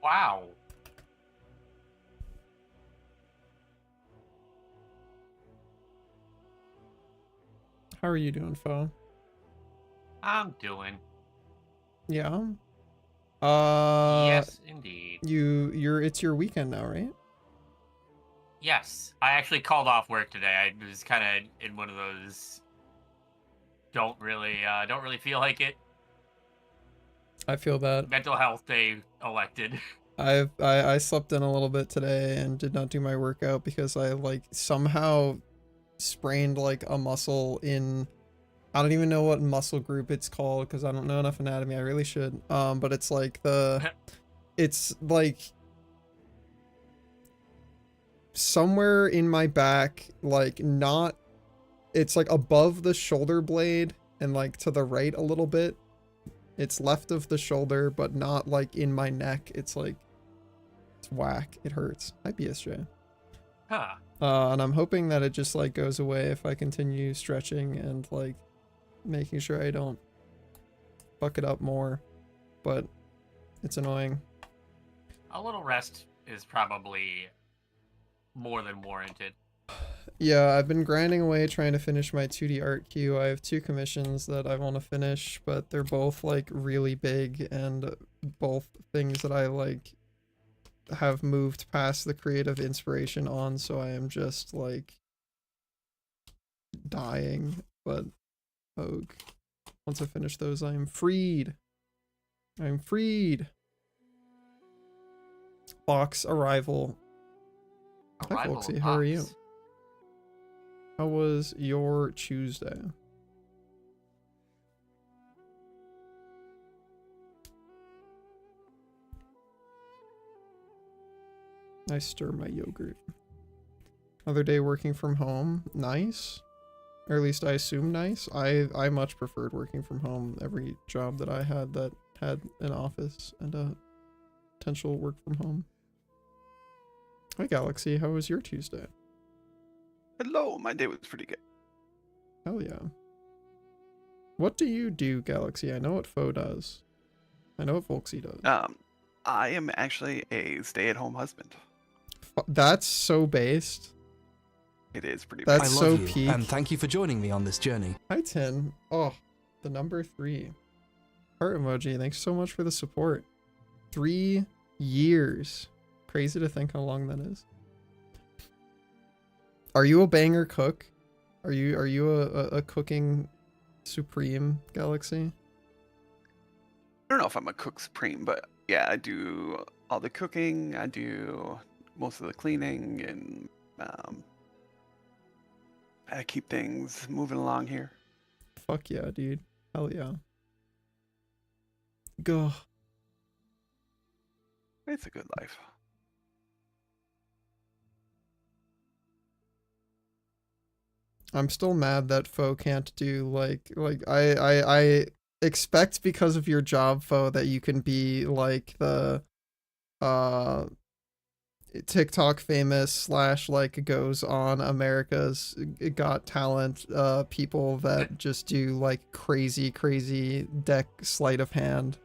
Wow. How are you doing, Fo? I'm doing. Yeah. Yes, indeed. It's your weekend now, right? Yes. I actually called off work today. I was kind of in one of those don't really feel like it. I feel that. Mental health day elected. I slept in a little bit today and did not do my workout because I like somehow sprained like a muscle in, I don't even know what muscle group it's called because I don't know enough anatomy. I really should. But it's like it's like somewhere in my back, like not, it's like above the shoulder blade and like to the right a little bit. It's left of the shoulder, but not like in my neck. It's like, it's whack. It hurts. Hi, BSJ. Huh. And I'm hoping that it just like goes away if I continue stretching and like making sure I don't fuck it up more. But it's annoying. A little rest is probably more than warranted. Yeah, I've been grinding away trying to finish my 2D art queue. I have 2 commissions that I want to finish, but they're both like really big and both things that I like have moved past the creative inspiration on, so I am just like dying. But once I finish those, I am freed. I'm freed. Fox arrival. Hi Foxy, how are you? How was your Tuesday? I stir my yogurt. Other day working from home. Nice. Or at least I assume nice. I much preferred working from home every job that I had that had an office and a potential work from home. Hi Galaxy, how was your Tuesday? Hello, my day was pretty good. Hell yeah. What do you do, Galaxy? I know what Foe does. I know what Volksy does. I am actually a stay-at-home husband. That's so based. It is pretty That's bad. so I love you, peak. and thank you for joining me on this journey. Hi Tin. Oh, the number 3. Heart emoji, thanks so much for the support. 3 years. Crazy to think how long that is. Are you a banger cook? Are you a cooking supreme, Galaxy? I don't know if I'm a cook supreme, but yeah, I do all the cooking. I do most of the cleaning, and I keep things moving along here. Fuck yeah, dude. Hell yeah. Go. It's a good life. I'm still mad that Foe can't do like I expect because of your job, Foe, that you can be like the TikTok famous slash like goes on America's Got Talent people that just do like crazy deck sleight of hand.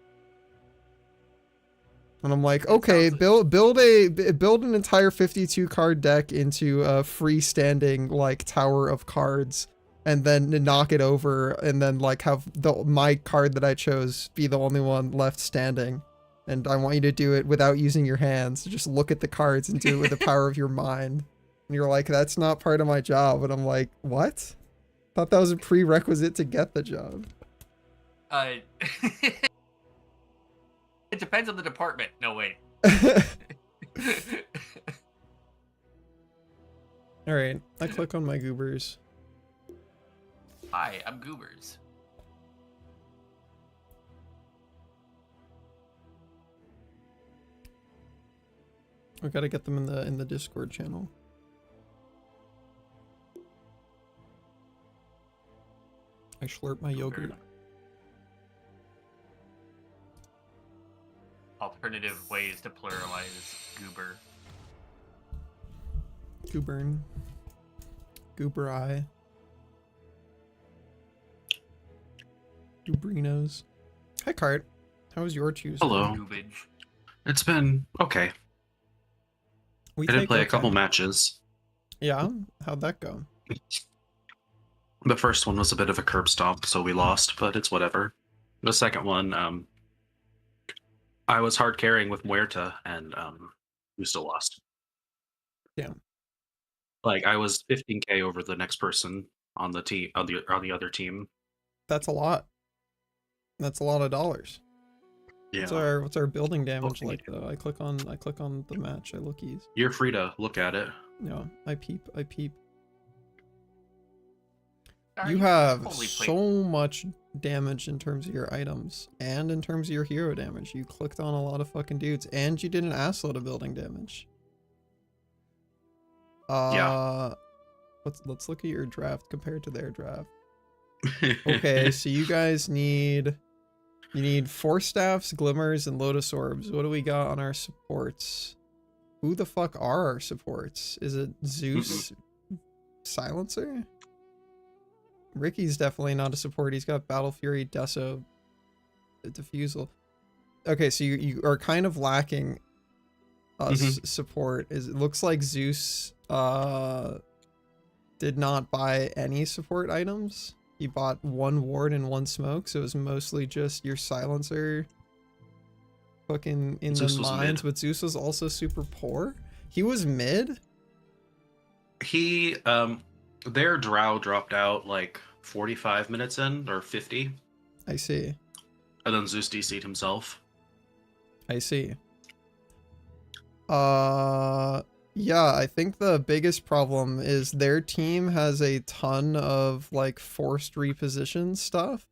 And I'm like, okay, build an entire 52 card deck into a freestanding like tower of cards, and then knock it over, and then like have my card that I chose be the only one left standing. And I want you to do it without using your hands. Just look at the cards and do it with the power of your mind. And you're like, that's not part of my job. And I'm like, what? Thought that was a prerequisite to get the job. It depends on the department. No, wait. Alright, I click on my goobers. Hi, I'm Goobers. I gotta get them in the Discord channel. I slurp my yogurt. Alternative ways to pluralize goober. Goobern. Goober eye. Goobrinos. Hi Cart. How was your Tuesday? Hello. Goobage. It's been okay. We I did take play a our couple time. matches. Yeah, how'd that go? The first one was a bit of a curb stomp, so we lost, but it's whatever. The second one, I was hard carrying with Muerta, and we still lost. Damn. Like I was 15k over the next person on the team on the other team. That's a lot. That's a lot of dollars. Yeah. What's our building damage can you like though? I click on the match, I lookies. You're free to look at it. No, I peep. Sorry, You have totally played- so much damage in terms of your items and in terms of your hero damage. You clicked on a lot of fucking dudes and you did an assload of building damage. Yeah. Let's look at your draft compared to their draft. Okay, so you guys need 4 staffs, glimmers, and lotus orbs. What do we got on our supports? Who the fuck are our supports? Is it Zeus Silencer? Ricky's definitely not a support. He's got Battle Fury, Deso, Diffusal. Okay, so you are kind of lacking support. It looks like Zeus did not buy any support items. He bought 1 ward and 1 smoke, so it was mostly just your silencer fucking in Zeus the was mines, mid. but Zeus was also super poor. He was mid? He their drow dropped out like 45 minutes in or 50, I see. and then Zeus DC'd himself. I see. Yeah, I think the biggest problem is their team has a ton of like forced reposition stuff.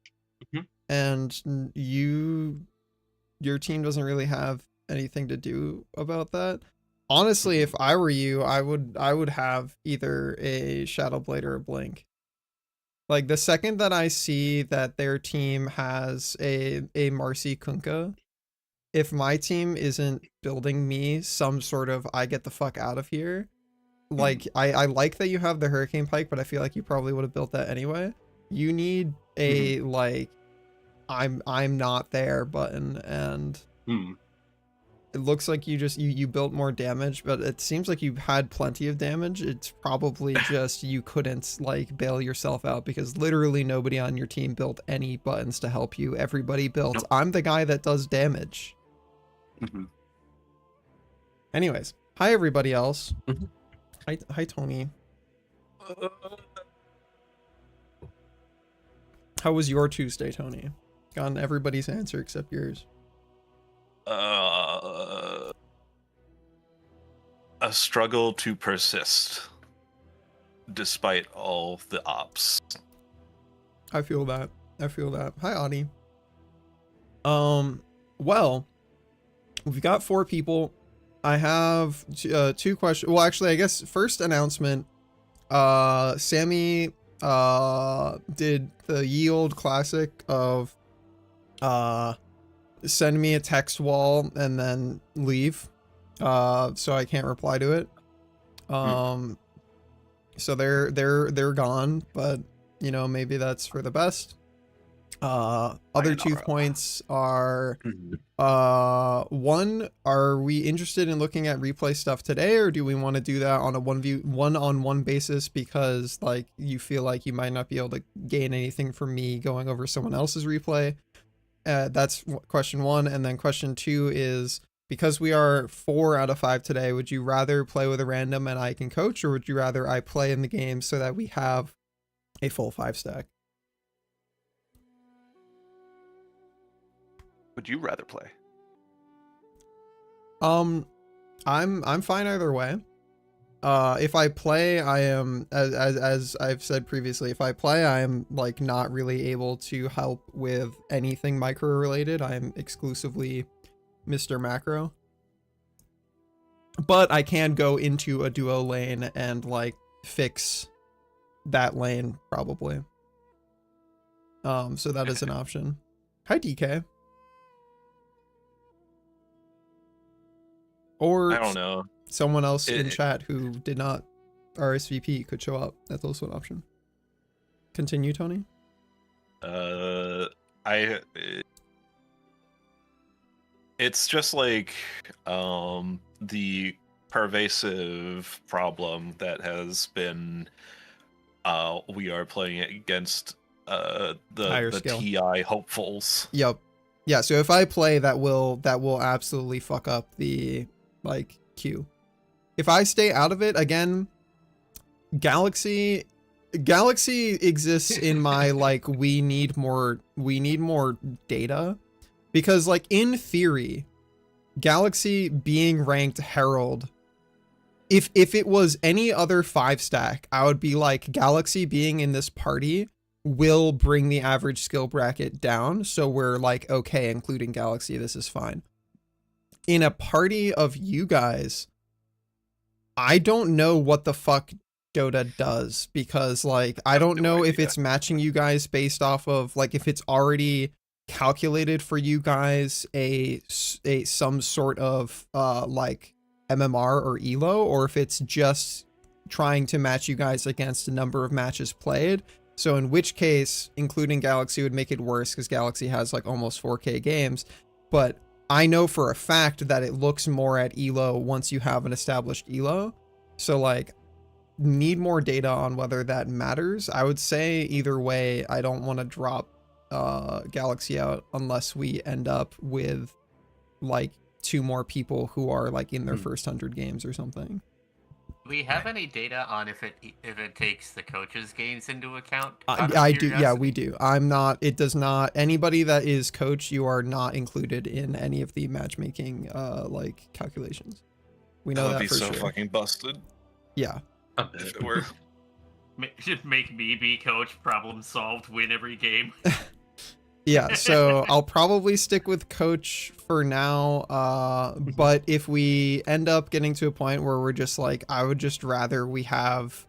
And your team doesn't really have anything to do about that. Honestly, if I were you, I would have either a Shadow Blade or a Blink. Like the second that I see that their team has a Marcy Kunkka, if my team isn't building me some sort of I get the fuck out of here, like I like that you have the Hurricane Pike, but I feel like you probably would have built that anyway. You need a like I'm not there button, and it looks like you built more damage, but it seems like you had plenty of damage. It's probably just you couldn't like bail yourself out because literally nobody on your team built any buttons to help you. Everybody built I'm the guy that does damage. Anyways, hi everybody else. Hi Tony. How was your Tuesday, Tony? Gotten everybody's answer except yours. A struggle to persist despite all the ops. I feel that. Hi Audie. Well, we've got 4 people. I have 2 questions. Well, actually, I guess first announcement. Sammy did the ye old classic of send me a text wall and then leave, so I can't reply to it. So they're gone, but you know, maybe that's for the best. Other 2 points are 1, are we interested in looking at replay stuff today, or do we want to do that on a one-on-one basis because like you feel like you might not be able to gain anything from me going over someone else's replay? That's question 1. And then question 2 is, because we are 4 out of 5 today, would you rather play with a random and I can coach, or would you rather I play in the game so that we have a full 5 stack? Would you rather play? I'm fine either way. If I play, I am, as I've said previously, if I play, I am like not really able to help with anything micro related. I am exclusively Mr. Macro. But I can go into a duo lane and like fix that lane probably. So that is an option. Hi DK. Or I don't know. someone else in chat who did not RSVP could show up. That's also an option. Continue, Tony. It's just like the pervasive problem that has been we are playing against Higher the skill. TI hopefuls. Yep. Yeah, so if I play, that will absolutely fuck up the like queue. If I stay out of it, again, Galaxy exists in my like we need more data, because like in theory, Galaxy being ranked Herald, if it was any other 5-stack, I would be like, Galaxy being in this party will bring the average skill bracket down, so we're like, okay, including Galaxy, this is fine. In a party of you guys, I don't know what the fuck Dota does, because like I don't know if it's matching you guys based off of like if it's already calculated for you guys a some sort of like MMR or ELO, or if it's just trying to match you guys against a number of matches played. So in which case, including Galaxy would make it worse, because Galaxy has like almost 4K games. But I know for a fact that it looks more at ELO once you have an established ELO. So like, need more data on whether that matters. I would say either way, I don't want to drop Galaxy out unless we end up with like 2 more people who are like in their first 100 games or something. Do we have any data on if it takes the coaches' games into account? I do. Yeah, we do. I'm not. It does not. Anybody that is coach, you are not included in any of the matchmaking like calculations. We know that would be for so sure. fucking busted. Yeah. If it were. Just make me be coach, problem solved, win every game. Yeah, so I'll probably stick with coach for now, but if we end up getting to a point where we're just like, I would just rather we have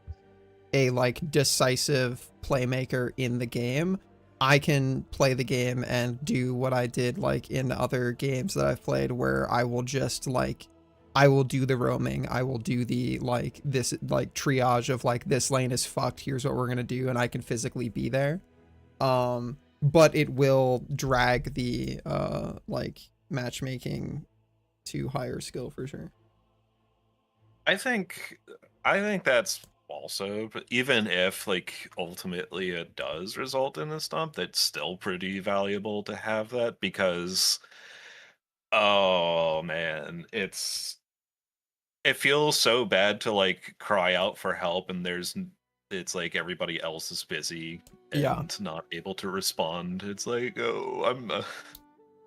a like decisive playmaker in the game, I can play the game and do what I did like in other games that I've played, where I will just like, I will do the roaming, I will do the like this like triage of like, this lane is fucked, here's what we're gonna do, and I can physically be there. But it will drag the like matchmaking to higher skill for sure. I think that's also, but even if like ultimately it does result in a stomp, that's still pretty valuable to have that, because oh man, it feels so bad to like cry out for help and it's like everybody else is busy and not able to respond. It's like, oh, I'm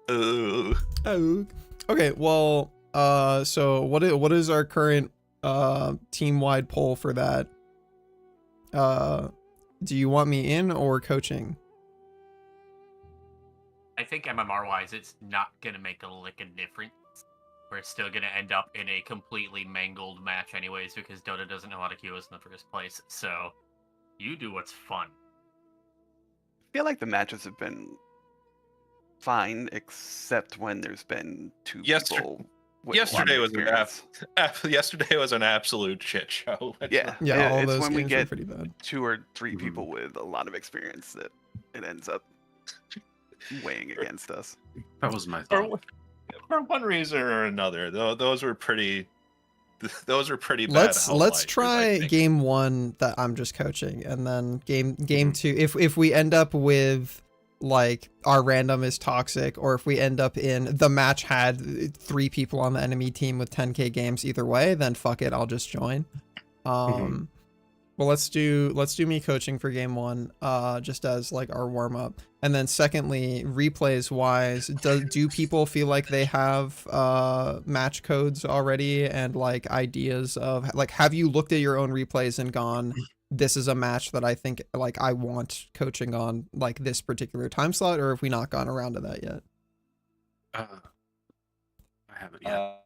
Oh. Okay, well, so what is our current team-wide poll for that? Do you want me in or coaching? I think MMR wise, it's not gonna make a lick of difference. We're still gonna end up in a completely mangled match anyways, because Dota doesn't know how to queue us in the first place. So you do what's fun. I feel like the matches have been fine, except when there's been 2 people. Yesterday was an absolute shit show. Yeah, all it's those when we games were get pretty bad. 2 or 3 people with a lot of experience that it ends up weighing against us. That was my thought. For one reason or another, those were pretty bad. Let's try game 1 that I'm just coaching, and then game 2. If we end up with like our random is toxic, or if we end up in the match had 3 people on the enemy team with 10k games, either way, then fuck it, I'll just join. Well, let's do me coaching for game 1, just as like our warm up. And then secondly, replays wise, do people feel like they have match codes already and like ideas of like, have you looked at your own replays and gone, this is a match that I think like I want coaching on like this particular time slot, or have we not gone around to that yet? I haven't yet.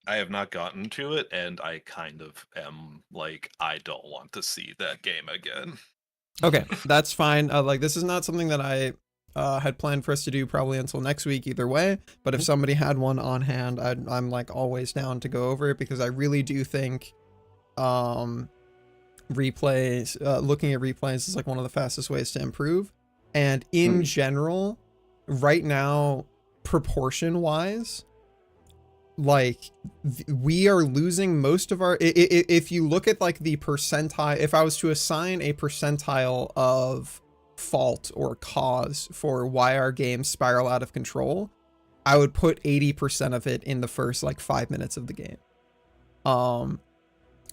I have not gotten to it, and I kind of am like, I don't want to see that game again. Okay, that's fine. Like, this is not something that I had planned for us to do probably until next week either way, but if somebody had one on hand, I'm like always down to go over it, because I really do think replays, looking at replays is like one of the fastest ways to improve. And in general, right now, proportion wise, like we are losing most of our, if you look at like the percentile, if I was to assign a percentile of fault or cause for why our games spiral out of control, I would put 80% of it in the first like 5 minutes of the game.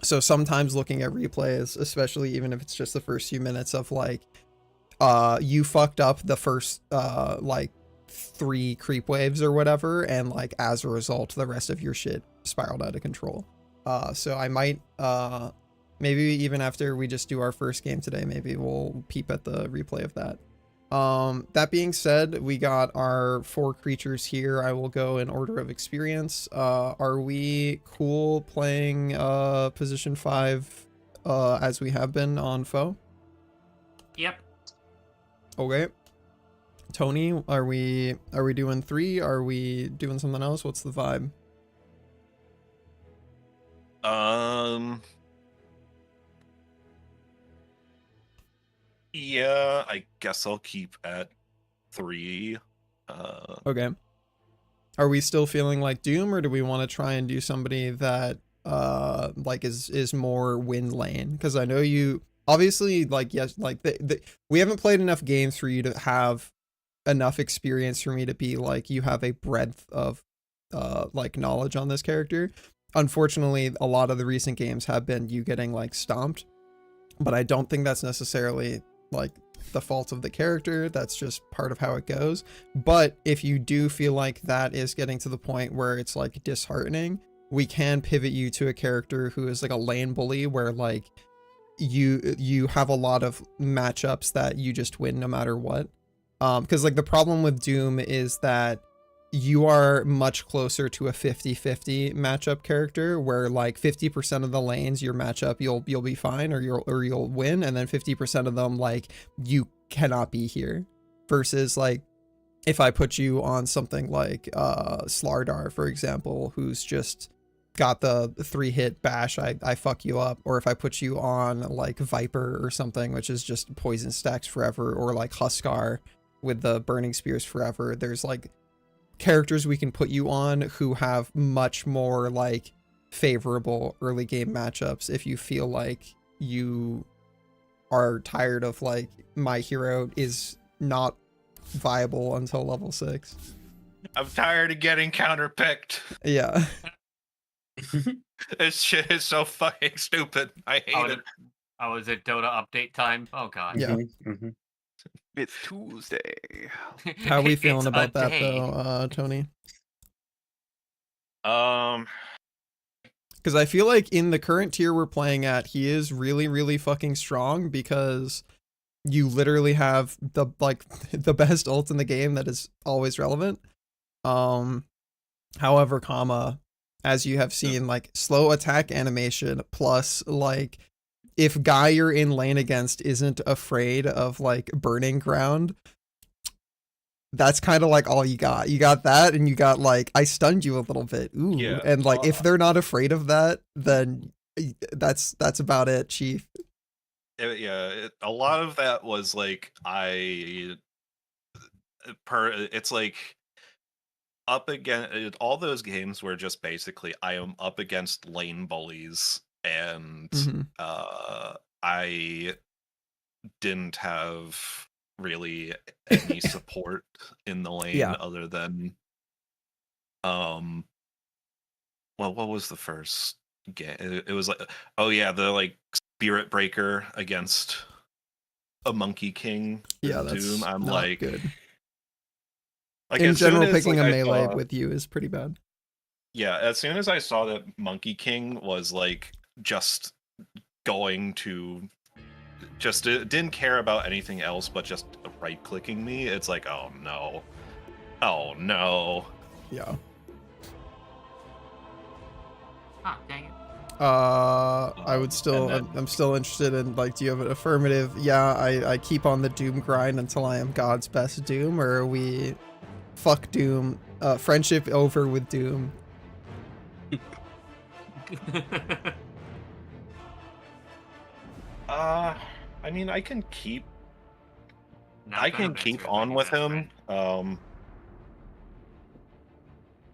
So sometimes looking at replays, especially even if it's just the first few minutes of like, you fucked up the first like 3 creep waves or whatever, and like as a result the rest of your shit spiraled out of control. So I might maybe even after we just do our first game today, maybe we'll peep at the replay of that. That being said, we got our 4 creatures here. I will go in order of experience. Are we cool playing position 5 as we have been on foe? Yep. Okay. Tony, are we doing 3? Are we doing something else? What's the vibe? Yeah, I guess I'll keep at 3. Okay. Are we still feeling like Doom, or do we want to try and do somebody that like is more win lane? Because I know you obviously, like, yes, like we haven't played enough games for you to have enough experience for me to be like you have a breadth of like knowledge on this character. Unfortunately, a lot of the recent games have been you getting like stomped, but I don't think that's necessarily like the fault of the character. That's just part of how it goes. But if you do feel like that is getting to the point where it's like disheartening, we can pivot you to a character who is like a lane bully, where like you have a lot of matchups that you just win no matter what. Because like the problem with Doom is that you are much closer to a 50-50 matchup character, where like 50% of the lanes your matchup you'll be fine, or you'll win, and then 50% of them like you cannot be here. Versus like if I put you on something like Slardar, for example, who's just got the 3-hit bash, I fuck you up. Or if I put you on like Viper or something, which is just poison stacks forever, or like Huskar with the burning spears forever, there's like characters we can put you on who have much more like favorable early game matchups if you feel like you are tired of like my hero is not viable until level 6. I'm tired of getting counterpicked. Yeah. This shit is so fucking stupid. I hate it. Oh, is it Dota update time? Oh god. Yeah. It's Tuesday. How are we feeling It's about a that day. though, Tony? Um, Because I feel like in the current tier we're playing at, he is really, really fucking strong, because you literally have the like the best ult in the game that is always relevant. However, as you have seen, like slow attack animation plus like if guy you're in lane against isn't afraid of like burning ground, that's kind of like all you got. You got that, and you got like I stunned you a little bit. Ooh. Yeah. And like if they're not afraid of that, then that's about it, chief. a lot of that was like it's like up against all those games were just basically I am up against lane bullies, and Mhm. I didn't have really any support in the lane Yeah. other than well, what was the first game? It was like, oh yeah, the like Spirit Breaker against a Monkey King Yeah, in that's Doom. I'm not like good. like In as soon general, as, picking like, a I melee saw- with you is pretty bad. yeah, as soon as I saw that Monkey King was like just going to just didn't care about anything else but just right clicking me, it's like, oh no. Yeah. Ah, dang it. I would still, and I'm still interested in like, do you have an affirmative? Yeah, I keep on the Doom grind until I am God's best Doom, or are we fuck Doom, friendship over with Doom? I mean, I can keep Not I that can events keep are on making with best him. friend.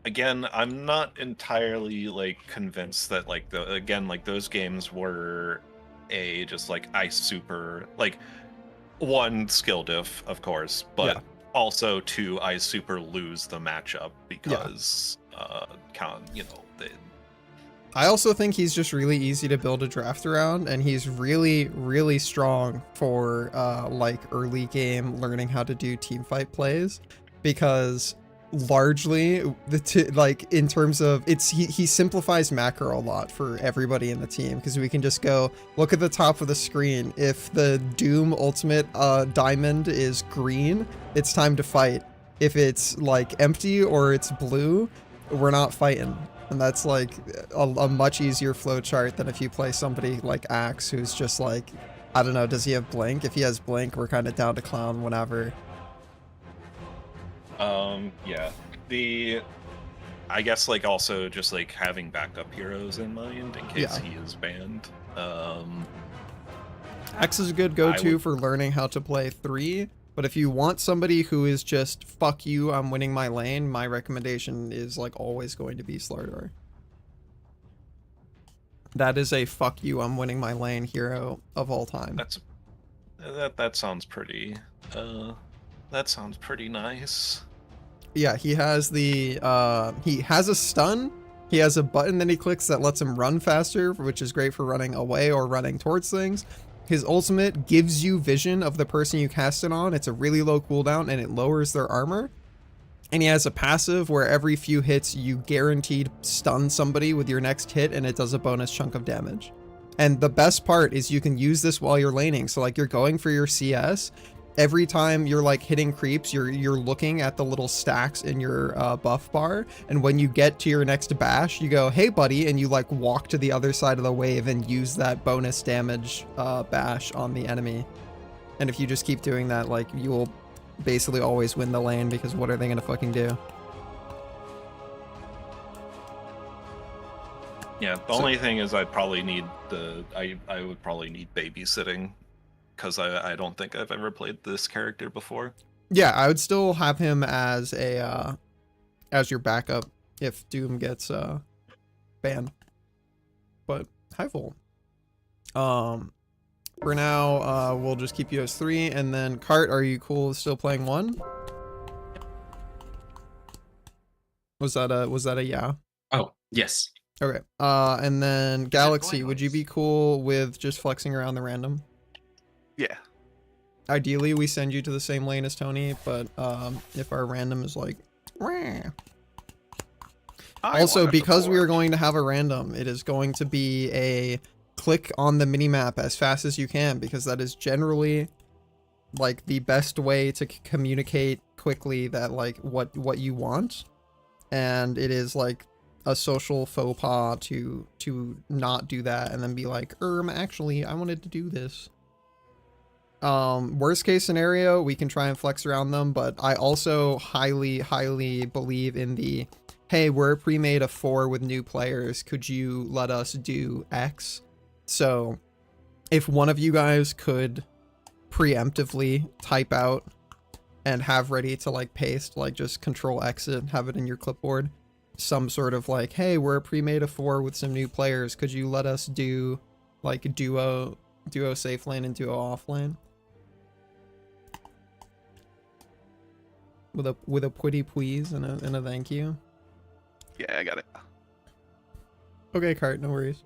again, I'm not entirely like convinced that like those games were just like ice super like one skill diff, of course, but Yeah. also two ice super lose the matchup because they I also think he's just really easy to build a draft around, and he's really, really strong for like early game learning how to do team fight plays, because largely like in terms of he simplifies macro a lot for everybody in the team, because we can just go look at the top of the screen. If the Doom ultimate diamond is green, it's time to fight. If it's like empty or it's blue, we're not fighting. And that's like a much easier flow chart than if you play somebody like Axe, who's just like, I don't know, does he have Blink? If he has Blink, we're kind of down to clown whenever. Yeah. I guess like also just like having backup heroes in mind in case he is banned. Axe is a good go-to for learning how to play 3, but if you want somebody who is just, fuck you, I'm winning my lane, my recommendation is like always going to be Slardar. That is a fuck you, I'm winning my lane hero of all time. That sounds pretty nice. Yeah, he has he has a stun. He has a button that he clicks that lets him run faster, which is great for running away or running towards things. His ultimate gives you vision of the person you cast it on. It's a really low cooldown and it lowers their armor. And he has a passive where every few hits you guaranteed stun somebody with your next hit, and it does a bonus chunk of damage. And the best part is you can use this while you're laning. So like you're going for your CS, every time you're like hitting creeps, you're looking at the little stacks in your buff bar, and when you get to your next bash, you go, hey buddy, and you like walk to the other side of the wave and use that bonus damage bash on the enemy. And if you just keep doing that, like you will basically always win the lane, because what are they gonna fucking do? Yeah, the only thing is I'd probably need I would probably need babysitting, because I don't think I've ever played this character before. Yeah, I would still have him as a as your backup if Doom gets banned. But high vol. For now, we'll just keep you as 3, and then Cart, are you cool with still playing 1? Was that a yeah? Oh, yes. Okay. And then Galaxy, would you be cool with just flexing around the random? Yeah. Ideally, we send you to the same lane as Tony, but if our random is like, wah. Also, because we are going to have a random, it is going to be a click on the minimap as fast as you can, because that is generally like the best way to communicate quickly that like what you want, and it is like a social faux pas to not do that and then be like, actually I wanted to do this. Worst case scenario, we can try and flex around them, but I also highly believe in the, hey, we're pre-made of 4 with new players, could you let us do X? So if one of you guys could preemptively type out and have ready to like paste, like just control exit, have it in your clipboard, some sort of like, hey, we're pre-made of 4 with some new players, could you let us do like duo safe lane and duo off lane? With a pretty please and a thank you. Yeah, I got it. Okay, Cart, no worries.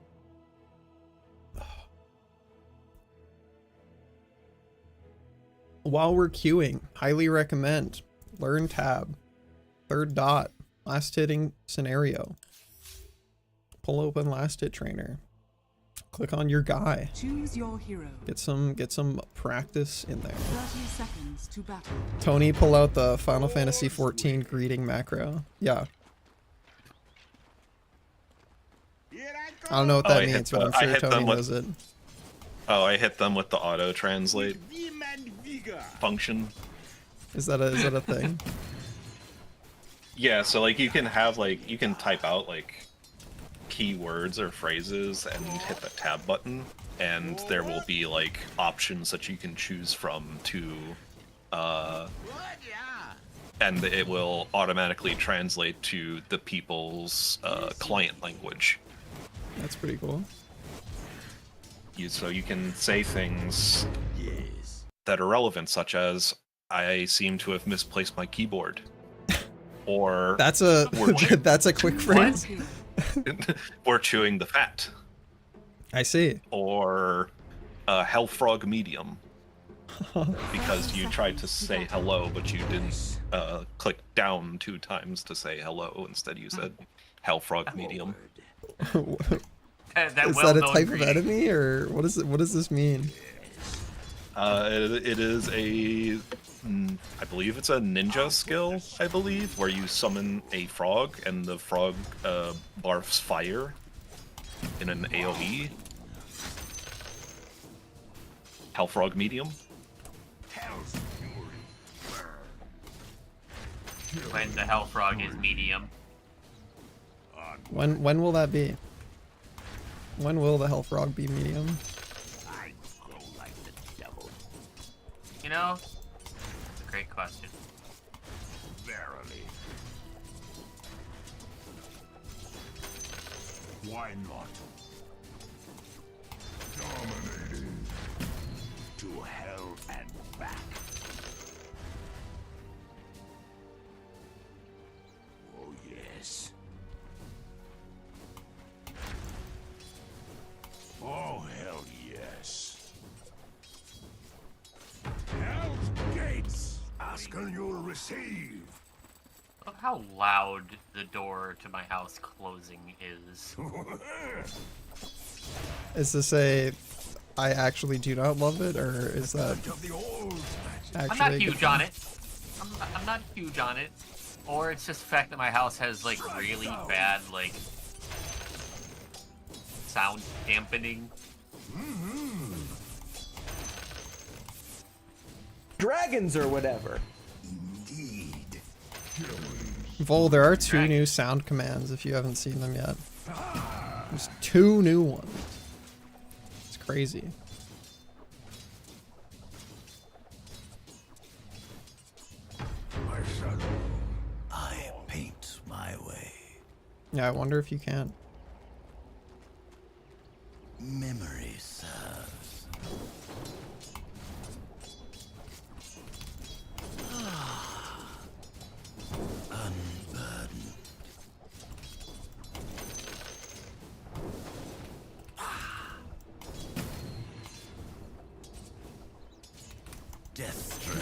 While we're queuing, highly recommend learn tab, third dot, last hitting scenario, pull open last hit trainer, click on your guy, choose your hero, get some practice in there. 30 seconds to battle. Tony, pull out the Final Fantasy 14 greeting macro. Yeah, I don't know what that means, but I'm sure Tony knows it. Oh, I hit them with the auto translate function. Is that a thing? Yeah, so like you can have like you can type out like keywords or phrases and hit the tab button, and there will be like options that you can choose from to and it will automatically translate to the people's client language. That's pretty cool. So you can say things that are relevant, such as, I seem to have misplaced my keyboard. Or That's a that's a quick phrase. we're chewing the fat. I see. Or hell frog medium. Because you tried to say hello, but you didn't click down 2 times to say hello. Instead, you said hell frog medium. That Is that a well-known type of greeting. enemy, or what is it? What does this mean? It is I believe it's a ninja skill, I believe, where you summon a frog and the frog barfs fire in an AoE. Hell frog medium. When the hell frog is medium. When will that be? When will the hell frog be medium? You know, it's a great question. Verily. Why not? Dominating. To hell and back. Oh yes. Oh hell yes. Hell's gates. Ask and you'll receive. Look how loud the door to my house closing is. Is this a I actually do not love it, or is that Of the old actually? I'm not a good huge thing? on it. I'm not huge on it. Or it's just the fact that my house has like really bad like sound dampening. Dragons or whatever. indeed. Vol, there are 2 new sound commands if you haven't seen them yet. There's 2 new ones. It's crazy. My shadow. I paint my way. Yeah, I wonder if you can. Memory serves. Unburdened. Death stroke.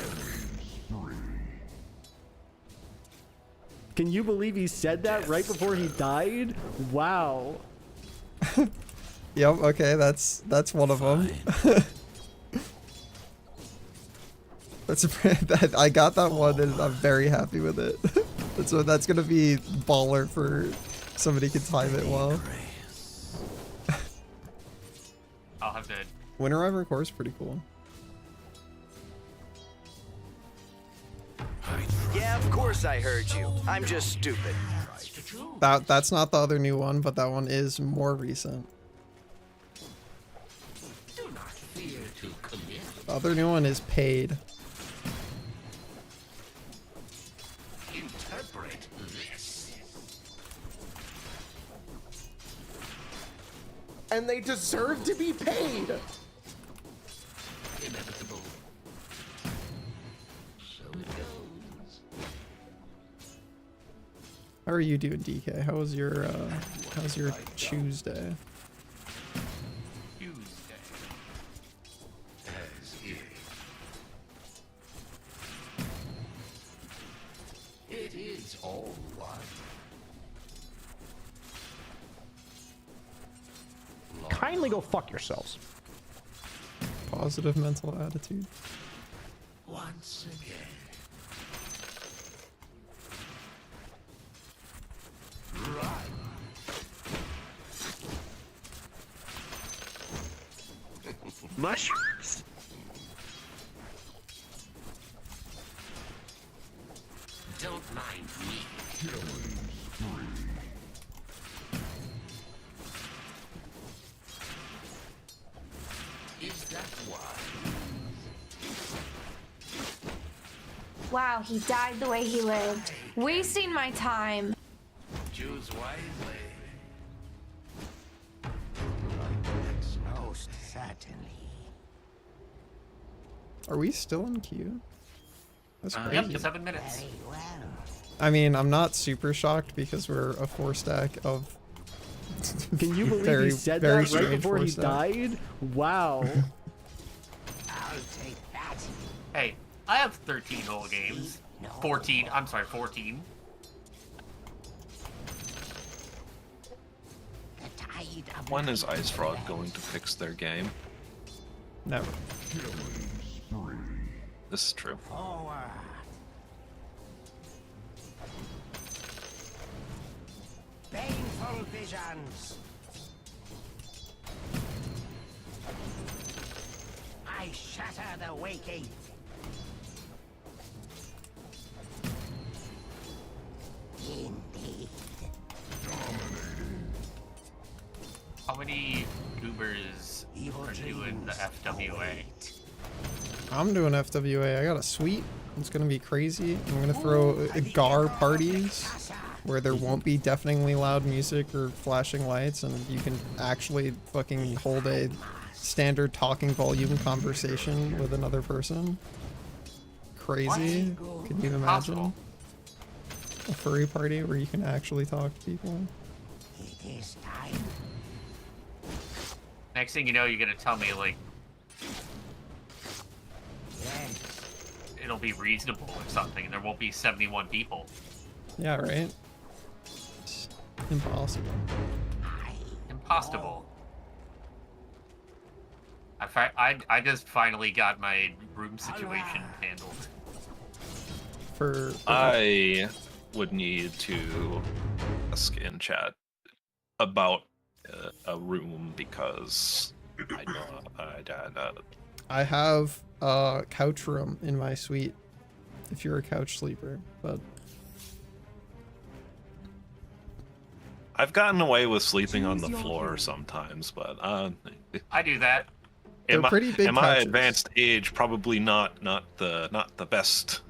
Can you believe he said that right before he died? Wow. Yep. Okay, that's one of them. That's that I got that one, and I'm very happy with it. That's gonna be baller for somebody can time it well. I'll have to. Winter River Core is pretty cool. Yeah, of course I heard you. I'm just stupid. That's not the other new one, but that one is more recent. The other new one is paid. Interpret this. And they deserve to be paid. Inevitable. So it goes. How are you doing, DK? How's your Tuesday? Tuesday. As is. It is all one. Kindly go fuck yourselves. Positive mental attitude. Once again. Right. Mushrooms. Don't mind me. Is that why? Wow, he died the way he lived. Wasting my time. Choose wisely. Most certainly. Are we still in queue? That's crazy. Yep, 7 minutes. Very well. I mean, I'm not super shocked because we're a 4-stack of. Can you believe very, he said very that right strange before he 4-stack. died? Wow. I'll take that. Hey, I have 13 whole games. 14. I'm sorry, 14. The tide of When is Ice Frog going to fix their game? Never. This is true. forward. Painful visions. I shatter the waking. Indeed. How many goobers are doing the FWA? I'm doing FWA. I got a suite. It's gonna be crazy. I'm gonna throw GAR parties where there won't be deafeningly loud music or flashing lights, and you can actually fucking hold a standard talking volume conversation with another person. Crazy. Can you imagine? Possible. A furry party where you can actually talk to people. It is time. Next thing you know, you're gonna tell me, like, Yes. it'll be reasonable or something, and there won't be 71 people. Yeah, right? It's impossible. Impossible. I just finally got my room situation handled. For I would need to ask in chat about a room because I know I have a couch room in my suite if you're a couch sleeper, but I've gotten away with sleeping on the floor sometimes, but I do that. They're pretty big At my couches. advanced age, probably not the best.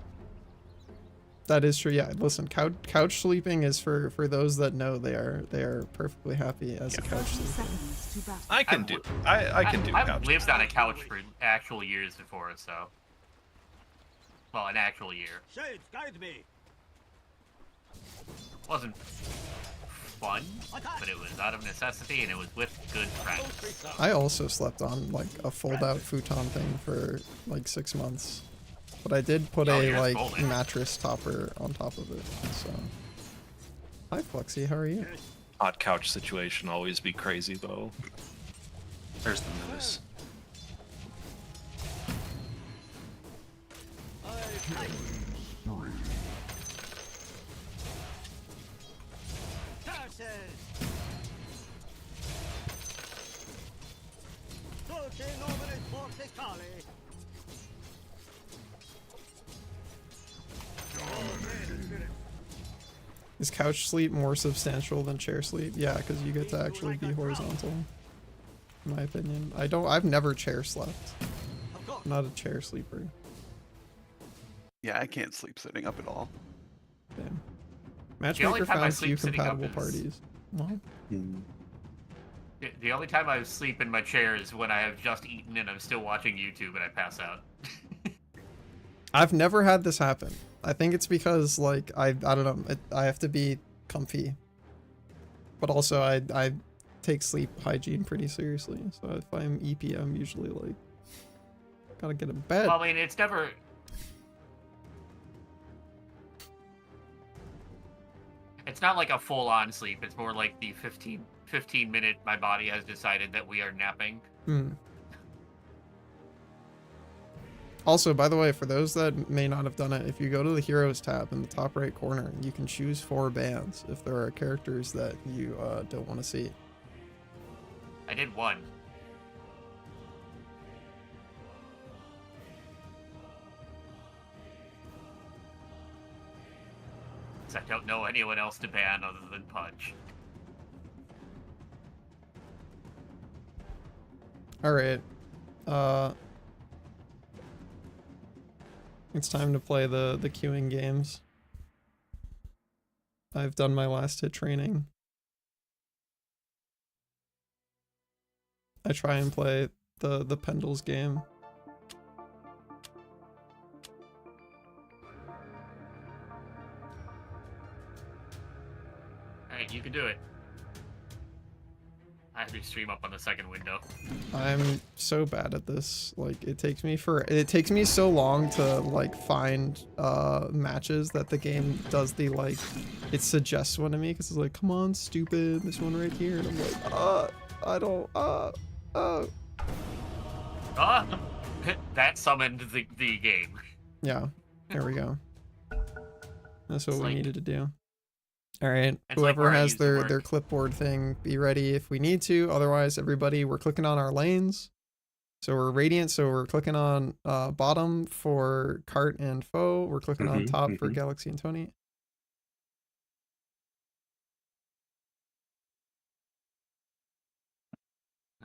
that is true. Yeah, listen, couch sleeping is for those that know they are perfectly happy as a couch 30 sleeper. seconds to battle. I can do. I can do I've couch. lived on a couch for actual years before, so. Well, an actual year. Shades, guide me. Wasn't fun, but it was out of necessity, and it was with good friends. I also slept on like a fold-out futon thing for like 6 months, but I did put Oh, a yours like folded. mattress topper on top of it. So, hi Flexi, how are you? Hot couch situation always be crazy though. There's the moose. Is couch sleep more substantial than chair sleep? Yeah, because you get to actually be horizontal. In my opinion, I've never chair slept. I'm not a chair sleeper. Yeah, I can't sleep sitting up at all. Damn. only Matchmaker time I found sleep few sitting up compatible is- parties. Well, The only time I sleep in my chair is when I have just eaten and I'm still watching YouTube and I pass out. I've never had this happen. I think it's because like I don't know. I have to be comfy, but also I take sleep hygiene pretty seriously. So if I'm EP, I'm usually like gotta get in bed. Well, I mean, it's never. It's not like a full-on sleep. It's more like the 15 minute. My body has decided that we are napping. Hmm. Also, by the way, for those that may not have done it, if you go to the Heroes tab in the top right corner, you can choose 4 bands if there are characters that you don't want to see. I did one. 'Cause I don't know anyone else to ban other than Punch. All right. It's time to play the queuing games. I've done my last hit training. I try and play the Pendles game. Alright, you can do it. I have your stream up on the second window. I'm so bad at this. Like, it takes me so long to like find matches that the game does the like, it suggests one to me because it's like, come on, stupid, this one right here, and I'm like, I don't, that summoned the game. Yeah, there we go. That's what It's we like- needed to do. All right, It's like whoever where I has used to their work. clipboard thing, be ready if we need to. Otherwise, everybody, we're clicking on our lanes. So we're Radiant, so we're clicking on bottom for Cart and Foe. We're clicking on top for Galaxy and Tony.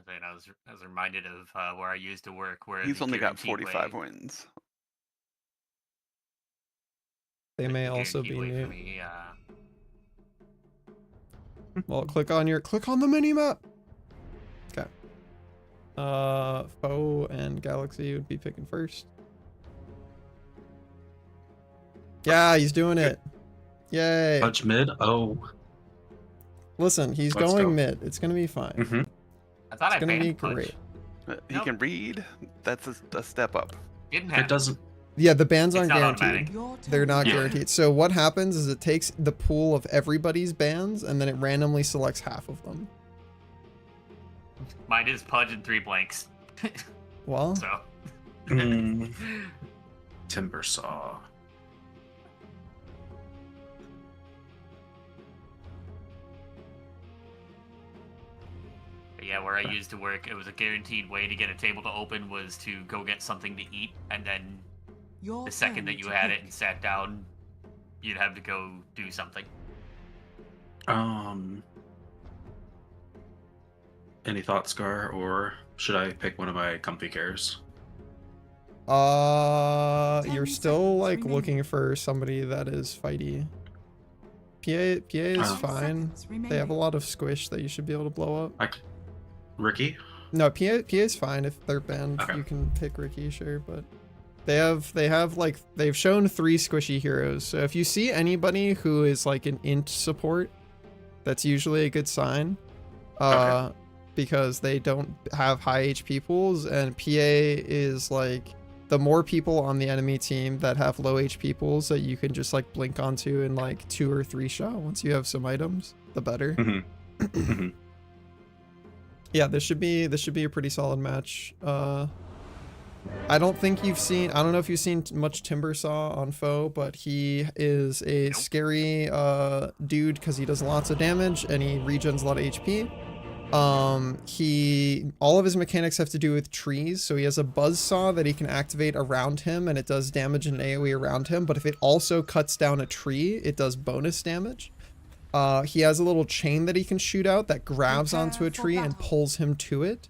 And I was reminded of where I used to work, where He's the only got guaranteed 45 way- wins. They may the also be guaranteed way new. for me, Well, click on the mini map. Okay. Foe and Galaxy would be picking first. Yeah, he's doing it. Yay. Touch mid. Oh. Listen, he's Let's going go. mid. It's gonna be fine. I thought It's I gonna be banned Punch. great. He Nope. can read. That's a step up. Didn't have It doesn't. Yeah, the bans aren't It's not guaranteed. automatic. They're not Yeah. guaranteed. So what happens is it takes the pool of everybody's bans and then it randomly selects half of them. Mine is Pudge and 3 blanks. Well, So Timber saw. But yeah, where I used to work, it was a guaranteed way to get a table to open was to go get something to eat, and then Your the second turn that you to had pick. it and sat down, you'd have to go do something. Any thoughts, Scar, or should I pick one of my comfy cares? you're 10 still like seconds looking for somebody that is fighty. PA is Oh. fine. They have a lot of squish that you should be able to blow up. Ricky? No, PA is fine if they're banned. Okay. You can pick Ricky, sure, but they have like they've shown 3 squishy heroes. So if you see anybody who is like an int support, that's usually a good sign. Okay. Because they don't have high HP pools, and PA is like the more people on the enemy team that have low HP pools that you can just like blink onto in like 2 or 3 shot once you have some items, the better. Yeah, this should be a pretty solid match. I don't know if you've seen much Timbersaw on Foe, but he is a scary dude because he does lots of damage and he regens a lot of HP. All of his mechanics have to do with trees, so he has a buzzsaw that he can activate around him and it does damage and AoE around him, but if it also cuts down a tree, it does bonus damage. He has a little chain that he can shoot out that grabs onto a tree and pulls him to it.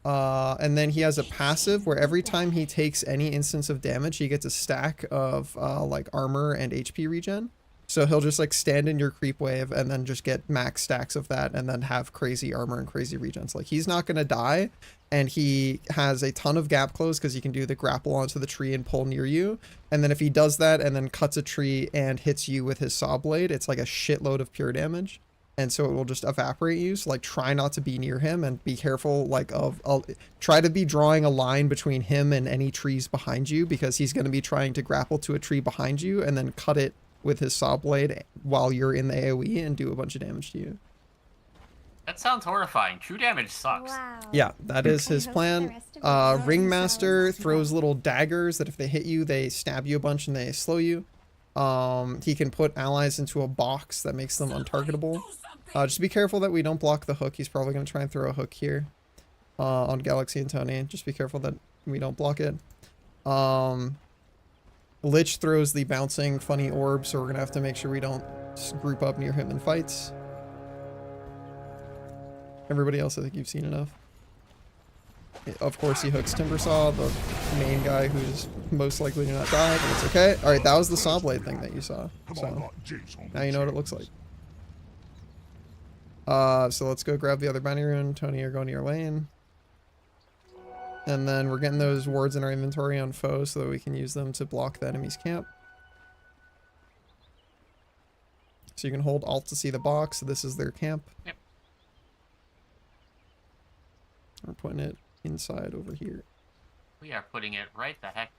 And then he has a passive where every time he takes any instance of damage, he gets a stack of like armor and HP regen. So he'll just like stand in your creep wave and then just get max stacks of that and then have crazy armor and crazy regens. Like he's not going to die, and he has a ton of gap close because he can do the grapple onto the tree and pull near you. And then if he does that and then cuts a tree and hits you with his saw blade, it's like a shitload of pure damage. And so it will just evaporate you. So like try not to be near him and be careful like try to be drawing a line between him and any trees behind you, because he's going to be trying to grapple to a tree behind you and then cut it with his saw blade while you're in the AoE and do a bunch of damage to you. That sounds horrifying. True damage sucks. Yeah, that is his plan. Ringmaster throws little daggers that if they hit you, they stab you a bunch and they slow you. He can put allies into a box that makes them untargetable. Just be careful that we don't block the hook. He's probably going to try and throw a hook here on Galaxy and Tony. Just be careful that we don't block it. Lich throws the bouncing funny orb, so we're going to have to make sure we don't group up near him in fights. Everybody else, I think you've seen enough. Of course, he hooks Timbersaw, the main guy who's most likely to not die, but it's okay. Alright, that was the saw blade thing that you saw. So, now you know what it looks like. So let's go grab the other bounty rune. Tony, you're going to your lane. And then we're getting those wards in our inventory on foe so that we can use them to block the enemy's camp. So you can hold Alt to see the box. This is their camp. Yep. We're putting it inside over here. We are putting it right the heck.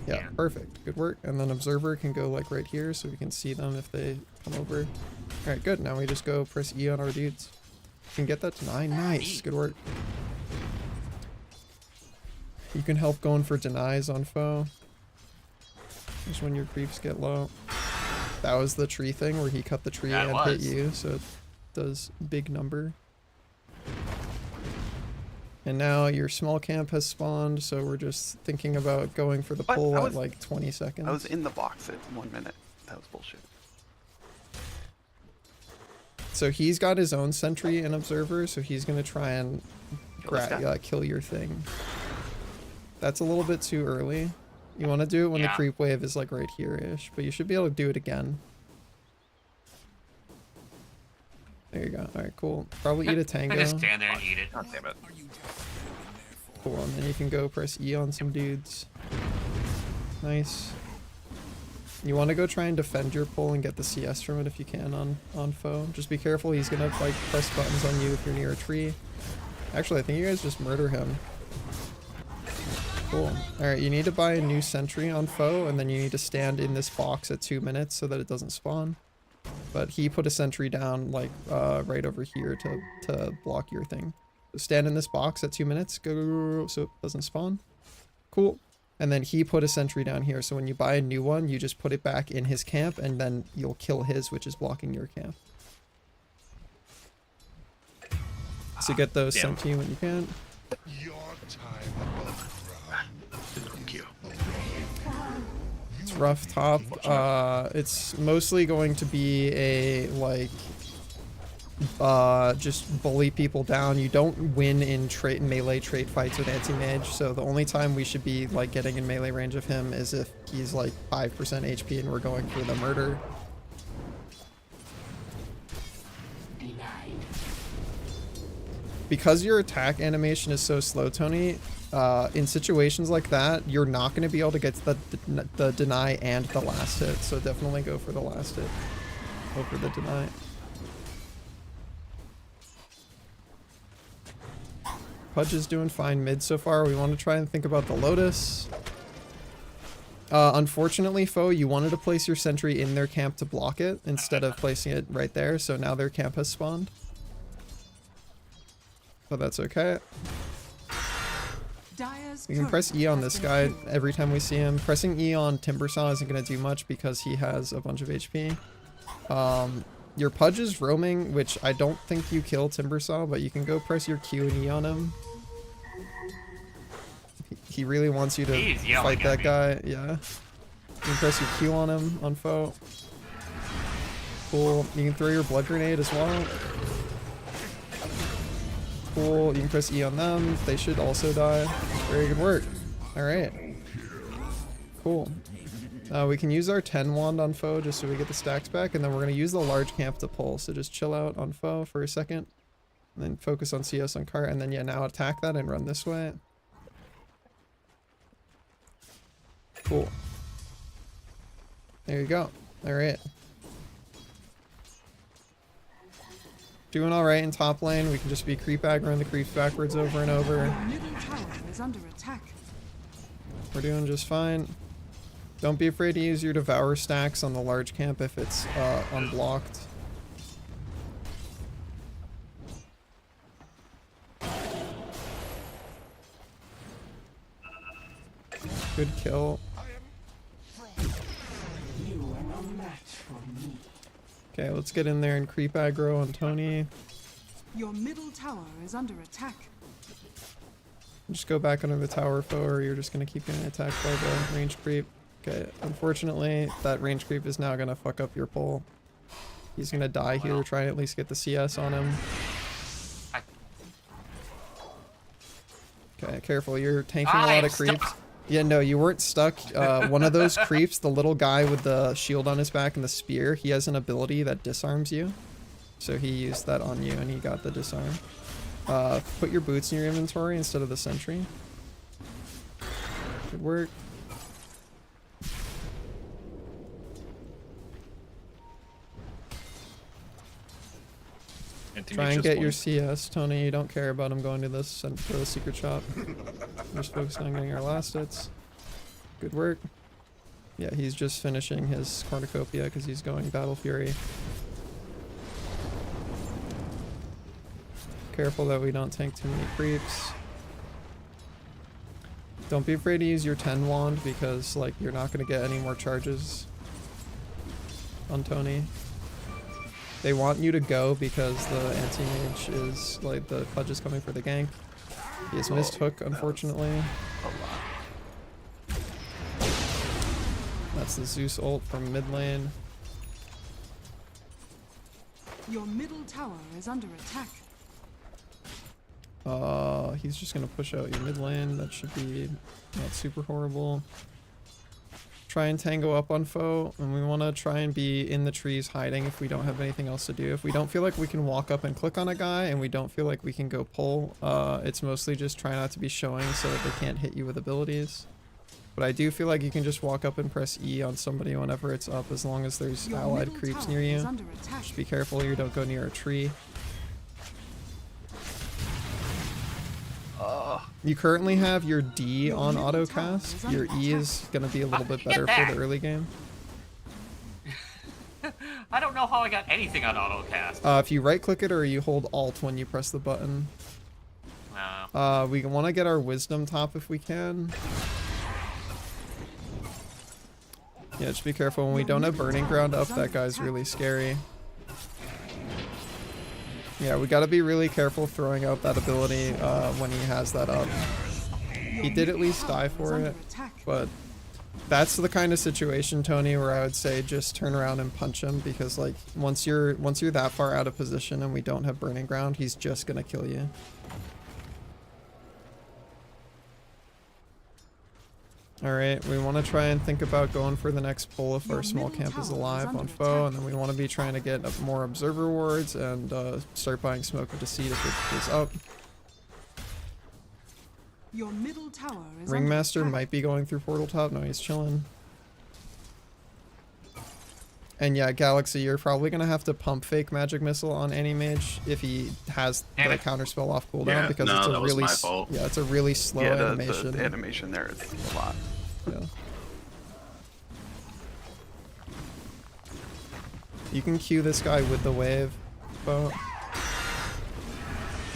Yeah, perfect. Good work. And then Observer can go like right here so we can see them if they come over. Alright, good. Now we just go press E on our dudes. You can get that to 9. Nice. Good work. You can help going for denies on foe. Just when your creeps get low. That was the tree thing where he cut the tree and hit you, so it does big number. And now your small camp has spawned, so we're just thinking about going for the pull at like 20 seconds. I was in the box at 1 minute. That was bullshit. So he's got his own sentry and observer, so he's gonna try and kill your thing. That's a little bit too early. You want to do it when the creep wave is like right here-ish, but you should be able to do it again. There you go. Alright, cool. Probably eat a tango. Just stand there and eat it. God damn it. Cool, and then you can go press E on some dudes. Nice. You want to go try and defend your pull and get the CS from it if you can on foe. Just be careful, he's gonna like press buttons on you if you're near a tree. Actually, I think you guys just murder him. Cool. Alright, you need to buy a new sentry on foe, and then you need to stand in this box at 2 minutes so that it doesn't spawn. But he put a sentry down, like, right over here to block your thing. So stand in this box at 2 minutes, go, so it doesn't spawn. Cool. And then he put a sentry down here, so when you buy a new one, you just put it back in his camp, and then you'll kill his, which is blocking your camp. So get those sent to you when you can. Your time above Thank you. It's rough top. It's mostly going to be a, like, just bully people down. You don't win in melee trait fights with anti-mage, so the only time we should be, like, getting in melee range of him is if he's, like, 5% HP and we're going for the murder. Because your attack animation is so slow, Tony, in situations like that, you're not going to be able to get the deny and the last hit, so definitely go for the last hit over the deny. Pudge is doing fine mid so far. We want to try and think about the Lotus. Unfortunately, foe, you wanted to place your sentry in their camp to block it instead of placing it right there, so now their camp has spawned. But that's okay. We can press E on this guy every time we see him. Pressing E on Timbersaw isn't going to do much because he has a bunch of HP. Your Pudge is roaming, which I don't think you kill Timbersaw, but you can go press your Q and E on him. He really wants you to fight that guy. Yeah. You can press your Q on him, on foe. Cool. You can throw your blood grenade as well. Cool. You can press E on them. They should also die. Very good work. Alright. Cool. We can use our 10 wand on foe just so we get the stacks back, and then we're going to use the large camp to pull. So just chill out on foe for a second, and then focus on CS on cart, and then yeah, now attack that and run this way. Cool. There you go. Alright. Doing alright in top lane. We can just be creep aggroing the creeps backwards over and over. Middle tower is under attack. We're doing just fine. Don't be afraid to use your devour stacks on the large camp if it's unblocked. Good kill. Okay, let's get in there and creep aggro on Tony. Your middle tower is under attack. Just go back under the tower, foe, or you're just going to keep getting attacked by the range creep. Okay, unfortunately, that range creep is now going to fuck up your pull. He's going to die here. Try and at least get the CS on him. Okay, Okay, careful. You're tanking a lot of creeps. Stuck. Yeah, no, you weren't stuck. One of those creeps, the little guy with the shield on his back and the spear, he has an ability that disarms you. So he used that on you and he got the disarm. Put your boots in your inventory instead of the sentry. Good work. Try and get your CS, Tony. You don't care about him going to the secret shop. We're just focused on getting our last hits. Good work. Yeah, he's just finishing his cornucopia because he's going Battle Fury. Careful that we don't tank too many creeps. Don't be afraid to use your 10 wand because like you're not going to get any more charges on Tony. They want you to go because the anti-mage is like the Pudge is coming for the gank. He has missed hook, unfortunately. That's the Zeus ult from mid lane. Your middle tower is under attack. He's just gonna push out your mid lane. That should be not super horrible. Try and tango up on foe, and we want to try and be in the trees hiding if we don't have anything else to do. If we don't feel like we can walk up and click on a guy, and we don't feel like we can go pull, it's mostly just try not to be showing so that they can't hit you with abilities. But I do feel like you can just walk up and press E on somebody whenever it's up, as long as there's allied creeps near you. Just be careful you don't go near a tree. You currently have your D on auto cast. Your E is going to be a little bit better for the early game. I don't know how I got anything on auto cast. If you right click it or you hold Alt when you press the button. We want to get our wisdom top if we can. Yeah, just be careful when we don't have burning ground up. That guy's really scary. Yeah, we gotta be really careful throwing out that ability when he has that up. He did at least die for it, but that's the kind of situation, Tony, where I would say just turn around and punch him, because like once you're that far out of position and we don't have burning ground, he's just gonna kill you. Alright, we want to try and think about going for the next pull if our small camp is alive on foe, and then we want to be trying to get more observer wards and start buying smoke with deceit if it is up. Your middle tower is Ringmaster might be going through portal top. No, he's chilling. And yeah, Galaxy, you're probably going to have to pump fake magic missile on any mage if he has the counterspell off cooldown, because it's a really it's a really slow animation. The animation there is a lot. Yeah. You can Q this guy with the wave bow.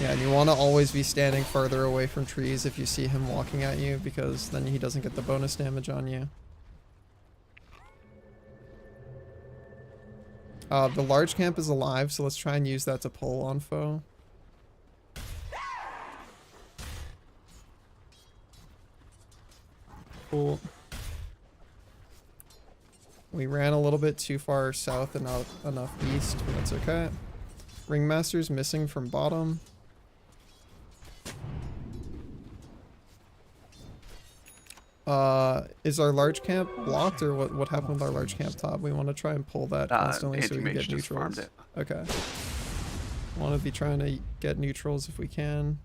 Yeah, and you want to always be standing further away from trees if you see him walking at you, because then he doesn't get the bonus damage on you. The large camp is alive, so let's try and use that to pull on foe. Cool. We ran a little bit too far south and not enough east, but that's okay. Ringmaster's missing from bottom. Is our large camp blocked, or what happened with our large camp top? We want to try and pull that constantly so we can get neutrals. Okay. Want to be trying to get neutrals if we can.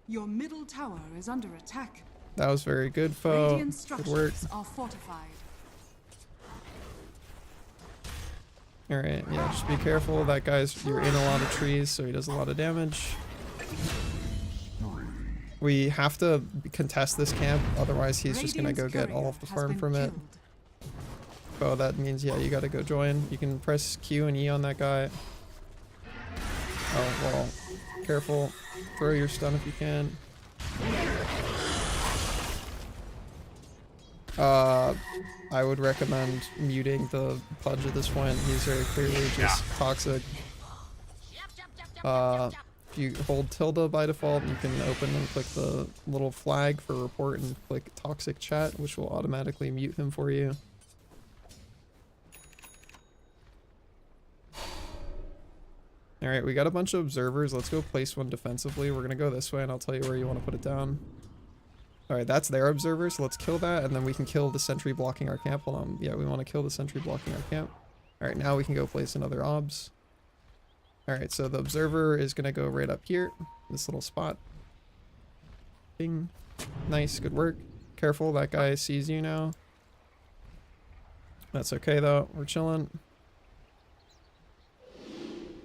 Your middle tower is under attack. That was very good, foe. Good work. Are fortified. Alright, yeah, just be careful. That guy's, you're in a lot of trees, so he does a lot of damage. We have to contest this camp, otherwise he's just gonna go get all of the farm from it. Oh, that means, yeah, you gotta go join. You can press Q and E on that guy. Oh, well, careful. Throw your stun if you can. I would recommend muting the Pudge at this point. He's very clearly just toxic. If you hold tilde by default, you can open and click the little flag for report and click toxic chat, which will automatically mute him for you. Alright, we got a bunch of observers. Let's go place one defensively. We're gonna go this way and I'll tell you where you want to put it down. Alright, that's their observer, so let's kill that and then we can kill the sentry blocking our camp. Hold on. Yeah, we want to kill the sentry blocking our camp. Alright, now we can go place another obs. Alright, so the observer is gonna go right up here. This little spot. Bing. Nice, good work. Careful, that guy sees you now. That's okay though, we're chilling.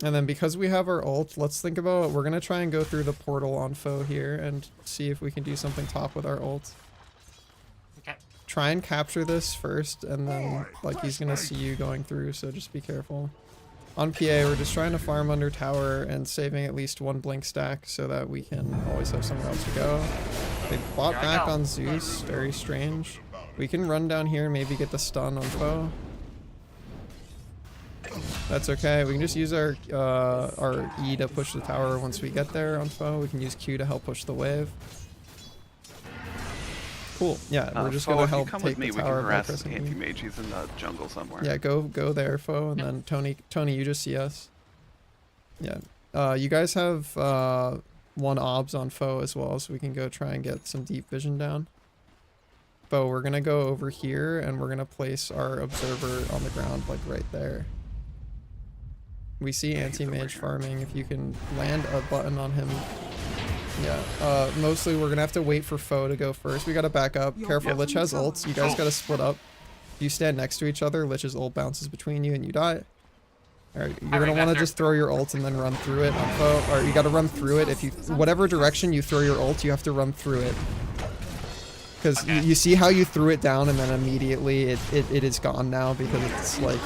And then because we have our ult, let's think about, we're gonna try and go through the portal on foe here and see if we can do something top with our ult. Okay. Try and capture this first, and then like he's gonna see you going through, so just be careful. On PA, we're just trying to farm under tower and saving at least one blink stack so that we can always have somewhere else to go. They bought back on Zeus, very strange. We can run down here and maybe get the stun on foe. That's okay. We can just use our E to push the tower once we get there on foe. We can use Q to help push the wave. Cool. Yeah, we're just gonna help take the tower by pressing E. Anti-mage, he's in the jungle somewhere. Yeah, go there, foe, and then Tony, you just see us. Yeah. You guys have one obs on foe as well, so we can go try and get some deep vision down. Foe, we're gonna go over here and we're gonna place our observer on the ground like right there. We see anti-mage farming. If you can land a button on him. Yeah, mostly we're gonna have to wait for foe to go first. We gotta back up. Careful, Lich has ults. You guys gotta split up. If you stand next to each other, Lich's ult bounces between you and you die. Alright, you're gonna wanna just throw your ult and then run through it on foe. Or you gotta run through it. If you, whatever direction you throw your ult, you have to run through it. Because you see how you threw it down and then immediately it is gone now because it's like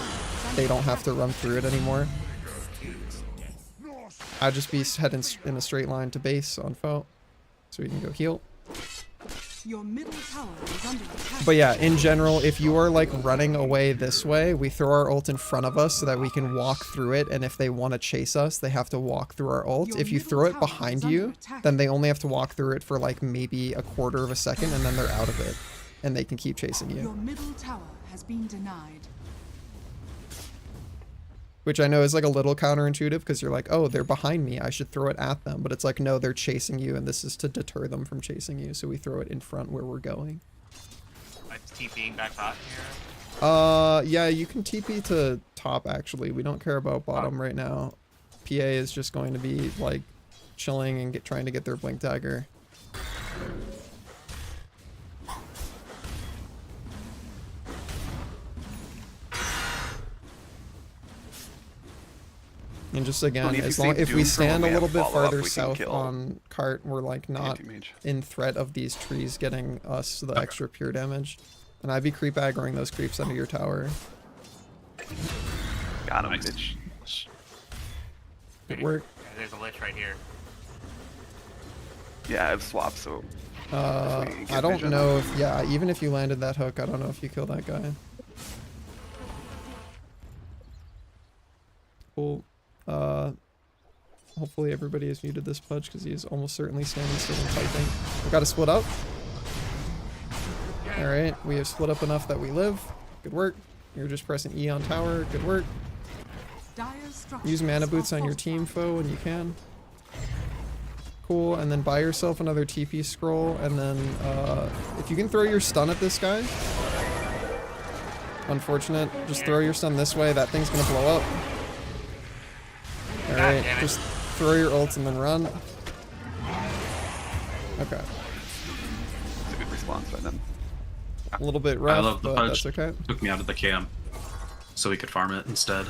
they don't have to run through it anymore. I'd just be heading in a straight line to base on foe, so we can go heal. Your middle tower is under attack. But yeah, in general, if you are like running away this way, we throw our ult in front of us so that we can walk through it, and if they want to chase us, they have to walk through our ult. If you throw it behind you, then they only have to walk through it for like maybe a quarter of a second, and then they're out of it, and they can keep chasing you. Your middle tower has been denied. Which I know is like a little counterintuitive because you're like, oh, they're behind me, I should throw it at them. But it's like, no, they're chasing you and this is to deter them from chasing you. So we throw it in front where we're going. It's TPing back top here. Yeah, you can TP to top actually. We don't care about bottom right now. PA is just going to be like chilling and trying to get their blink dagger. And just again, as long if we stand a little bit farther south on cart, we're like not in threat of these trees getting us the extra pure damage. And I'd be creep aggroing those creeps under your tower. Got him, bitch. Good work. There's a Lich right here. Yeah, I've swapped, so... I don't know if... Yeah, even if you landed that hook, I don't know if you kill that guy. Cool. Hopefully everybody has muted this pudge because he is almost certainly standing still and fighting. We gotta split up. Alright, we have split up enough that we live. Good work. You're just pressing E on tower. Good work. Use mana boots on your team foe when you can. Cool, and then buy yourself another TP scroll, and then if you can throw your stun at this guy. Unfortunate. Just throw your stun this way. That thing's gonna blow up. Alright, just throw your ults and then run. Okay. It's a good response by them. A little bit rough, I love the but punch. that's okay. Took me out of the camp so we could farm it instead.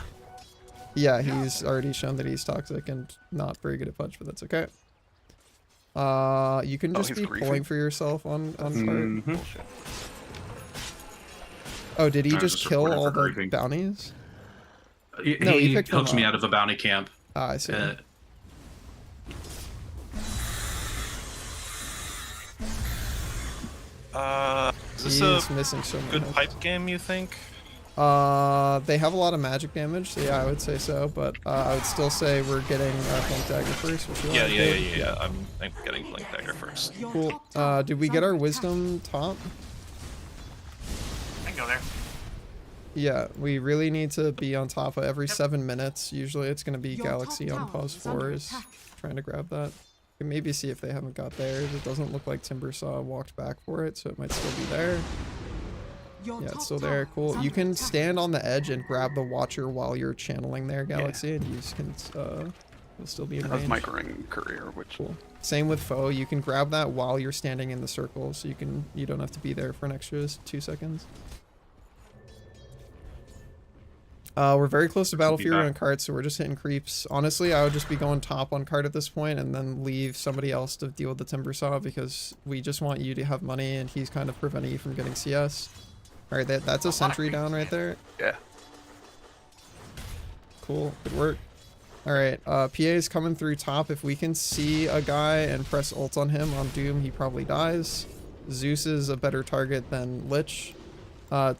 Yeah, he's already shown that he's toxic and not very good at punch, but that's okay. You can just be pulling for yourself on cart. Oh, did he just kill all the bounties? No, he hooked me out of the bounty camp. Ah, I see. Is this missing so good pipe game, you think? They have a lot of magic damage, so yeah, I would say so, but I would still say we're getting Blink Dagger first. Yeah. I'm getting Blink Dagger first. Cool. Did we get our Wisdom top? I can go there. Yeah, we really need to be on top of every 7 minutes. Usually it's going to be Your Galaxy top on tower pause is under 4s. attack. Trying to grab that. We can maybe see if they haven't got theirs. It doesn't look like Timbersaw walked back for it, so it might still be there. Your Yeah, top it's still tower there. is Cool. You under can attack. stand on the edge and grab the Watcher while you're channeling their Galaxy, and you can you'll still be in That was range. my ring career, which Cool. Same with Foe. You can grab that while you're standing in the circle, so you don't have to be there for an extra 2 seconds. We're very close to Battle Fury on cart, so we're just hitting creeps. Honestly, I would just be going top on cart at this point and then leave somebody else to deal with the Timbersaw because we just want you to have money and he's kind of preventing you from getting CS. Alright, that's a sentry down right there. yeah. Cool, good work. Alright, PA is coming through top. If we can see a guy and press ult on him on Doom, he probably dies. Zeus is a better target than Lich.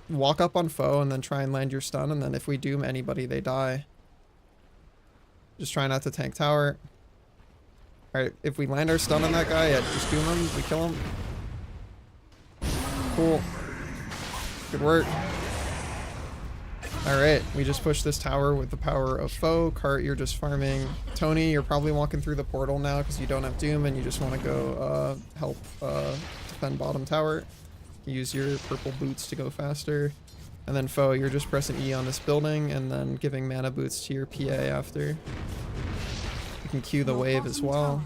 Walk up on Foe and then try and land your stun, and then if we Doom anybody, they die. Just try not to tank tower. Alright, if we land our stun on that guy, yeah, just Doom him, we kill him. Cool. Good work. Alright, we just pushed this tower with the power of Foe. Cart, you're just farming. Tony, you're probably walking through the portal now because you don't have Doom and you just want to go help defend bottom tower. Use your purple boots to go faster. And then Foe, you're just pressing E on this building and then giving mana boots to your PA after. You can Q the wave as well.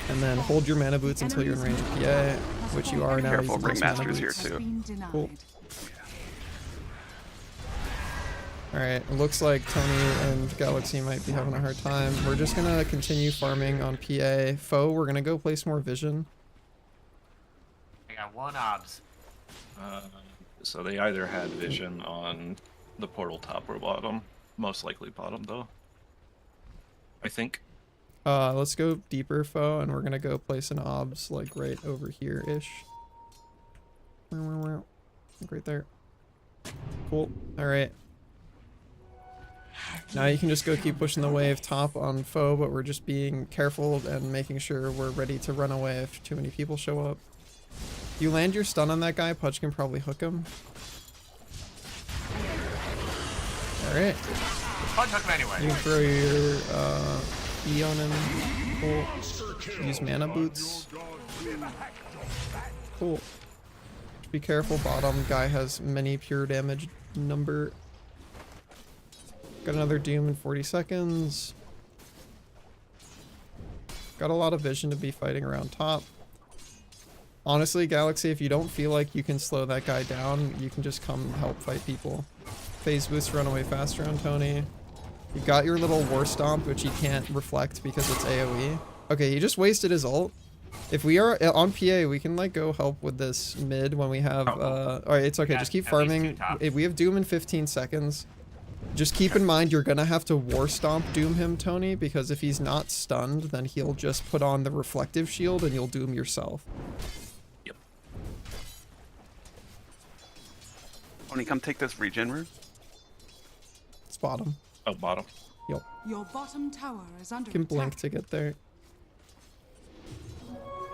And then hold your mana boots until you're in range of PA, which you are now. Careful, using those mana Ringmaster's here boots. too. Cool. Alright, it looks like Tony and Galaxy might be having a hard time. We're just gonna continue farming on PA. Foe, we're gonna go place more vision. I got 1 obs. So they either had vision on the portal top or bottom. Most likely bottom, though. I think. Let's go deeper, Foe, and we're gonna go place an obs, like, right over here-ish. Like right there. Cool. Alright. Now you can just go keep pushing the wave top on Foe, but we're just being careful and making sure we're ready to run away if too many people show up. If you land your stun on that guy, Pudge can probably hook him. Alright. Punch hook him anyway. You can throw your E on him. Cool. Use mana boots. Cool. Just be careful, bottom guy has many pure damage number. Got another Doom in 40 seconds. Got a lot of vision to be fighting around top. Honestly, Galaxy, if you don't feel like you can slow that guy down, you can just come help fight people. Phase boost, run away faster on Tony. You got your little War Stomp, which he can't reflect because it's AoE. Okay, he just wasted his ult. If we are on PA, we can like go help with this mid when we have alright, it's okay, Yeah, just keep at least 2 farming. tops. If we have Doom in 15 seconds. Just keep in mind you're gonna have to War Stomp Doom him, Tony, because if he's not stunned, then he'll just put on the reflective shield and you'll Doom yourself. Yep. Tony, come take this regen room. It's bottom. Oh, bottom. Yep. Your bottom tower is under You can blink attack. to get there.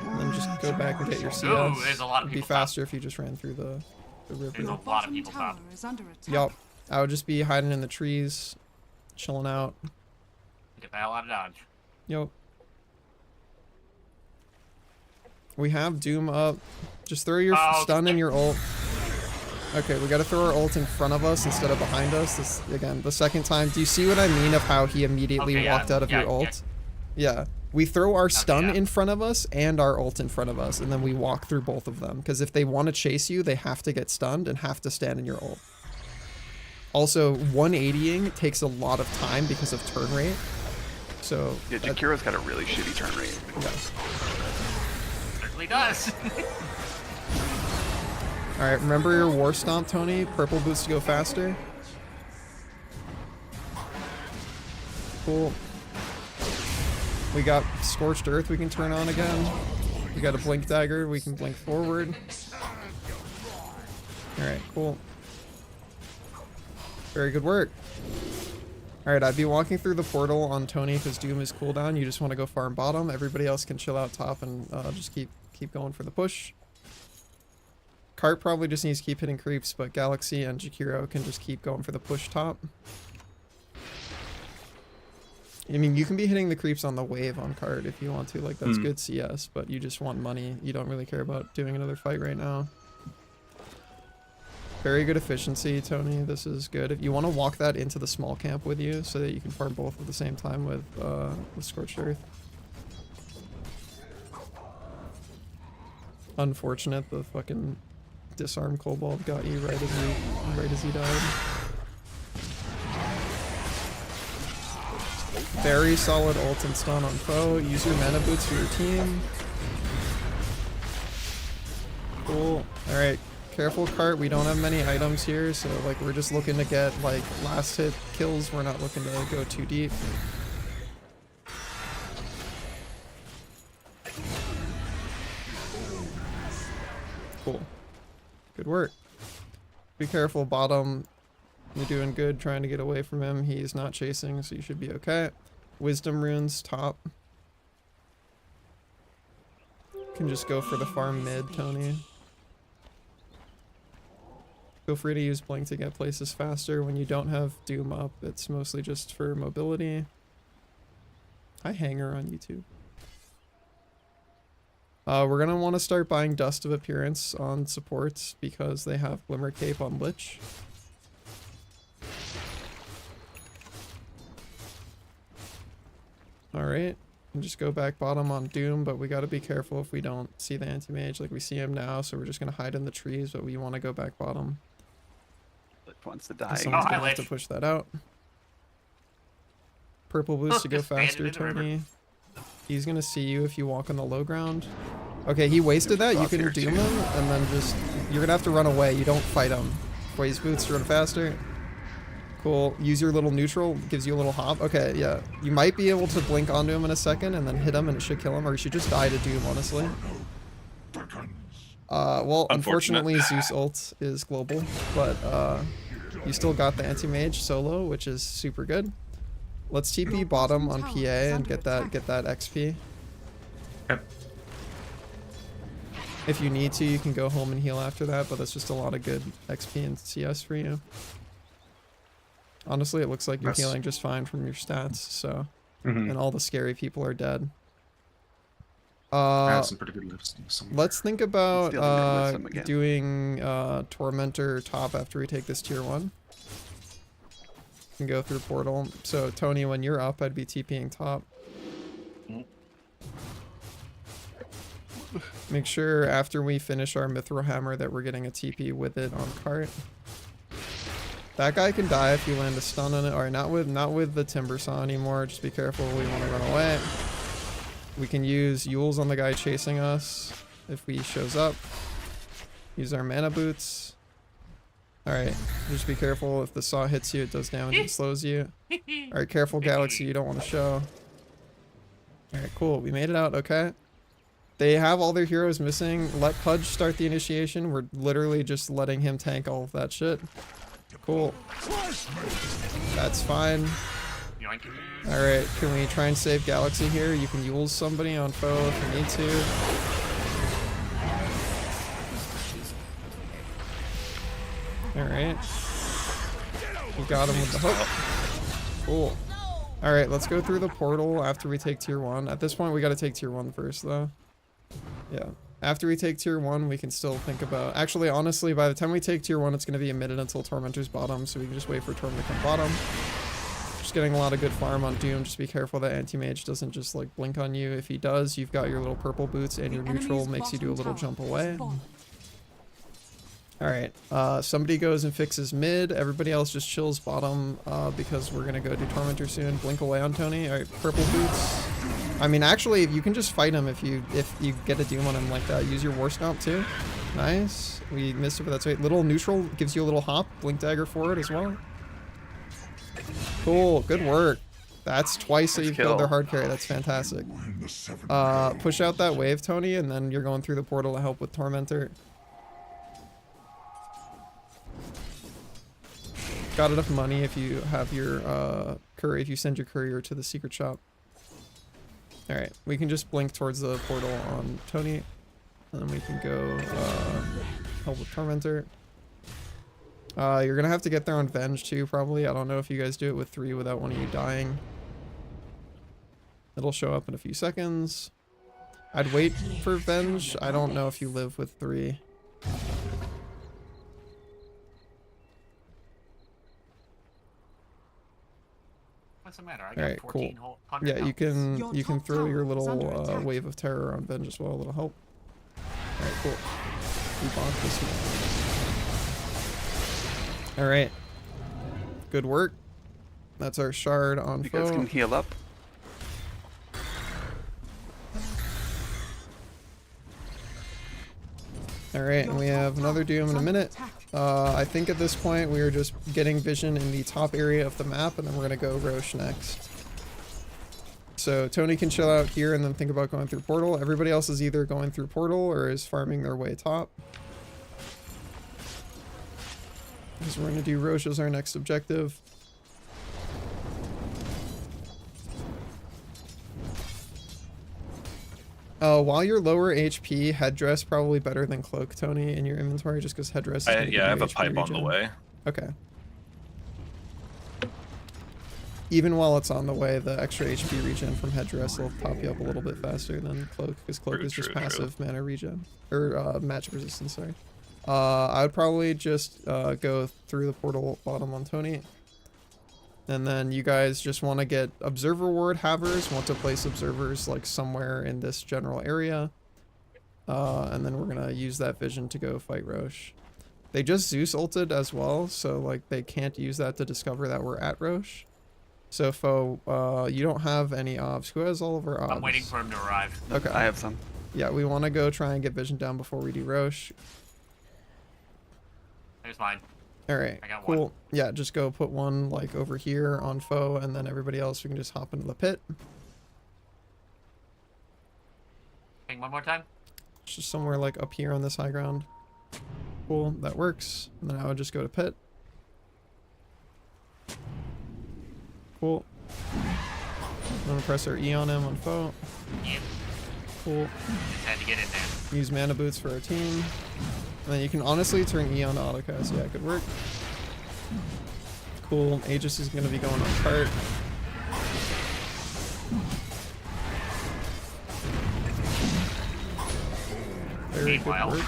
And then just go back and get your CS. Ooh, there's a lot of It'd be people top. faster if you just ran through the river. There's a Your lot of bottom people tower top. is under attack. Yup. I would just be hiding in the trees, chilling out. Get the hell out of Dodge. Yup. We have Doom up. Just throw your stun and your ult. Okay, we gotta throw our ult in front of us instead of behind us. This, again, the second time. Do you see what I mean of how he immediately Okay, yeah, walked out of yeah, your ult? Yeah. We throw our stun in front of us and our ult in front of us, and then we walk through both of them. Because if they want to chase you, they have to get stunned and have to stand in your ult. Also, 180ing takes a lot of time because of turn rate. So Yeah, Jakira's got a really shitty turn rate. Yeah. Certainly does. Alright, remember your War Stomp, Tony? Purple boots to go faster. Cool. We got Scorched Earth we can turn on again. We got a Blink Dagger, we can blink forward. Alright, cool. Very good work. Alright, I'd be walking through the portal on Tony because Doom is cooldown. You just want to go farm bottom. Everybody else can chill out top and just keep going for the push. Cart probably just needs to keep hitting creeps, but Galaxy and Jakiro can just keep going for the push top. I mean, you can be hitting the creeps on the wave on Cart if you want to. Like, that's good CS, but you just want money. You don't really care about doing another fight right now. Very good efficiency, Tony. This is good. If you want to walk that into the small camp with you so that you can farm both at the same time with Scorched Earth. Unfortunate the fucking disarm Kobold got you right as he died. Very solid ult and stun on foe. Use your mana boots for your team. Cool. Alright. Careful, Cart. We don't have many items here, so like we're just looking to get like last hit kills. We're not looking to go too deep. Cool. Good work. Be careful, bottom. You're doing good trying to get away from him. He's not chasing, so you should be okay. Wisdom runes, top. Can just go for the farm mid, Tony. Feel free to use Blink to get places faster. When you don't have Doom up, it's mostly just for mobility. Hi, Hanger on YouTube. We're gonna want to start buying Dust of Appearance on supports because they have Glimmer Cape on Lich. Alright, and just go back bottom on Doom, but we gotta be careful if we don't see the anti-mage. Like, we see him now, so we're just gonna hide in the trees, but we want to go back bottom. Lich wants to die. Someone's gonna have to push that out. Purple boost to go faster, Tony. He's gonna see you if you walk on the low ground. Okay, he wasted that. You can Doom him, and then just... You're gonna have to run away. You don't fight him. Waze boots to run faster. Cool. Use your little neutral. Gives you a little hop. Okay, yeah. You might be able to blink onto him in a second, and then hit him, and it should kill him. Or you should just die to Doom, honestly. Well, unfortunately, Zeus ult is global, but you still got the anti-mage solo, which is super good. Let's TP bottom on PA and get that XP. Yep. If you need to, you can go home and heal after that, but that's just a lot of good XP and CS for you. Honestly, it looks like you're healing just fine from your stats, so... And all the scary people are dead. I have some pretty good lifts. Let's think about doing Tormentor top after we take this tier 1. Can go through portal. So Tony, when you're up, I'd be TPing top. Make sure after we finish our Mithril Hammer that we're getting a TP with it on cart. That guy can die if you land a stun on it. Alright, not with the Timber Saw anymore. Just be careful, we want to run away. We can use Yules on the guy chasing us if he shows up. Use our mana boots. Alright, just be careful. If the saw hits you, it does damage and slows you. Alright, careful, Galaxy. You don't want to show. Alright, cool. We made it out, okay? They have all their heroes missing. Let Pudge start the initiation. We're literally just letting him tank all of that shit. Cool. That's fine. Alright, can we try and save Galaxy here? You can Yules somebody on foe if you need to. Alright. We got him with the hook. Cool. Alright, let's go through the portal after we take tier 1. At this point, we gotta take tier 1 first, though. Yeah. After we take tier 1, we can still think about... Actually, honestly, by the time we take tier 1, it's gonna be a minute until Tormentor's bottom, so we can just wait for Tormentor to come bottom. Just getting a lot of good farm on Doom. Just be careful that anti-mage doesn't just, like, blink on you. If he does, you've got your little purple boots, and your neutral makes you do a little jump away. Alright, somebody goes and fixes mid. Everybody else just chills bottom, because we're gonna go do Tormentor soon. Blink away on Tony. Alright, purple boots. I mean, actually, you can just fight him if you get a Doom on him like that. Use your War Stomp, too. Nice. We missed it, but that's right. Little neutral gives you a little hop. Blink dagger forward as well. Cool, good work. That's twice that you've killed their hard carry. That's fantastic. Push out that wave, Tony, and then you're going through the portal to help with Tormentor. Got enough money if you have your courier, if you send your courier to the secret shop. Alright, we can just blink towards the portal on Tony, and then we can go help with Tormentor. You're gonna have to get there on Venge too, probably. I don't know if you guys do it with 3 without one of you dying. It'll show up in a few seconds. I'd wait for Venge. I don't know if you live with 3. What's the matter? I All got right, 14 cool. hundred Yeah, you health. can Your throw top your tower is under little attack. wave of terror on Venge as well. It'll help. All right, cool. We bonk this one. All right. Good work. That's our shard on You guys foe. can heal up. All right, and we have another Doom in a minute. I think at this point we are just getting vision in the top area of the map, and then we're gonna go Roche next. So Tony can chill out here and then think about going through portal. Everybody else is either going through portal or is farming their way top. Because we're gonna do Roche as our next objective. While you're lower HP, headdress probably better than cloak, Tony, in your inventory, just because headdress is gonna give Yeah, I you have a HP pipe on the regen. way. Okay. Even while it's on the way, the extra HP regen from headdress will top you up a little bit faster than cloak, because cloak is just passive mana regen. Or magic resistance, sorry. I would probably just go through the portal bottom on Tony. And then you guys just want to get observer ward havers, want to place observers like somewhere in this general area. And then we're going to use that vision to go fight Roche. They just Zeus ulted as well, so like they can't use that to discover that we're at Roche. So foe, you don't have any obs. Who has all of our obs? I'm waiting for him to arrive. Okay. I have some. Yeah, we want to go try and get vision down before we do Roche. There's mine. All right, I got cool. one. Yeah, just go put one like over here on foe, and then everybody else we can just hop into the pit. Ping one more time. It's just somewhere like up here on this high ground. Cool, that works. And then I would just go to pit. Cool. I'm gonna press our E on him on foe. Yep. Cool. Just had to get in there. Use mana boots for our team. And then you can honestly turn E on to autocast. Yeah, good work. Cool. Aegis is gonna be going on cart. Very good Meanwhile. work.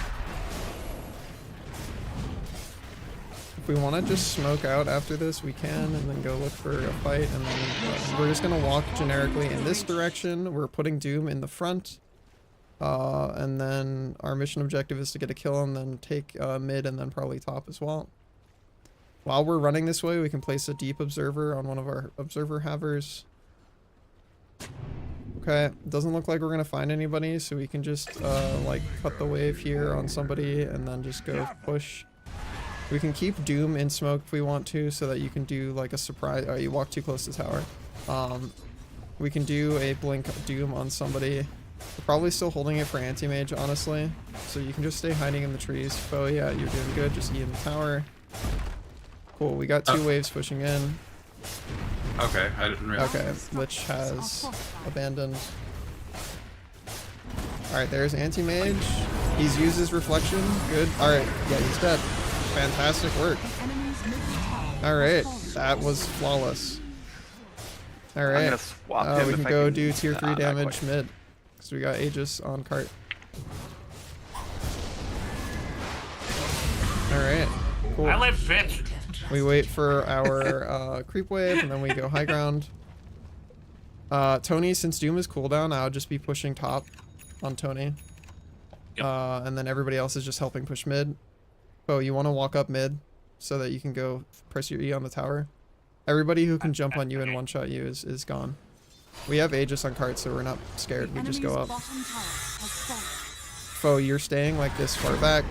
If we want to just smoke out after this, we can, and then go look for a fight. And then we're just gonna walk generically in this direction. We're putting Doom in the front. And then our mission objective is to get a kill and then take mid and then probably top as well. While we're running this way, we can place a deep observer on one of our observer havers. Okay, doesn't look like we're gonna find anybody, so we can just like cut the wave here on somebody and then just go push. We can keep Doom in smoke if we want to, so that you can do like a surprise. Oh, you walk too close to tower. We can do a blink Doom on somebody. We're probably still holding it for anti-mage, honestly. So you can just stay hiding in the trees. Oh yeah, you're doing good. Just E in the tower. Cool, we got 2 waves pushing in. Okay, I didn't realize. Okay, Lich has abandoned. Alright, there's anti-mage. He's used his reflection. Good. Alright, yeah, he's dead. Fantastic work. Alright, that was flawless. I'm Alright, gonna swap him we if can I go can- do tier 3 Nah, not damage quite. mid. Because we got Aegis on cart. Alright, cool. I live, bitch. We wait for our creep wave, and then we go high ground. Tony, since Doom is cooldown, I would just be pushing top on Tony. Yep. And then everybody else is just helping push mid. Oh, you want to walk up mid so that you can go press your E on the tower. Everybody who can jump on you and one-shot you is gone. We have Aegis on cart, so we're not scared. We just go up. Foe, you're staying like this far back.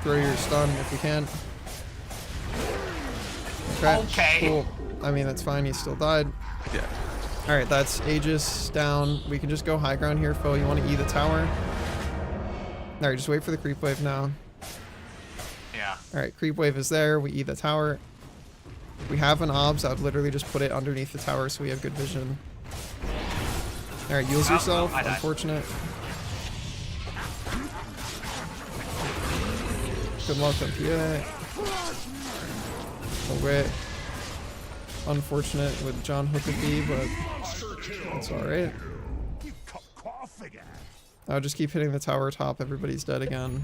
Throw your stun if you can. Okay. Cool. I mean, that's fine. He still died. Yeah. Alright, that's Aegis down. We can just go high ground here, foe. You want to E the tower? Alright, just wait for the creep wave now. Yeah. Alright, creep wave is there. We E the tower. We have an obs. I would literally just put it underneath the tower so we have good vision. Alright, use yourself. I died. Unfortunate. Good luck on PA. Oh wait. Unfortunate with John Huckabee, but it's alright. I'll just keep hitting the tower top, everybody's dead again.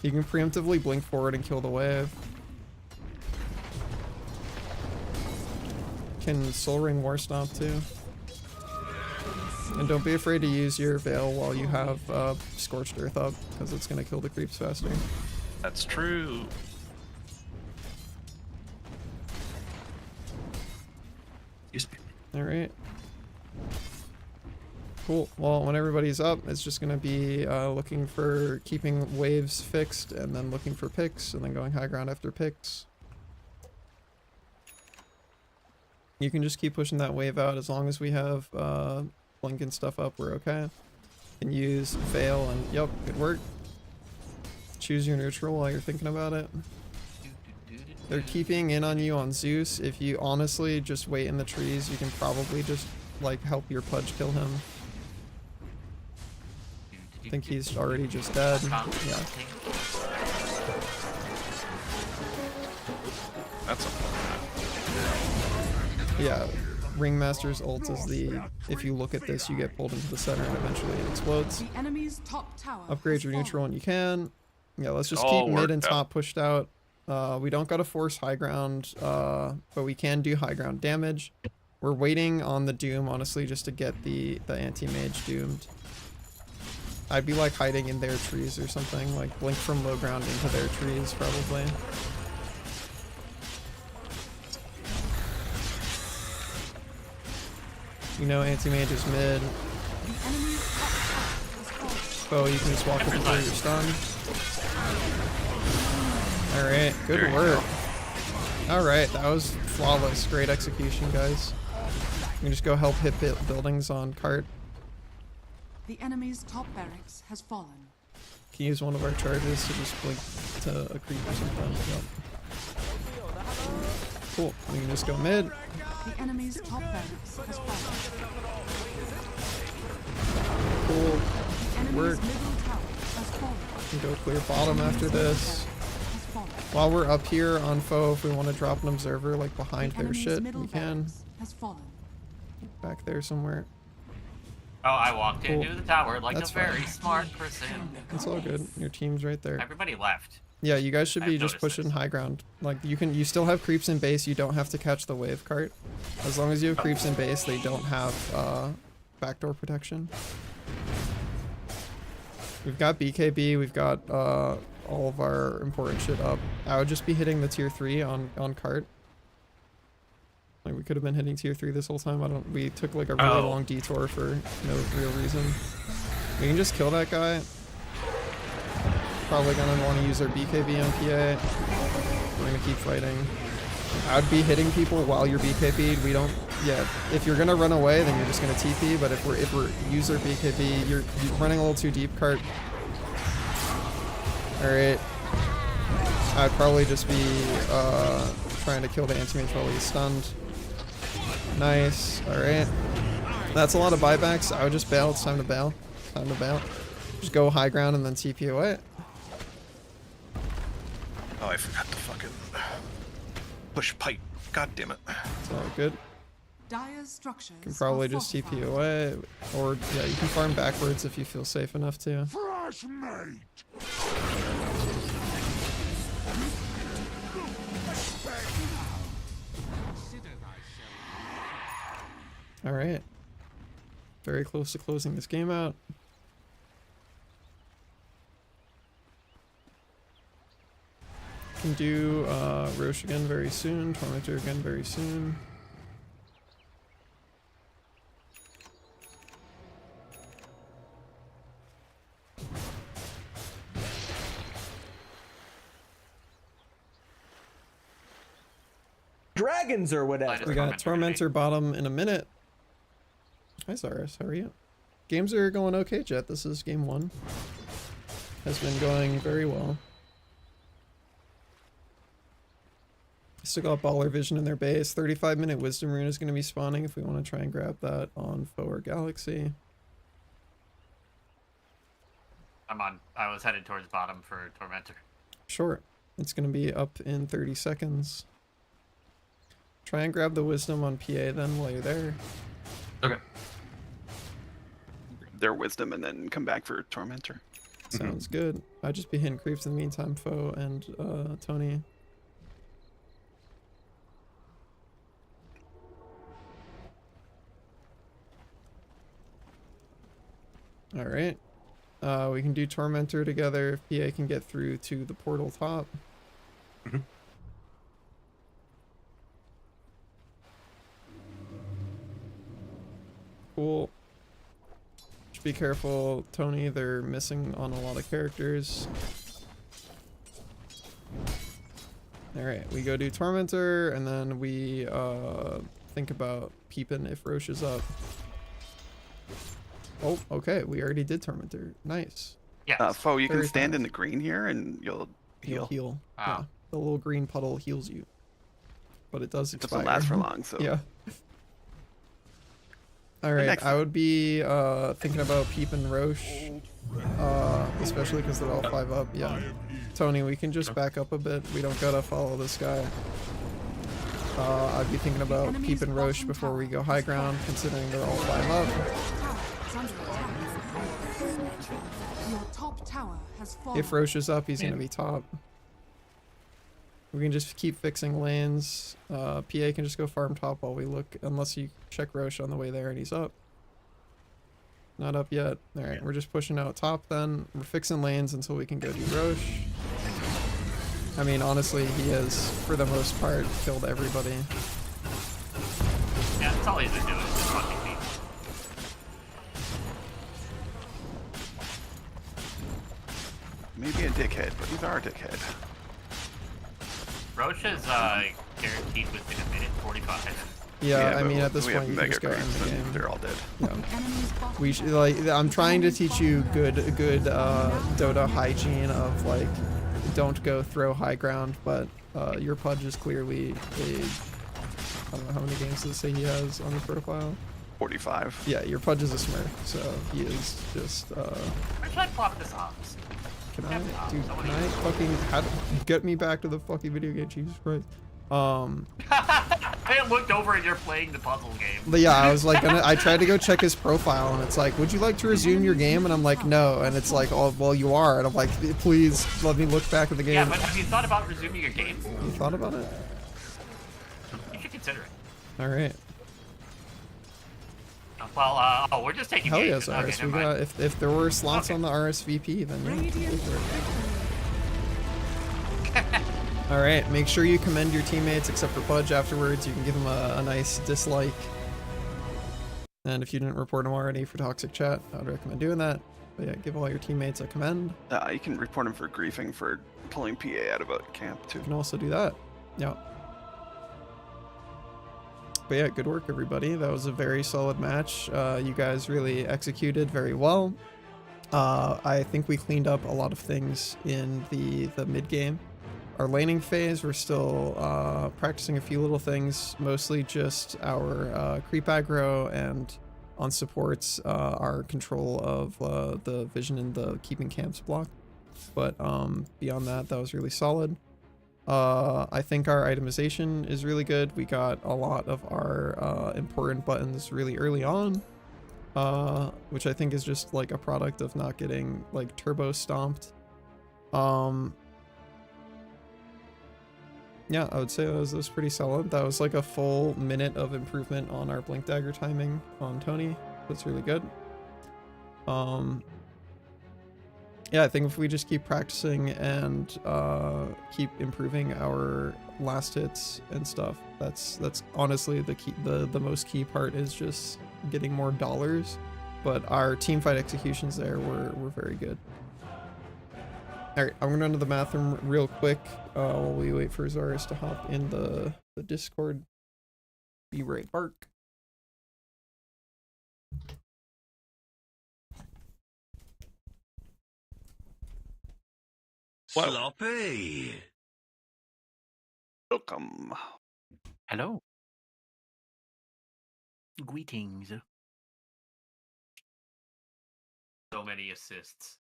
You can preemptively blink forward and kill the wave. Can Soul Ring War Stomp too. And don't be afraid to use your Veil while you have Scorched Earth up, because it's going to kill the creeps faster. That's true. Alright. Cool. Well, when everybody's up, it's just going to be looking for keeping waves fixed, and then looking for picks, and then going high ground after picks. You can just keep pushing that wave out as long as we have blink and stuff up, we're okay. Can use Veil and yep, good work. Choose your neutral while you're thinking about it. They're keeping in on you on Zeus. If you honestly just wait in the trees, you can probably just like help your Pudge kill him. I think he's already just dead. Yeah. That's a Yeah, Ringmaster's ult is the, if you look at this, you get pulled into the center and eventually it explodes. The enemy's top tower Upgrade your neutral when you can. Yeah, let's just keep mid and top pushed out. We don't gotta force high ground, but we can do high ground damage. We're waiting on the Doom, honestly, just to get the anti-mage doomed. I'd be like hiding in their trees or something, like blink from low ground into their trees, probably. You know anti-mage is mid. Oh, you can just walk up before you're stunned. Alright, good work. Alright, that was flawless. Great execution, guys. You can just go help hit buildings on cart. The enemy's top barracks has fallen. Can use one of our charges to just blink to a creep or something. Yep. Cool. We can just go mid. The enemy's top barracks has fallen. Cool. Enemy's Work. middle tower has fallen. We can go clear bottom after this. While we're up here on foe, if we want to drop an observer like behind their shit, we can. Has fallen. Back there somewhere. Oh, I walked Cool. into the tower like That's a very fine. smart person. It's all good. Your team's right there. Everybody left. Yeah, you guys should I've be just noticed pushing this. high ground. Like you still have creeps in base. You don't have to catch the wave cart. As long as you have creeps in base, they don't have backdoor protection. We've got BKB. We've got all of our important shit up. I would just be hitting the tier 3 on cart. Like we could have been hitting tier 3 this whole time. We took like a really long detour for no real reason. We can just kill that guy. Probably gonna want to use our BKB on PA. We're gonna keep fighting. I'd be hitting people while you're BKB'd. We don't. Yeah, if you're gonna run away, then you're just gonna TP. But if we're use our BKB, you're running a little too deep, cart. All right. I'd probably just be trying to kill the anti-mage while he's stunned. Nice. All right. That's a lot of buybacks. I would just bail. It's time to bail. Time to bail. Just go high ground and then TP away. Oh, I forgot to fucking push pipe. God damn it. It's all good. Dire's structures You can probably are just TP fortified. away, or yeah, you can farm backwards if you feel safe enough to. Fresh mate. All right. Very close to closing this game out. Can do Roche again very soon, Tormentor again very soon. Dragons or whatever. We got Tormentor bottom in a minute. Hi Zaris, how are you? Games are going okay, Jet. This is game 1. Has been going very well. Still got Baller Vision in their base. 35-minute Wisdom Rune is going to be spawning if we want to try and grab that on Foe or Galaxy. I was headed towards bottom for Tormentor. Sure. It's going to be up in 30 seconds. Try and grab the wisdom on PA then while you're there. Okay. Their wisdom and then come back for Tormentor. Sounds good. I'd just be hitting creeps in the meantime, Foe and Tony. Alright. We can do Tormentor together if PA can get through to the portal top. Cool. Just be careful, Tony, they're missing on a lot of characters. Alright, we go do Tormentor, and then we think about peeping if Roche is up. Oh, okay, we already did Tormentor. Nice. Yeah. Foe, you can Very stand fast. in the green here and you'll You'll heal. heal. Ah. Yeah, the little green puddle heals you. But it does It expire. doesn't last for long, so Yeah. Alright, next I would be thinking about Peep and Roche. Especially because they're all 5 up. Yeah. Tony, we can just back up a bit. We don't gotta follow this guy. I'd be thinking about Peep and Roche before we go high ground, considering they're all 5 up. Your top tower has fallen. If Roche is up, he's gonna be top. We can just keep fixing lanes. PA can just go farm top while we look, unless you check Roche on the way there and he's up. Not up yet. Alright, we're just pushing out top then. We're fixing lanes until we can go do Roche. I mean, honestly, he has, for the most part, killed everybody. Yeah, that's all he's been doing. Is just fucking me. maybe a dickhead, but he's our dickhead. Roche is guaranteed within a minute 45. Yeah, I but mean, at this we point, have you mega just go end creeps the and game. they're all dead. Yeah. We should, like, I'm trying to teach you good Dota hygiene of, like, don't go throw high ground, but your Pudge is clearly a, I don't know how many games does it say he has on the profile? 45. Yeah, your Pudge is a Smurf, so he is just, Where should I plop this off? can I fucking, get me back to the fucking video game, Jesus Christ. I looked over and you're playing the puzzle game. But yeah, I was like, I tried to go check his profile, and it's like, would you like to resume your game? And I'm like, no. And it's like, oh, well, you are. And I'm like, please let me look back at the game. Yeah, but have you thought about resuming your game? You thought about it? You should consider it. All right. Well, oh, we're just taking Hell games. yes, Okay, RS. never We got, mind. if there were slots on the RSVP, then yeah. Go for it. All right, make sure you commend your teammates, except for Pudge afterwards. You can give them a nice dislike. And if you didn't report them already for toxic chat, I would recommend doing that. But yeah, give all your teammates a commend. You can report him for griefing for pulling PA out of a camp too. You can also do that. Yeah. But yeah, good work, everybody. That was a very solid match. You guys really executed very well. I think we cleaned up a lot of things in the mid game. Our laning phase, we're still practicing a few little things, mostly just our creep aggro, and on supports, our control of the vision and the keeping camps block. But beyond that, that was really solid. I think our itemization is really good. We got a lot of our important buttons really early on, which I think is just like a product of not getting like turbo stomped. Yeah, I would say that was pretty solid. That was like a full minute of improvement on our blink dagger timing on Tony. That's really good. Yeah, I think if we just keep practicing and keep improving our last hits and stuff, that's honestly the key. The most key part is just getting more dollars. But our team fight executions there were very good. All right, I'm gonna run to the bathroom real quick while we wait for Zaris to hop in the Discord. Be right back. Sloppy. Welcome. Hello. Greetings. So many assists.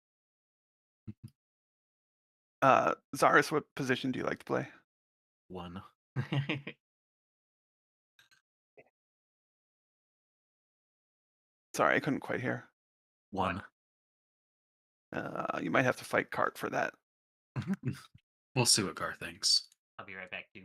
Zaris, what position do you like to play? 1. Sorry, I couldn't quite hear. 1. You might have to fight Cart for that. We'll see what Gar thinks. I'll be right back, too.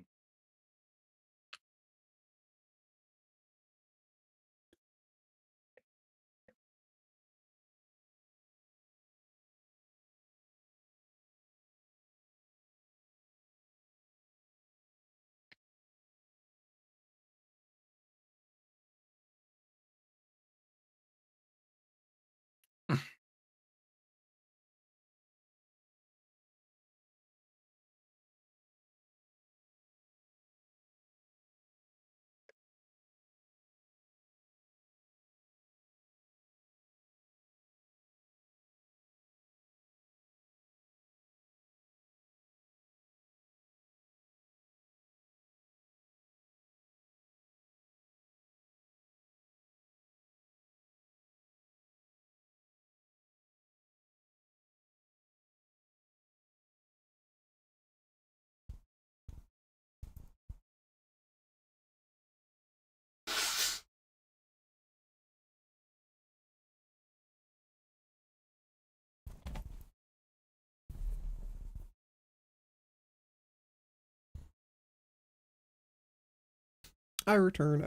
I return.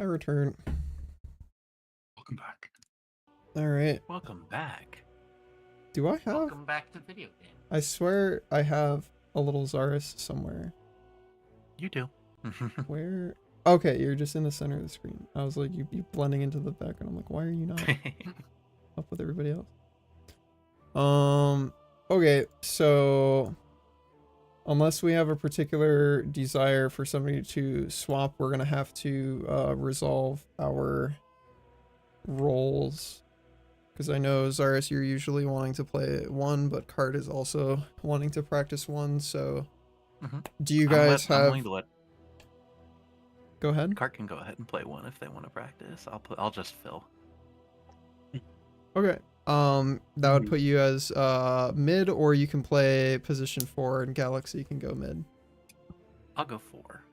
Welcome back. All right. Welcome back. Do I have? Welcome back to video game. I swear I have a little Zaris somewhere. You do. Where? Okay, you're just in the center of the screen. I was like, you blending into the background. I'm like, why are you not up with everybody else? Okay, so unless we have a particular desire for somebody to swap, we're gonna have to resolve our roles. Because I know, Zaris, you're usually wanting to play 1, but Cart is also wanting to practice 1, so do you guys I'm have... willing to let Go ahead. Cart can go ahead and play 1 if they want to practice. I'll just fill. Okay. That would put you as mid, or you can play position 4 and Galaxy can go mid. I'll go 4.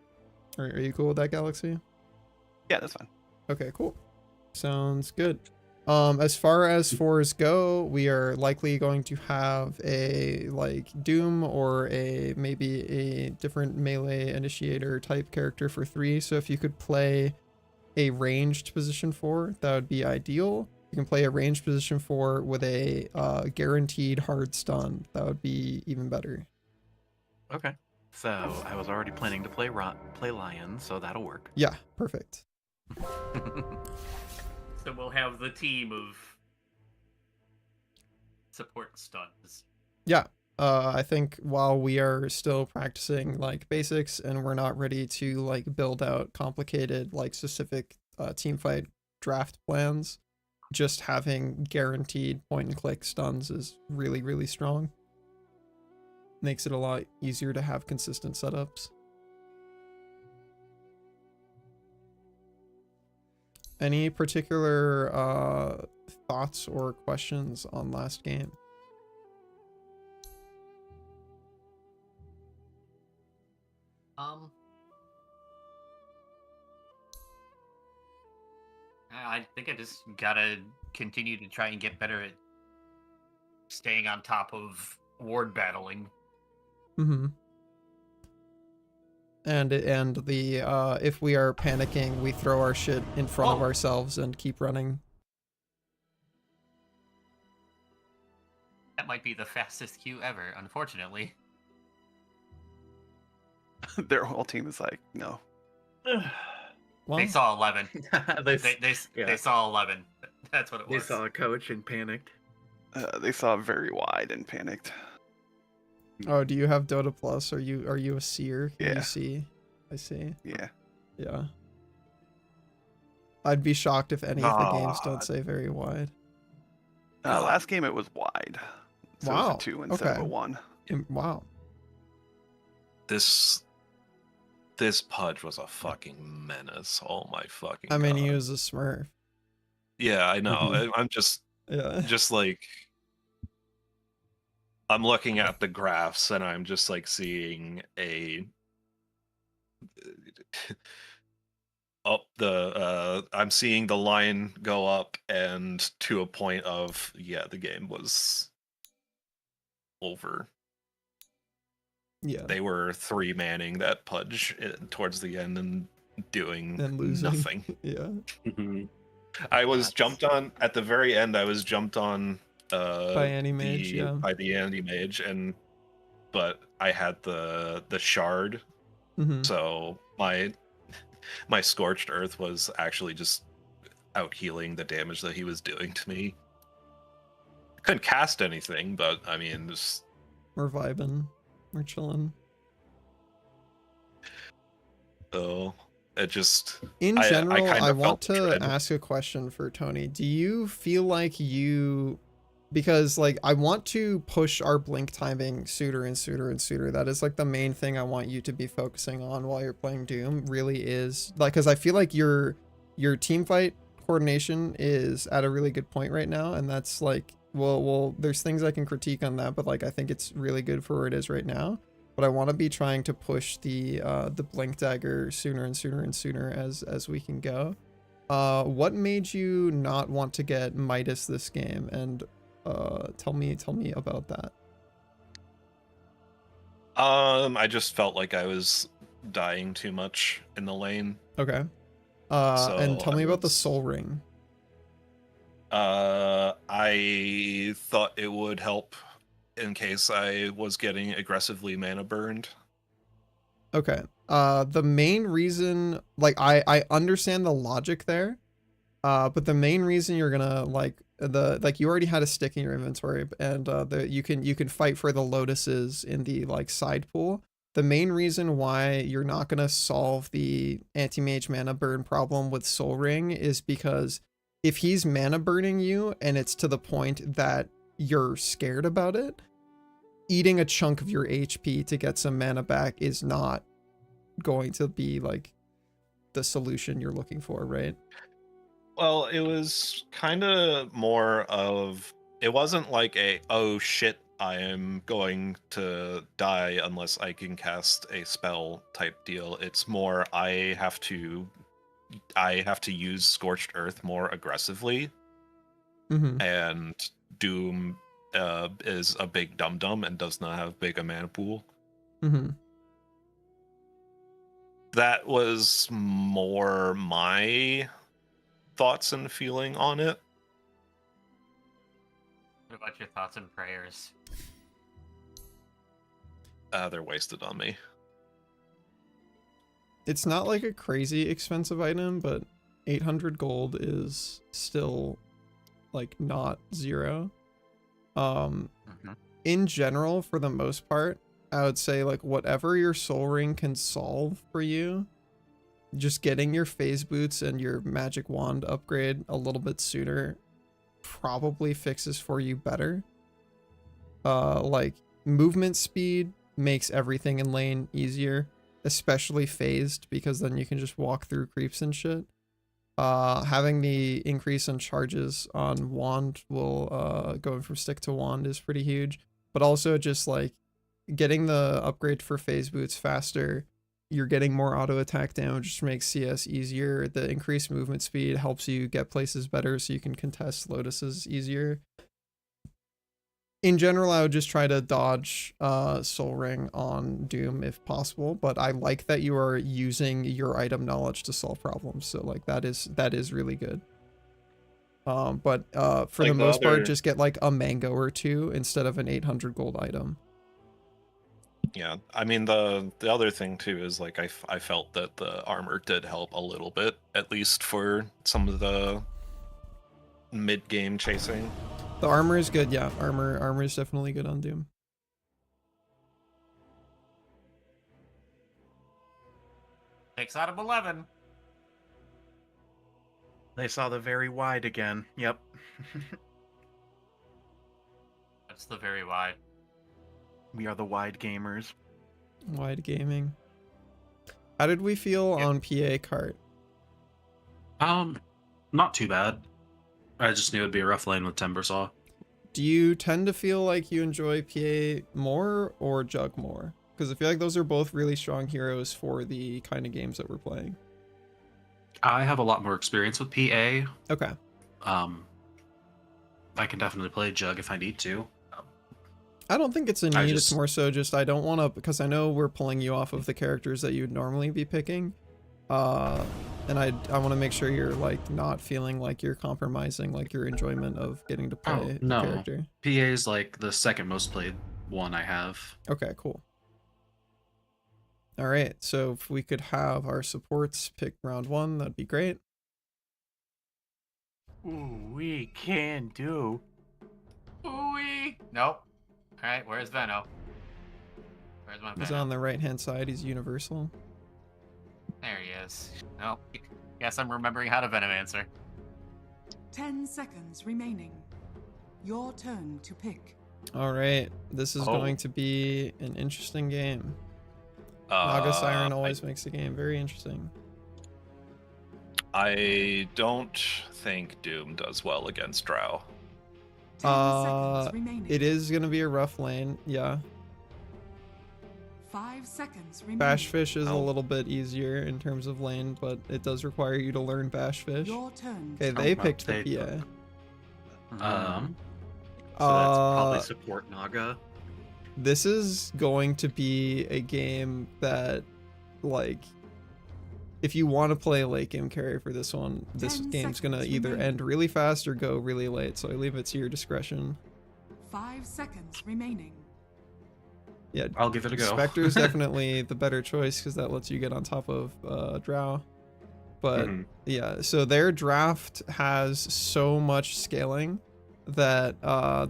Are you cool with that, Galaxy? Yeah, that's fine. Okay, cool. Sounds good. As far as 4s go, we are likely going to have a like Doom or maybe a different melee initiator type character for 3. So if you could play a ranged position 4, that would be ideal. You can play a ranged position 4 with a guaranteed hard stun. That would be even better. Okay. So I was already planning to play Lion, so that'll work. Yeah, perfect. So we'll have the team of support stuns. Yeah. I think while we are still practicing like basics and we're not ready to like build out complicated like specific team fight draft plans, just having guaranteed point and click stuns is really, really strong. Makes it a lot easier to have consistent setups. Any particular thoughts or questions on last game? I think I just gotta continue to try and get better at staying on top of ward battling. Mm-hmm. And the if we are panicking, we throw our shit in front of ourselves and keep running. That might be the fastest queue ever, unfortunately. Their whole team is like, no. Well, they saw 11. Yeah. They saw 11. That's what it was. They saw a coach and panicked. They saw very wide and panicked. Oh, do you have Dota Plus? Are you a seer? Can Yeah. you see? I see. Yeah. Yeah. I'd be shocked if any of the games don't say very wide. Last game it was wide. So Wow. it was a 2 instead of Okay. a 1. Wow. This Pudge was a fucking menace. Oh my fucking I mean, God. he was a Smurf. Yeah, I know. Mhm. I'm just Yeah. just like I'm looking at the graphs and I'm just like seeing I'm seeing the line go up and to a point of the game was over. Yeah. They were 3-manning that Pudge towards the end and doing And losing. nothing. Yeah. I was jumped on at the very end. I was jumped on By Anti-Mage, yeah. by the Anti-Mage, but I had the shard, so my Scorched Earth was actually just out healing the damage that he was doing to me. Couldn't cast anything, but I mean, just We're vibing. We're chilling. so it just in general, I want to dread. ask a question for Tony. Do you feel like because like I want to push our blink timing sooner and sooner and sooner. That is like the main thing I want you to be focusing on while you're playing Doom, really is like, because I feel like your team fight coordination is at a really good point right now, and that's like, well there's things I can critique on that, but like I think it's really good for where it is right now. But I want to be trying to push the blink dagger sooner and sooner and sooner as we can go. What made you not want to get Midas this game, and tell me about that. I just felt like I was dying too much in the lane. Okay. And tell me about the soul ring. I thought it would help in case I was getting aggressively mana burned. Okay. The main reason, like, I understand the logic there, but the main reason you're gonna you already had a stick in your inventory, and you can fight for the lotuses in the like side pool. The main reason why you're not gonna solve the anti-mage mana burn problem with Soul Ring is because if he's mana burning you and it's to the point that you're scared about it, eating a chunk of your HP to get some mana back is not going to be like the solution you're looking for, right? Well, it was kind of more of, it wasn't like oh shit, I am going to die unless I can cast a spell type deal. It's more I have to use Scorched Earth more aggressively. And Doom is a big dum-dum and does not have big a mana pool. That was more my thoughts and feeling on it. What about your thoughts and prayers? They're wasted on me. It's not like a crazy expensive item, but 800 gold is still like not zero. In general, for the most part, I would say like whatever your soul ring can solve for you, just getting your phase boots and your magic wand upgrade a little bit sooner probably fixes for you better. Like movement speed makes everything in lane easier, especially phased, because then you can just walk through creeps and shit. Having the increase in charges on wand will going from stick to wand is pretty huge, but also just like getting the upgrade for phase boots faster, you're getting more auto attack damage, which makes CS easier. The increased movement speed helps you get places better so you can contest lotuses easier. In general, I would just try to dodge Soul Ring on Doom if possible, but I like that you are using your item knowledge to solve problems, so like that is really good. But for the most part, just get like a mango or two instead of an 800 gold item. Yeah, I mean the other thing too is like I felt that the armor did help a little bit, at least for some of the mid-game chasing. The armor is good, yeah. Armor is definitely good on Doom. 6 out of 11. They saw the very wide again. Yep. That's the very wide. We are the wide gamers. Wide gaming. How did we feel on PA cart? Not too bad. I just knew it'd be a rough lane with Timbersaw. Do you tend to feel like you enjoy PA more or Jug more? Because I feel like those are both really strong heroes for the kind of games that we're playing. I have a lot more experience with PA. Okay. I can definitely play Jug if I need to. I don't think it's a need. It's more so just I don't want to, because I know we're pulling you off of the characters that you'd normally be picking. And I want to make sure you're like not feeling like you're compromising like your enjoyment of getting to play the character. PA is like the second most played one I have. Okay, cool. All right, so if we could have our supports pick round 1, that'd be great. Ooh, we can do. Ooh-wee. Nope. All right, where's Venno? Where's my Venno? He's on the right-hand side. He's universal. There he is. Nope. Guess I'm remembering how to Venom answer. 10 seconds remaining. Your turn to pick. All right, this is going to be an interesting game. Naga Siren always makes the game very interesting. I don't think Doom does well against Drow. 10 seconds remaining. It is gonna be a rough lane, yeah. 5 seconds remaining. Bashfish is a little bit easier in terms of lane, but it does require you to learn Bashfish. Your turn. Okay, they picked the PA. So that's probably support Naga. This is going to be a game that, like, if you want to play late game carry for this one, this game's gonna either end really fast or go really late, so I leave it to your discretion. 5 seconds remaining. Yeah, I'll give it a go. Spectre is definitely the better choice because that lets you get on top of Drow. But yeah, so their draft has so much scaling that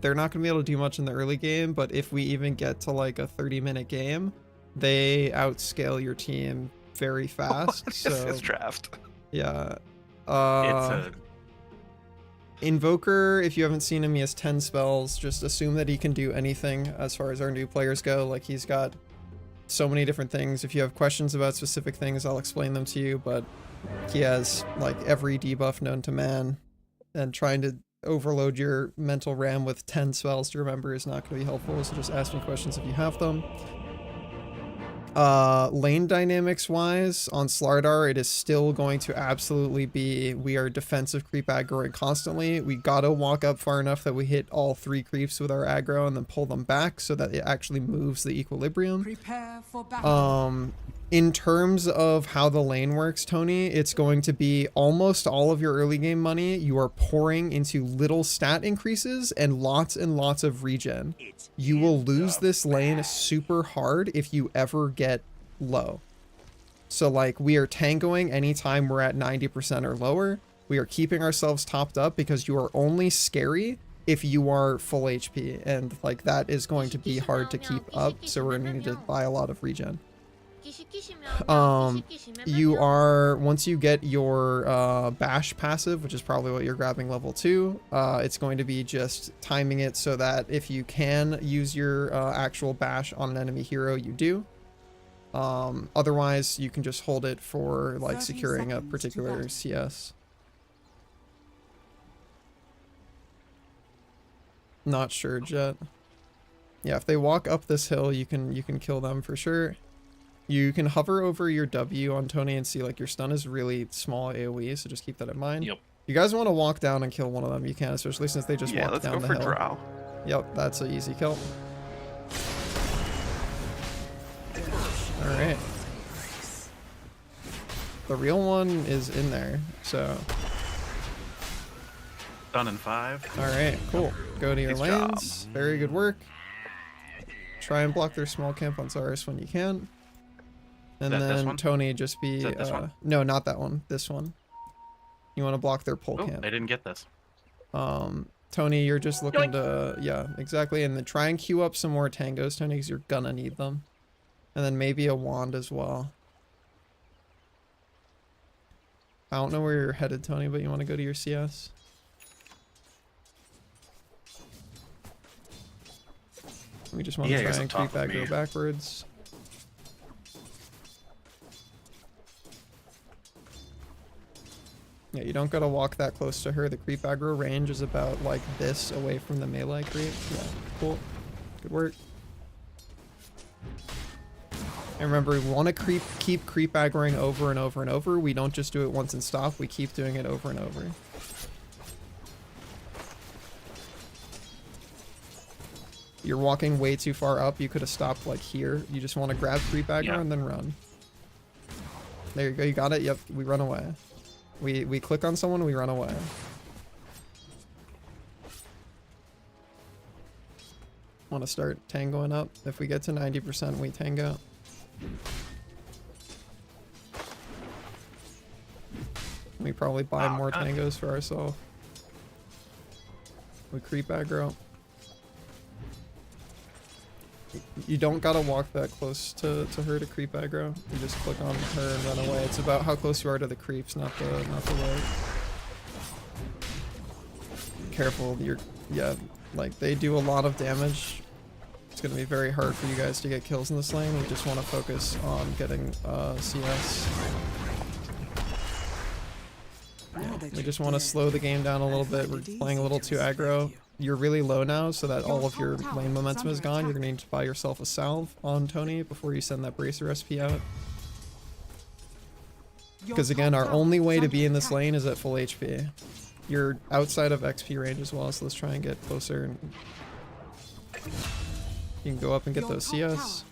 they're not going to be able to do much in the early game, but if we even get to like a 30-minute game, they outscale your team very fast. So his draft. Yeah. It's Invoker, if you haven't seen him, he has 10 spells. Just assume that he can do anything as far as our new players go. Like, he's got so many different things. If you have questions about specific things, I'll explain them to you, but he has like every debuff known to man, and trying to overload your mental RAM with 10 spells to remember is not going to be helpful, so just ask me questions if you have them. Lane dynamics wise, on Slardar, it is still going to absolutely be, we are defensive creep aggroing constantly. We gotta walk up far enough that we hit all 3 creeps with our aggro and then pull them back so that it actually moves the equilibrium. Prepare for battle. In terms of how the lane works, Tony, it's going to be almost all of your early game money you are pouring into little stat increases and lots of regen. You will lose this lane super hard if you ever get low. So like, we are tangoing anytime we're at 90% or lower. We are keeping ourselves topped up because you are only scary if you are full HP, and like that is going to be hard to keep up, so we're going to need to buy a lot of regen. You are, once you get your bash passive, which is probably what you're grabbing level 2, it's going to be just timing it so that if you can use your actual bash on an enemy hero, you do. Otherwise you can just hold it for like securing a particular CS. Not sure, Jet. Yeah, if they walk up this hill, you can kill them for sure. You can hover over your W on Tony and see like your stun is really small AoE, so just keep that in mind. Yep. You guys want to walk down and kill one of them, you can, especially since they just walked down the hill. Yeah, let's go for Drow. Yep, that's an easy kill. Alright. The real one is in there, so... Done in 5. Alright, cool. Go to your Nice lanes. Very good work. Try and block their small camp on Zarus when you can. And Is that this then one? Tony just be... Is that this one? No, not that one. This one. You want to block their pole Oh, camp. I didn't get this. Tony, you're just looking to... Yeah, exactly. And then try and queue up some more tangos, Tony, because you're gonna need them. And then maybe a wand as well. I don't know where you're headed, Tony, but you want to go to your CS? We just want to try and creep aggro backwards. Yeah, you don't gotta walk that close to her. The creep aggro range is about like this away from the melee creep. Yeah, cool. Good work. And remember, we want to keep creep aggroing over and over and over. We don't just do it once and stop. We keep doing it over and over. You're walking way too far up. You could have stopped like here. You just want to grab creep aggro and then run. There you go. You got it. Yep. We run away. We click on someone. We run away. Want to start tangoing up. If we get to 90%, we tango. We probably buy more tangos for ourselves. We creep aggro. You don't gotta walk that close to her to creep aggro. You just click on her and run away. It's about how close you are to the creeps, not the way. Careful, yeah, like they do a lot of damage. It's gonna be very hard for you guys to get kills in this lane. We just want to focus on getting CS. We just want to slow the game down a little bit. We're playing a little too aggro. You're really low now, so that all of your lane momentum is gone. You're gonna need to buy yourself a salve on Tony before you send that bracer SP out. Because again, our only way to be in this lane is at full HP. You're outside of XP range as well, so let's try and get closer. And you can go up and get those CS.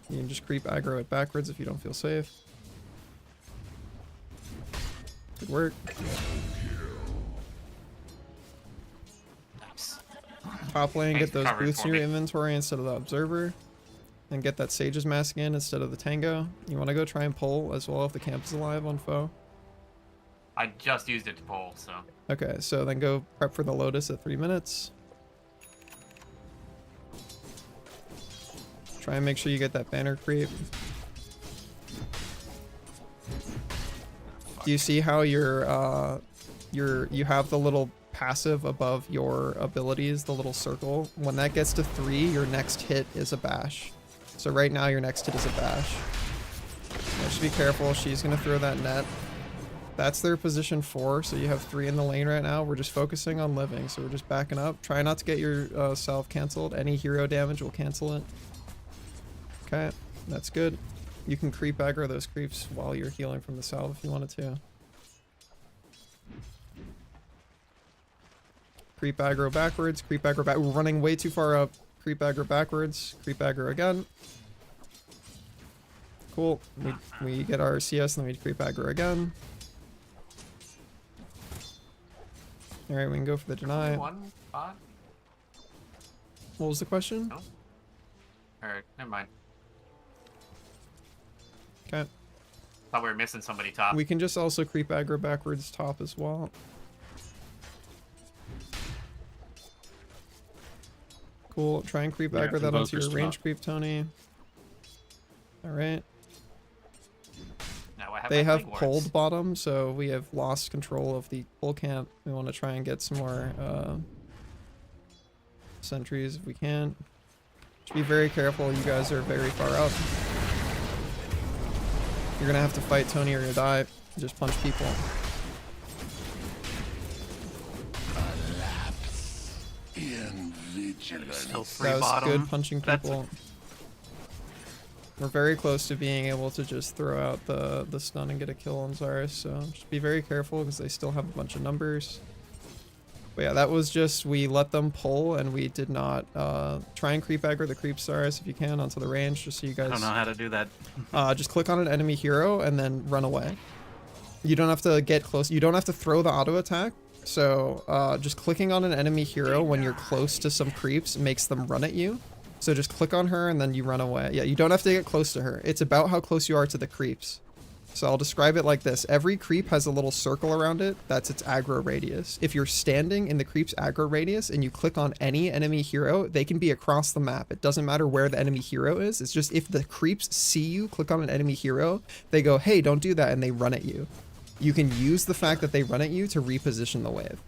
You can just creep aggro it backwards if you don't feel safe. Good work. Top lane, get those boots in your inventory instead of the observer. And get that Sage's Mask in instead of the Tango. You want to go try and pull as well if the camp is alive on foe. I just used it to pull, so. Okay, so then go prep for the Lotus at 3 minutes. Try and make sure you get that banner creep. Do you see how you have the little passive above your abilities, the little circle? When that gets to 3, your next hit is a bash. So right now your next hit is a bash. Yeah, just be careful. She's gonna throw that net. That's their position 4, so you have 3 in the lane right now. We're just focusing on living, so we're just backing up. Try not to get your salve canceled. Any hero damage will cancel it. Okay, that's good. You can creep aggro those creeps while you're healing from the salve if you wanted to. Creep aggro backwards, creep aggro back. We're running way too far up. Creep aggro backwards, creep aggro again. Cool. We get our CS and then we creep aggro again. Alright, we can go for the deny. One spot? What was the question? No. Alright, never mind. Okay. Thought we were missing somebody top. We can just also creep aggro backwards top as well. Cool. Try and creep aggro that onto your range creep, Tony. Alright. They have pulled bottom, so we have lost control of the pull camp. We want to try and get some more sentries if we can. Just be very careful. You guys are very far up. You're gonna have to fight Tony or you die. Just punch people. That was good punching people. We're very close to being able to just throw out the stun and get a kill on Zarus, so just be very careful because they still have a bunch of numbers. But yeah, that was just, we let them pull and we did not try and creep aggro the creep Zarus if you can onto the range, just so you guys... I don't know how to do that. Just click on an enemy hero and then run away. You don't have to get close. You don't have to throw the auto attack. So just clicking on an enemy hero when you're close to some creeps makes them run at you. So just click on her and then you run away. Yeah, you don't have to get close to her. It's about how close you are to the creeps. So I'll describe it like this. Every creep has a little circle around it. That's its aggro radius. If you're standing in the creep's aggro radius and you click on any enemy hero, they can be across the map. It doesn't matter where the enemy hero is. It's just if the creeps see you click on an enemy hero, they go, hey, don't do that, and they run at you. You can use the fact that they run at you to reposition the wave.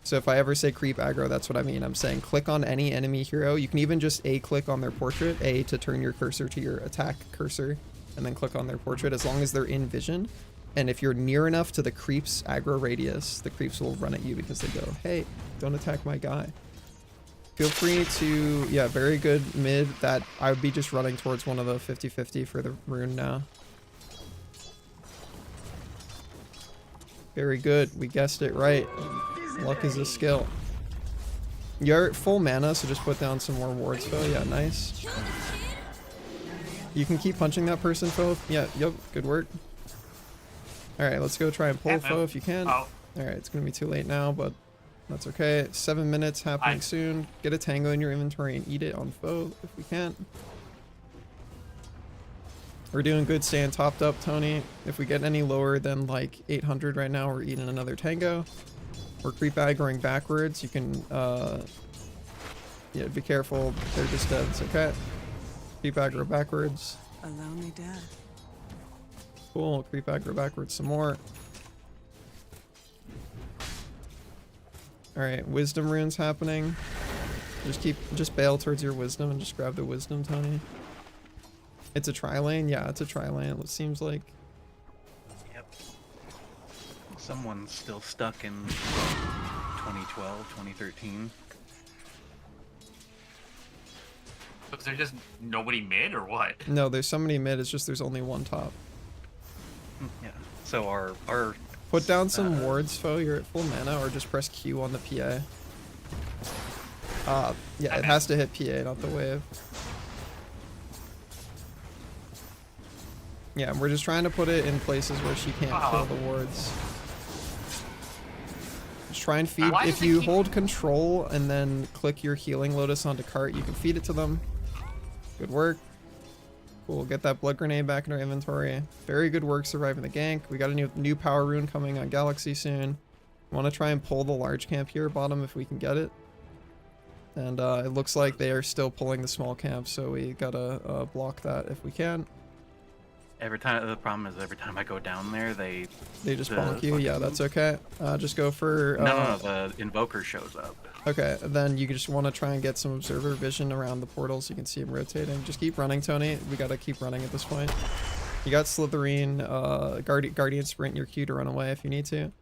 So if I ever say creep aggro, that's what I mean. I'm saying click on any enemy hero. You can even just A-click on their portrait, A to turn your cursor to your attack cursor. and then click on their portrait as long as they're in vision. And if you're near enough to the creeps aggro radius, the creeps will run at you because they go, hey, don't attack my guy. Feel free to, yeah, very good mid. That I would be just running towards one of the 50-50 for the rune now. Very good. We guessed it right. Luck is a skill. You're at full mana, so just put down some more wards, Phil. Yeah, nice. You can keep punching that person, Phil. Yeah, yep, good work. Alright, let's go try and pull Phil if you can. Alright, it's gonna be too late now, but that's okay. 7 minutes happening soon. Get a tango in your inventory and eat it on foe if we can. We're doing good staying topped up, Tony. If we get any lower than like 800 right now, we're eating another tango. We're creep aggroing backwards. You can, yeah, be careful. They're just dead. It's okay. Creep aggro backwards. A lonely death. Cool. Creep aggro backwards some more. Alright, wisdom runes happening. Just bail towards your wisdom and just grab the wisdom, Tony. It's a tri-lane? Yeah, it's a tri-lane, it seems like. Yep. Someone's still stuck in 2012, 2013. Was there just nobody mid or what? No, there's somebody mid, it's just there's only one top. Yeah, so our Put down some wards, foe. You're at full mana, or just press Q on the PA. Yeah, it has to hit PA, not the wave. Yeah, we're just trying to put it in places where she can't kill the wards. Just try and feed. If you hold control and then click your healing lotus onto cart, you can feed it to them. Good work. Cool, get that blood grenade back in our inventory. Very good work surviving the gank. We got a new power rune coming on Galaxy soon. Want to try and pull the large camp here, bottom, if we can get it. And it looks like they are still pulling the small camp, so we gotta block that if we can. Every time, the problem is every time I go down there, they just bonk you. Yeah, that's okay. Just go for no, the invoker shows up. Okay, then you just want to try and get some observer vision around the portal so you can see him rotating. Just keep running, Tony. We gotta keep running at this point. You got Slitherine, Guardian Sprint, your Q to run away if you need to.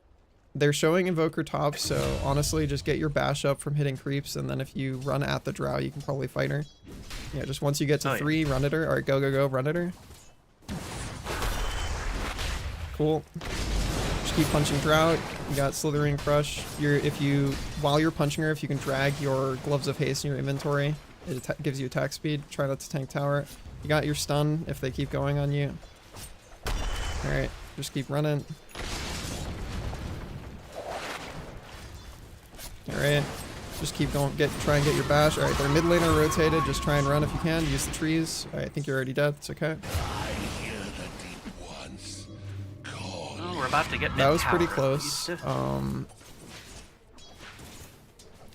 They're showing invoker top, so honestly, just get your bash up from hitting creeps, and then if you run at the drow, you can probably fight her. Yeah, just once you get to 3, run at her. Alright, go, run at her. Cool. Just keep punching Drought. You got Slithering Crush. While you're punching her, if you can drag your Gloves of Haste in your inventory, it gives you attack speed. Try not to tank tower. You got your stun if they keep going on you. Alright, just keep running. Alright, just keep going. Try and get your bash. Alright, their mid laner rotated. Just try and run if you can. Use the trees. Alright, I think you're already dead. It's okay. We're about to get that was pretty close.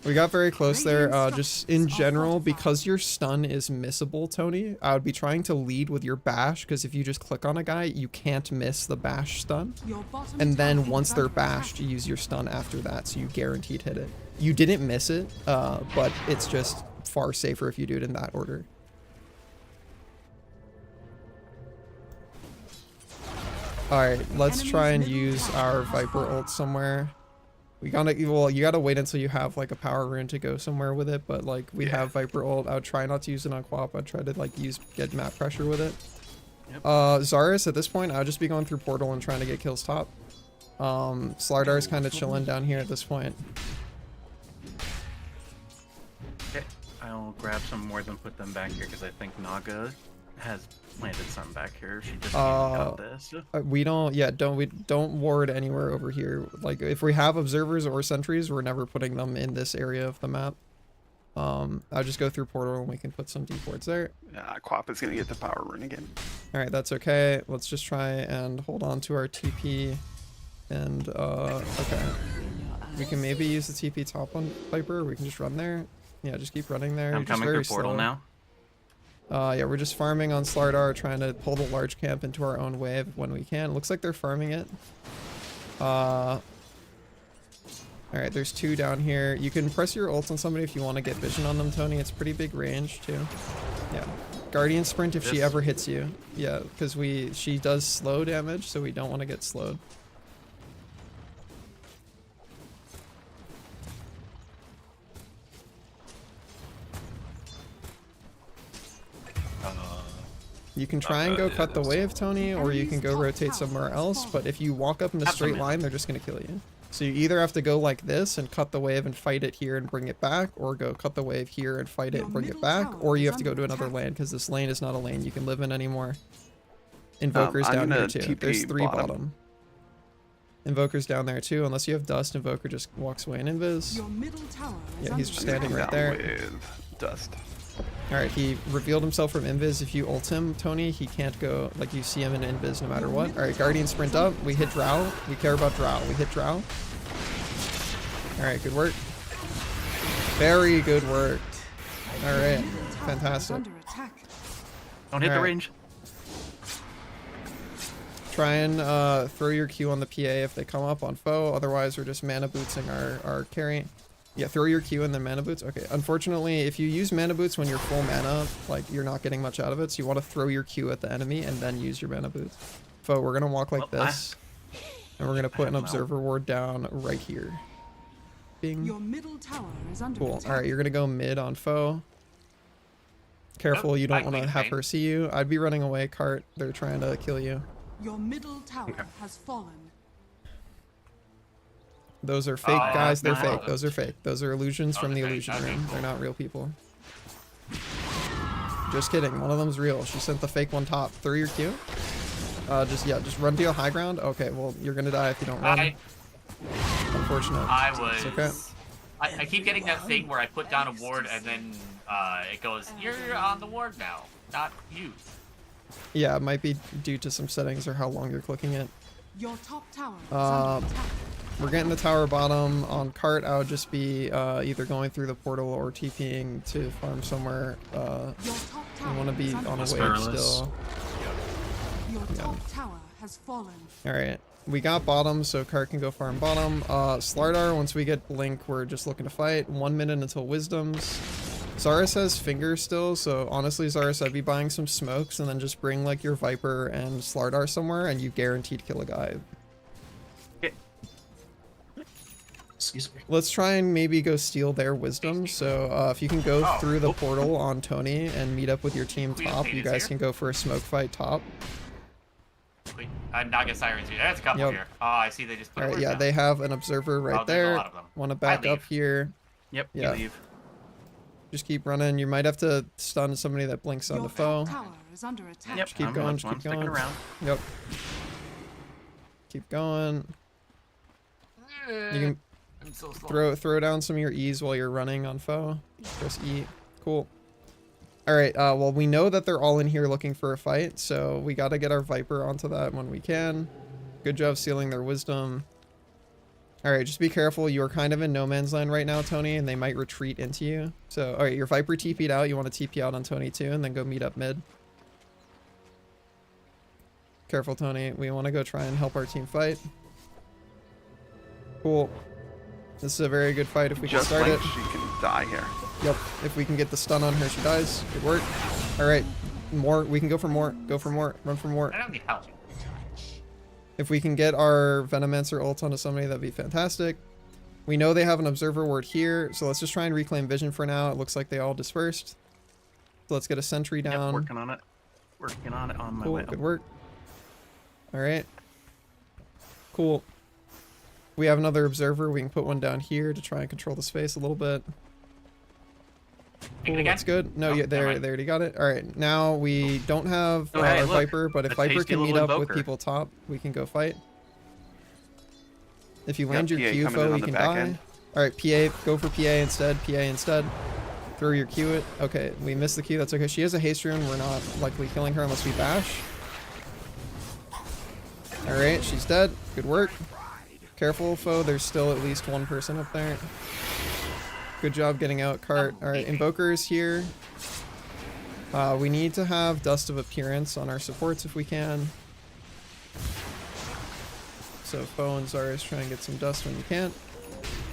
We got very close there. Just in general, because your stun is missable, Tony, I would be trying to lead with your bash, because if you just click on a guy, you can't miss the bash stun. And then once they're bashed, you use your stun after that, so you guaranteed hit it. You didn't miss it, but it's just far safer if you do it in that order. Alright, let's try and use our Viper ult somewhere. You gotta wait until you have like a power rune to go somewhere with it, but like we have Viper ult. I would try not to use it on Quap. I'd try to like get map pressure with it. Yep. Zarus at this point, I would just be going through portal and trying to get kills top. Slardar's kind of chilling down here at this point. Okay, I'll grab some more than put them back here because I think Naga has planted some back here. She just got this. We don't ward anywhere over here. Like if we have observers or sentries, we're never putting them in this area of the map. I'll just go through portal and we can put some deep wards there. Quap is gonna get the power rune again. All right, that's okay. Let's just try and hold on to our TP. And okay, we can maybe use the TP top on Viper. Or we can just run there. Yeah, just keep running there. I'm coming through portal now. Yeah, we're just farming on Slardar, trying to pull the large camp into our own wave when we can. Looks like they're farming it. Alright, there's 2 down here. You can press your ult on somebody if you want to get vision on them, Tony. It's pretty big range, too. Yeah. Guardian sprint if she This- ever hits you. Yeah, because she does slow damage, so we don't want to get slowed. You can try and go cut the wave, Tony, or you can go rotate somewhere else, but if you walk up in a straight line, they're just going to kill you. So you either have to go like this and cut the wave and fight it here and bring it back, or go cut the wave here and fight it and bring it back, or you have to go to another lane, because this lane is not a lane you can live in anymore. Invoker's down here too. There's 3 bottom. Invoker's down there too, unless you have dust. Invoker just walks away in invis. Yeah, he's just standing right there. With dust. Alright, he revealed himself from invis. If you ult him, Tony, he can't go, like, you see him in invis no matter what. Alright, Guardian sprint up. We hit Drow. We care about Drow. We hit Drow. Alright, good work. Very good work. Alright, fantastic. Don't hit the range. Try and throw your Q on the PA if they come up on foe. Otherwise, we're just mana bootsing our carry. Yeah, throw your Q and then mana boots. Okay, unfortunately, if you use mana boots when you're full mana, like, you're not getting much out of it. So you want to throw your Q at the enemy and then use your mana boots. Foe, we're going to walk like this. And we're going to put an observer ward down right here. Bing. Your middle tower is under Cool. attack. Alright, you're going to go mid on foe. Careful, you don't want to have her see you. I'd be running away, Cart. They're trying to kill you. Your middle tower has fallen. Those are fake, guys. They're no. fake. Those are fake. Those are illusions from the illusion room. They're not real people. Just kidding. One of them's real. She sent the fake one top. Throw your Q. Just run to your high ground. Okay, well, you're gonna die if you don't run. Unfortunate. I It's okay. I keep getting that thing where I put down a ward and then it goes, you're on the ward now, not you. Yeah, it might be due to some settings or how long you're clicking it. Your top tower is under attack. We're getting the tower bottom. On Cart, I would just be either going through the portal or TPing to farm somewhere. I want to be on a wave still. Your top tower has fallen. Alright, we got bottom, so Cart can go farm bottom. Slardar, once we get Blink, we're just looking to fight. 1 minute until Wisdoms. Zarus has Fingers still, so honestly, Zarus, I'd be buying some smokes and then just bring, like, your Viper and Slardar somewhere, and you guaranteed kill a guy. Excuse me. Let's try and maybe go steal their wisdom. So if you can go through the portal on Tony and meet up with your team top, you guys can go for a smoke fight top. Wait, Naga Sirens here. There's a couple here. Oh, I see they just put Alright, yeah, they have an observer right there's a there. lot of them. Want to back up here. Yep, Yeah. you leave. Just keep running. You might have to stun somebody that blinks on the foe. Tower is under attack. Yep, Just keep going, just keep sticking going. around. Yep. Keep going. You can I'm so slow. throw down some of your E's while you're running on foe. Press E. Cool. Alright, well, we know that they're all in here looking for a fight, so we gotta get our Viper onto that when we can. Good job sealing their wisdom. Alright, just be careful. You're kind of in no man's land right now, Tony, and they might retreat into you. So, alright, your Viper TP'd out. You want to TP out on Tony too, and then go meet up mid. Careful, Tony. We want to go try and help our team fight. Cool. This is a very good fight if we can start it. She can die here. Yep. If we can get the stun on her, she dies. Good work. Alright. More. We can go for more. Go for more. Run for more. I don't need help. If we can get our Venomancer ult onto somebody, that'd be fantastic. We know they have an observer ward here, so let's just try and reclaim vision for now. It looks like they all dispersed. So let's get a sentry down. Yep, working on it. Working on it on my Cool. way. Good work. Alright. Cool. We have another observer. We can put one down here to try and control the space a little bit. Cool, that's good. No, yeah, they already got it. Alright, now we don't have hey, our look, Viper, but if a Viper tasty can meet little up with invoker. people top, we can go fight. If you land your PA Q coming in foe, on you the can back die. end. Alright, PA, go for PA instead. PA instead. Throw your Q it. Okay, we missed the Q. That's okay. She has a haste rune. We're not likely killing her unless we bash. Alright, she's dead. Good work. Careful, foe. There's still at least one person up there. Good job getting out, Cart. Alright, Invoker's here. We need to have Dust of Appearance on our supports if we can. So foe and Zarus try and get some dust when you can't.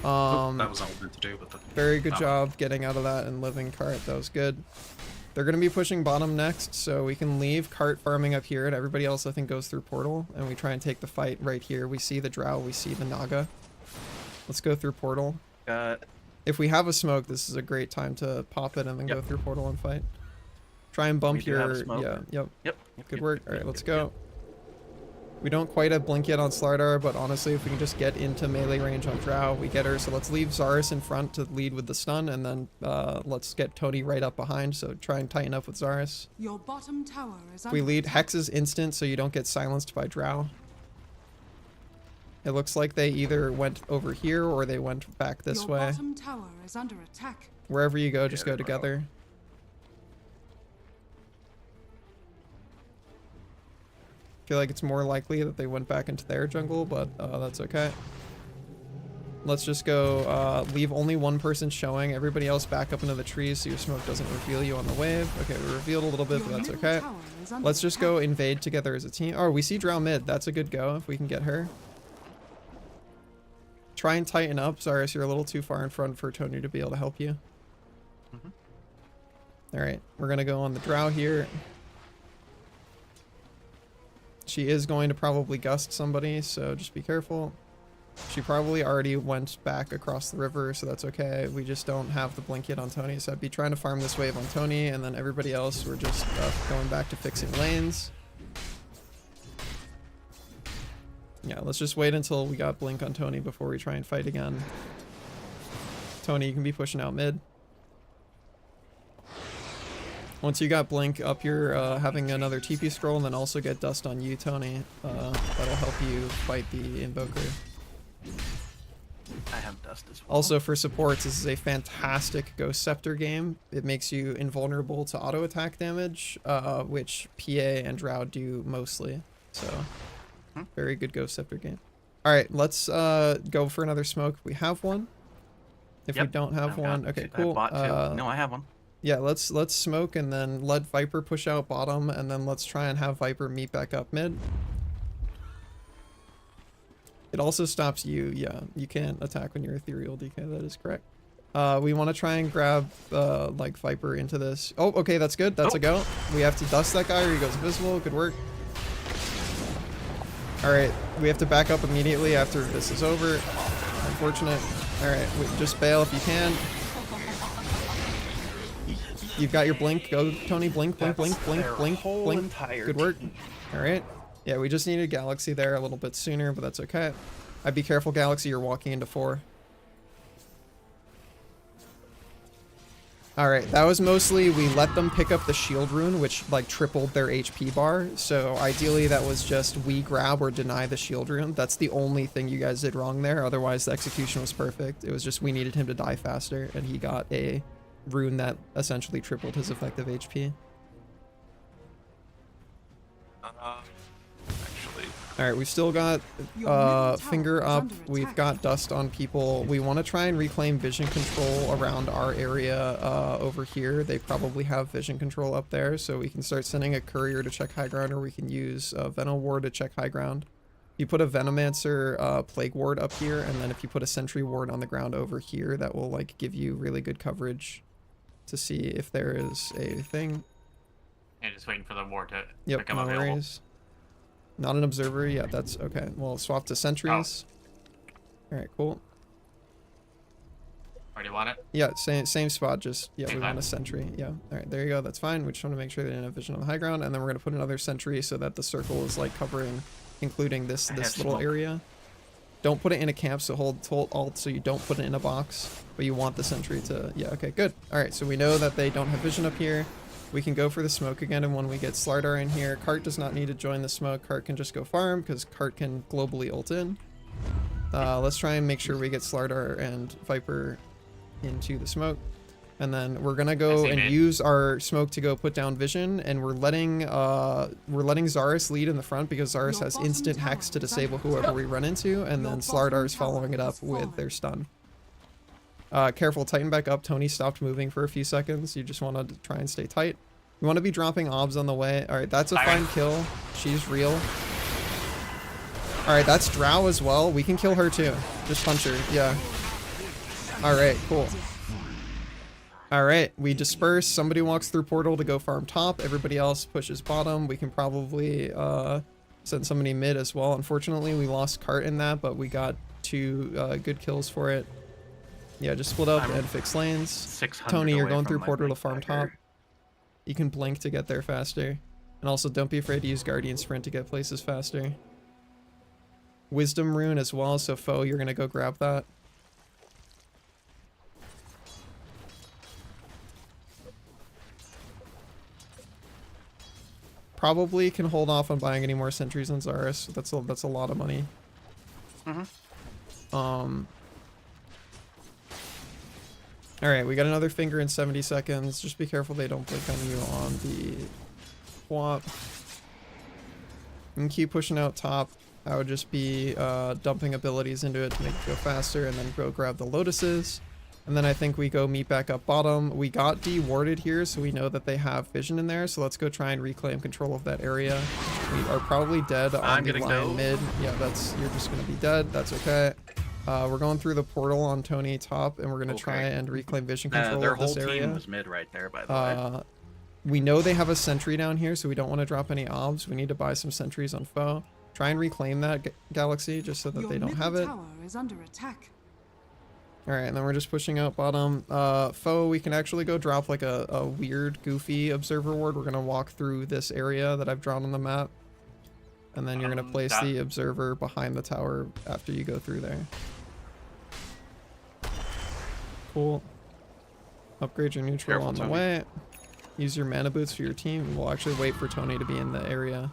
That was all meant to do with the... Very good job getting out of that and living, Cart. That was good. They're going to be pushing bottom next, so we can leave cart farming up here, and everybody else I think goes through portal, and we try and take the fight right here. We see the drow, we see the naga. Let's go through portal. If we have a smoke, this is a great time to pop it and then go through portal and fight. Try and bump your... Yeah, yep. Good work. Alright, let's go. We don't quite have blink yet on Slardar, but honestly, if we can just get into melee range on Drow, we get her. So let's leave Zarus in front to lead with the stun, and then let's get Tony right up behind, so try and tighten up with Zarus. Your bottom tower is We lead Hex is instant, so you don't get silenced by Drow. It looks like they either went over here or they went back this way. Your bottom tower is under attack. Wherever you go, just go together. Feel like it's more likely that they went back into their jungle, but that's okay. Let's just go leave only one person showing, everybody else back up into the trees so your smoke doesn't reveal you on the wave. Okay, we revealed a little bit, but that's okay. Let's just go invade together as a team. Oh, we see Drow mid. That's a good go if we can get her. Try and tighten up. Zarus, you're a little too far in front for Tony to be able to help you. Alright, we're gonna go on the Drow here. She is going to probably gust somebody, so just be careful. She probably already went back across the river, so that's okay. We just don't have the blink yet on Tony, so I'd be trying to farm this wave on Tony, and then everybody else, we're just going back to fixing lanes. Yeah, let's just wait until we got blink on Tony before we try and fight again. Tony, you can be pushing out mid. Once you got blink up, you're having another TP scroll, and then also get dust on you, Tony. That'll help you fight the invoker. I have dust as well. Also for supports, this is a fantastic Ghost Scepter game. It makes you invulnerable to auto attack damage, which PA and Drow do mostly. So very good Ghost Scepter game. All right, let's go for another smoke. We have one. If we don't have one, okay, cool. No, I have one. Yeah, let's smoke and then let Viper push out bottom, and then let's try and have Viper meet back up mid. It also stops you. Yeah, you can't attack when you're ethereal, DK. That is correct. We want to try and grab like Viper into this. Oh, okay, that's good. That's a go. We have to dust that guy or he goes invisible. Good work. All right, we have to back up immediately after this is over. Unfortunate. All right, just bail if you can. You've got your blink. Go, Tony. Blink, blink, blink, blink, blink, blink. Good work. All right. Yeah, we just needed Galaxy there a little bit sooner, but that's okay. I'd be careful, Galaxy. You're walking into 4. All right. That was mostly we let them pick up the shield rune, which like tripled their HP bar. So ideally, that was just we grab or deny the shield rune. That's the only thing you guys did wrong there. Otherwise, the execution was perfect. It was just we needed him to die faster, and he got a rune that essentially tripled his effective HP. Actually, all right, we've still got finger up. We've got dust on people. We want to try and reclaim vision control around our area over here. They probably have vision control up there, so we can start sending a courier to check high ground, or we can use Venom Ward to check high ground. You put a Venomancer Plague Ward up here, and then if you put a Sentry Ward on the ground over here, that will like give you really good coverage to see if there is a thing. And just waiting for the ward to become no available. worries. Not an observer. Yeah, that's okay. We'll swap to sentries. All right, cool. Already want it? Yeah, same spot. Just we want a sentry. Yeah. All right, there you go. That's fine. We just want to make sure they didn't have vision on the high ground, and then we're gonna put another sentry so that the circle is like covering, including this little area. Don't put it in a camp, so hold Alt so you don't put it in a box, but you want the sentry to, yeah, okay, good. All right, so we know that they don't have vision up here. We can go for the smoke again, and when we get Slardar in here, Cart does not need to join the smoke. Cart can just go farm, because Cart can globally ult in. Let's try and make sure we get Slardar and Viper into the smoke. And then we're gonna go and use our smoke to go put down vision, and we're letting Zarus lead in the front because Zarus has instant hex to disable whoever we run into, and then Slardar is following it up with their stun. Careful, tighten back up. Tony stopped moving for a few seconds. You just want to try and stay tight. You want to be dropping obs on the way. All right, that's a fine kill. She's real. All right, that's Drow as well. We can kill her too. Just punch her. Yeah. All right, cool. Alright, we disperse. Somebody walks through portal to go farm top. Everybody else pushes bottom. We can probably send somebody mid as well. Unfortunately, we lost cart in that, but we got 2 good kills for it. Yeah, just split up and fix lanes. 600 Tony, you're away going from through my portal to blink farm dagger. top. You can blink to get there faster. And also, don't be afraid to use Guardian Sprint to get places faster. Wisdom Rune as well, so foe, you're gonna go grab that. Probably can hold off on buying any more sentries on Zarus. That's a lot of money. Alright, we got another finger in 70 seconds. Just be careful they don't blink on you on the swap. And keep pushing out top. I would just be dumping abilities into it to make it go faster, and then go grab the lotuses. And then I think we go meet back up bottom. We got de-warded here, so we know that they have vision in there. So let's go try and reclaim control of that area. We are probably dead on the line mid. Yeah, you're just gonna be dead. That's okay. We're going through the portal on Tony top, and we're gonna try and reclaim vision control of this area. Their whole team was mid right there, by the way. We know they have a sentry down here, so we don't want to drop any obs. We need to buy some sentries on foe. Try and reclaim that galaxy just so that they don't have it. Tower is under attack. Alright, and then we're just pushing out bottom. Foe, we can actually go drop like a weird, goofy observer ward. We're going to walk through this area that I've drawn on the map. And then you're going to place the observer behind the tower after you go through there. Cool. Upgrade your neutral on the way. Use your mana boots for your team. We'll actually wait for Tony to be in the area.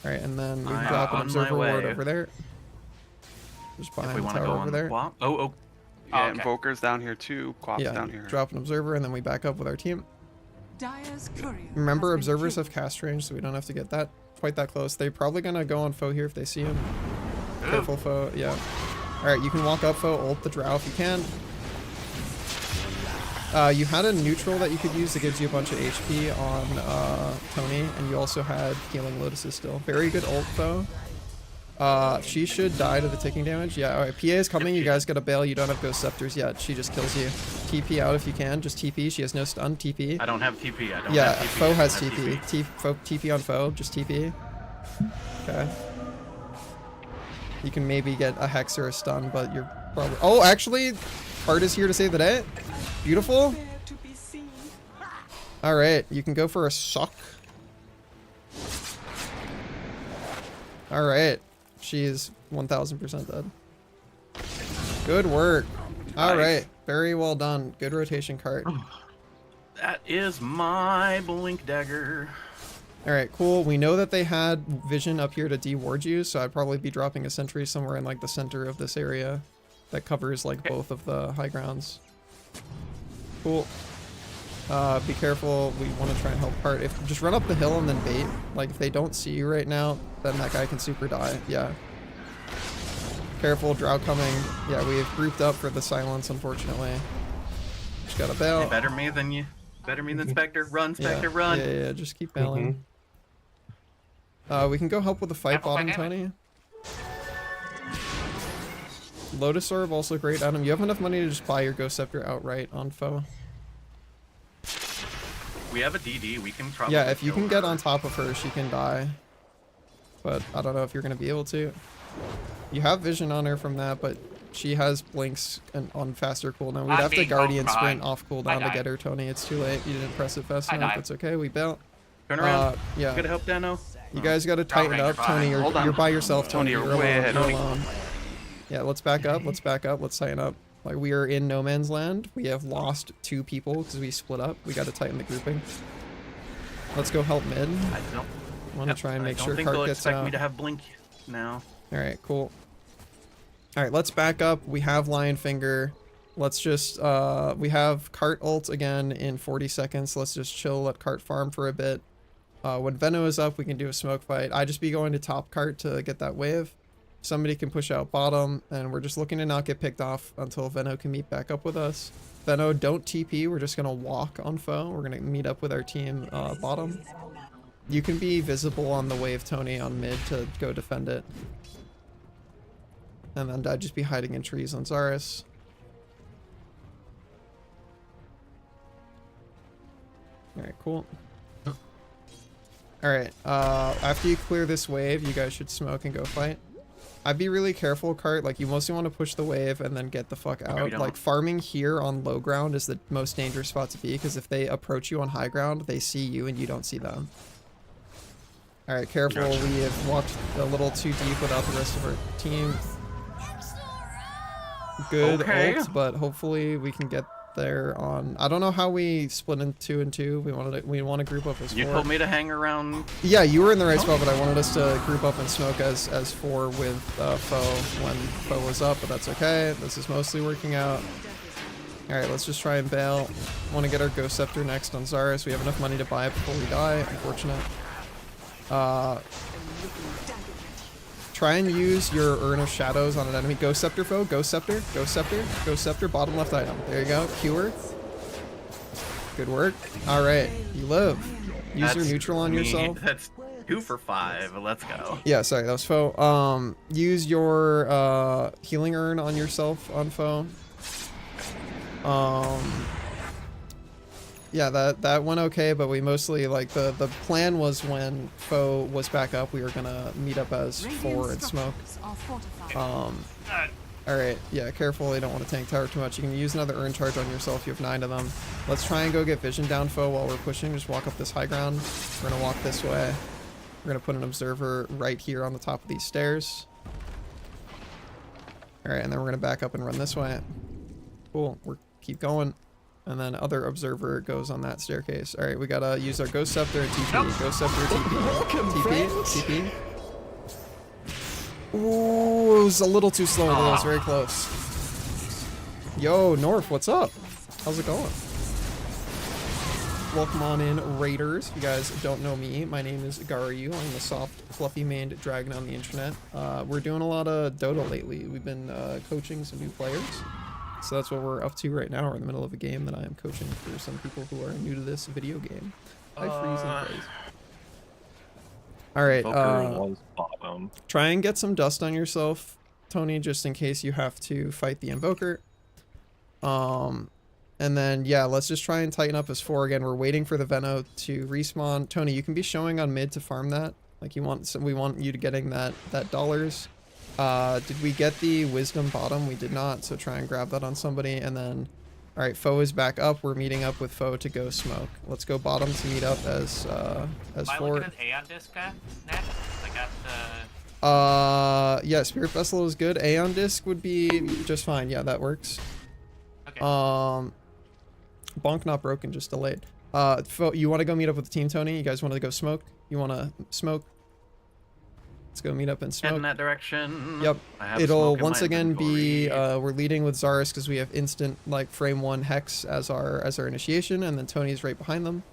Alright, and then we can drop an observer ward over there. Just behind the tower over there. Yeah, Invoker's down here too. Quap's down here. Drop an observer and then we back up with our team. Dire's courier Remember, observers have cast range, so we don't have to get quite that close. They're probably gonna go on foe here if they see him. Careful, foe. Yeah. Alright, you can walk up, foe, ult the drow if you can. You had a neutral that you could use that gives you a bunch of HP on Tony, and you also had healing lotuses still. Very good ult though. She should die to the ticking damage. Yeah, alright. PA is coming. You guys gotta bail. You don't have Ghost Scepters yet. She just kills you. TP out if you can. Just TP. She has no stun. TP. I don't have TP. I don't yeah, have TP. foe has TP. TP on foe. Just TP. Okay. You can maybe get a hex or a stun, but you're probably... Oh, actually, Art is here to save the day. Beautiful. Alright, you can go for a suck. Alright. She's 1000% dead. Good work. Alright. Very well done. Good rotation card. That is my blink dagger. Alright, cool. We know that they had vision up here to de-ward you, so I'd probably be dropping a sentry somewhere in like the center of this area that covers like both of the high grounds. Cool. Be careful. We want to try and help part. Just run up the hill and then bait. Like if they don't see you right now, then that guy can super die. Yeah. Careful, drow coming. Yeah, we have grouped up for the silence, unfortunately. Just gotta bail. Hey, better me than you. Better me than Spectre. Run, Spectre, run. Yeah, just keep bailing. We can go help with the fight bottom, Tony. Lotus Orb, also great. Adam, you have enough money to just buy your Ghost Scepter outright on foe. We have a DD. We can probably. Yeah, if you can get on top of her, she can die. But I don't know if you're gonna be able to. You have vision on her from that, but she has blinks and on faster cooldown. We'd have to Guardian Sprint off cooldown to get her, Tony. It's too late. You didn't press it fast enough. It's okay. We bail. Turn around. Yeah. Gotta help Dano. You guys gotta tighten up, Tony. You're by yourself, Tony. You're alone. You're alone. Yeah, let's back up. Let's back up. Let's tighten up. Like, we are in no man's land. We have lost 2 people because we split up. We got to tighten the grouping. Let's go help mid. I don't want to try and make sure Cart gets out. I don't think they'll expect me to have blink now. All right, cool. All right, let's back up. We have Lion Finger. Let's just we have Cart ult again in 40 seconds. Let's just chill. Let Cart farm for a bit. When Veno is up, we can do a smoke fight. I just be going to top Cart to get that wave. Somebody can push out bottom, and we're just looking to not get picked off until Veno can meet back up with us. Veno, don't TP. We're just going to walk on foe. We're going to meet up with our team bottom. You can be visible on the wave, Tony, on mid to go defend it. And then I'd just be hiding in trees on Zarus. Alright, cool. Alright, after you clear this wave, you guys should smoke and go fight. I'd be really careful, Cart. Like, you mostly want to push the wave and then get the fuck out. Like, farming here on low ground is the most dangerous spot to be, because if they approach you on high ground, they see you and you don't see them. Alright, careful. Gotcha. We have walked a little too deep without the rest of our team. Good ult, but hopefully we can get there on... I don't know how we split in 2 and 2. We want to group up as 4. You told me to hang around. Yeah, you were in the right spot, but I wanted us to group up and smoke as 4 with Foe when Foe was up, but that's okay. This is mostly working out. Alright, let's just try and bail. Want to get our Ghost Scepter next on Zarus. We have enough money to buy it before we die. Unfortunate. Try and use your Urn of Shadows on an enemy. Ghost Scepter, Foe. Ghost Scepter. Ghost Scepter. Ghost Scepter. Bottom left item. There you go. Cure. Good work. Alright, you live. Use your neutral on yourself. That's 2 for 5. Let's go. Yeah, sorry, that was Foe. Use your healing urn on yourself on Foe. Yeah, that went okay, but we mostly, like, the plan was when Foe was back up, we were gonna meet up as 4 and smoke. Alright, yeah, careful, you don't want to tank tower too much. You can use another urn charge on yourself, you have 9 of them. Let's try and go get vision down Foe while we're pushing. Just walk up this high ground. We're gonna walk this way. We're gonna put an observer right here on the top of these stairs. Alright, and then we're gonna back up and run this way. Cool, keep going. And then other observer goes on that staircase. Alright, we gotta use our Ghost Scepter and TP. Nope. Ghost Scepter, TP. TP. Ooh, it was a little too slow, but it was very close. Yo, North, what's up? How's it going? Welcome on in, Raiders. If you guys don't know me, my name is Garyu. I'm the soft, fluffy-maned dragon on the internet. We're doing a lot of Dota lately. We've been coaching some new players. So that's what we're up to right now. We're in the middle of a game that I am coaching for some people who are new to this video game. I freeze and praise. Alright, try and get some dust on yourself, Tony, just in case you have to fight the Invoker. And then, yeah, let's just try and tighten up as 4 again. We're waiting for the Veno to respawn. Tony, you can be showing on mid to farm that. Like, we want you to getting that dollars. Did we get the Wisdom bottom? We did not, so try and grab that on somebody. And then, alright, Foe is back up. We're meeting up with Foe to go smoke. Let's go bottom to meet up as 4. Am I looking at Aeon Disc next? I got yeah, Spirit Vessel is good. Aeon Disc would be just fine. Yeah, that works. Okay. Bonk not broken, just delayed. Foe, you want to go meet up with the team, Tony? You guys want to go smoke? You want to smoke? Let's go meet up and smoke. Head in that direction. Yep. It'll once again be we're leading with Zarus because we have instant like frame 1 hex as our initiation, and then Tony's right behind them.